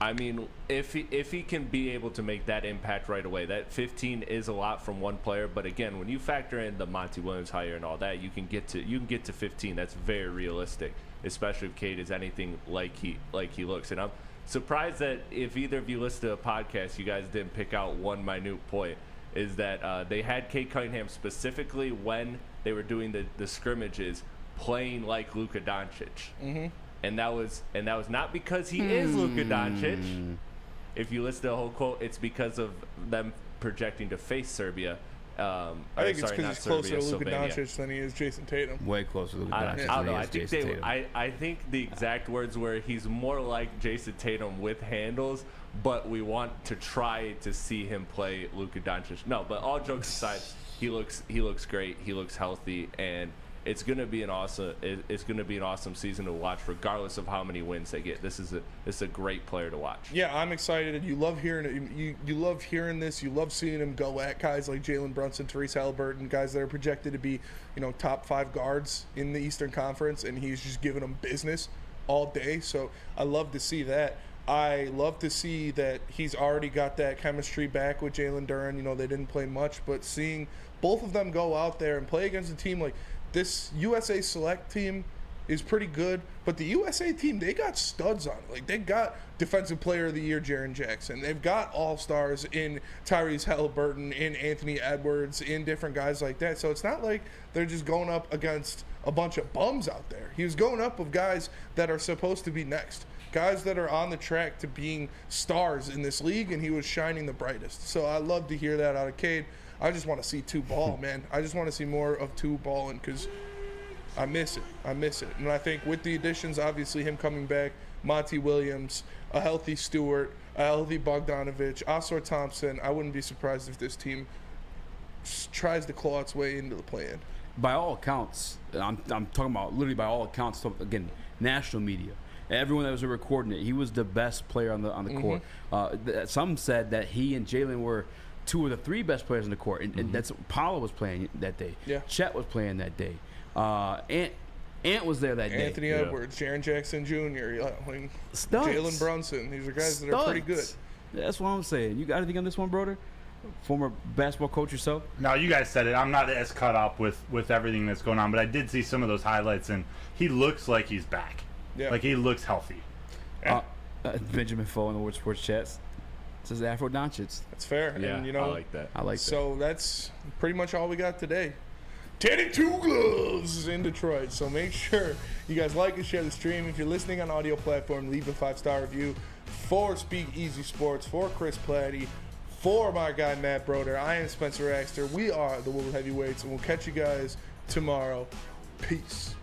I mean, if he can be able to make that impact right away, that 15 is a lot from one player. But again, when you factor in the Monty Williams hire and all that, you can get to 15. That's very realistic, especially if Cade is anything like he looks. And I'm surprised that if either of you listen to a podcast, you guys didn't pick out one minute point. Is that they had Cade Cunningham specifically when they were doing the scrimmages playing like Luka Doncic. Mm-hmm. And that was not because he is Luka Doncic. If you listen to the whole quote, it's because of them projecting to face Serbia. I think it's because he's closer to Luka Doncic than he is Jason Tatum. Way closer to Luka Doncic. I don't know. I think the exact words were, he's more like Jason Tatum with handles, but we want to try to see him play Luka Doncic. No, but all jokes aside, he looks great. He looks healthy, and it's going to be an awesome season to watch, regardless of how many wins they get. This is a great player to watch. Yeah, I'm excited. You love hearing it. You love hearing this. You love seeing him go at guys like Jalen Brunson, Tyrese Halliburton, guys that are projected to be, top 5 guards in the Eastern Conference, and he's just giving them business all day. So I love to see that. I love to see that he's already got that chemistry back with Jalen Duren. They didn't play much, but seeing both of them go out there and play against a team like this USA Select team is pretty good, but the USA team, they got studs on it. Like, they got Defensive Player of the Year Jaren Jackson. They've got all-stars in Tyrese Halliburton, in Anthony Edwards, in different guys like that. So it's not like they're just going up against a bunch of bums out there. He was going up with guys that are supposed to be next, guys that are on the track to being stars in this league, and he was shining the brightest. So I love to hear that out of Cade. I just want to see 2 ball, man. I just want to see more of 2 balling, because I miss it. And I think with the additions, obviously him coming back, Monty Williams, a healthy Stewart, a healthy Bogdanovich, Asar Thompson, I wouldn't be surprised if this team tries to claw its way into the play-in. By all accounts, I'm talking about literally by all accounts, so again, national media, everyone that was recording it, he was the best player on the court. Some said that he and Jalen were 2 of the 3 best players in the court, and that's Paolo was playing that day. Yeah. Chet was playing that day. Ant was there that day. Anthony Edwards, Jaren Jackson Jr., Jalen Brunson. These are guys that are pretty good. That's what I'm saying. You got anything on this one, brother? Former basketball coach yourself? No, you guys said it. I'm not as caught up with everything that's going on, but I did see some of those highlights, and he looks like he's back. Yeah. Like, he looks healthy. Benjamin Foe in the Woodward Sports Chats says Afro Doncic. That's fair. Yeah, and, I like that. So that's pretty much all we got today. 10-2 gloves in Detroit. So make sure you guys like and share the stream. If you're listening on audio platform, leave a 5-star review for Speak Easy Sports, for Chris Platte, for my guy Matt Broder. I am Spencer Axter. We are the Woodward Heavyweights, and we'll catch you guys tomorrow. Peace.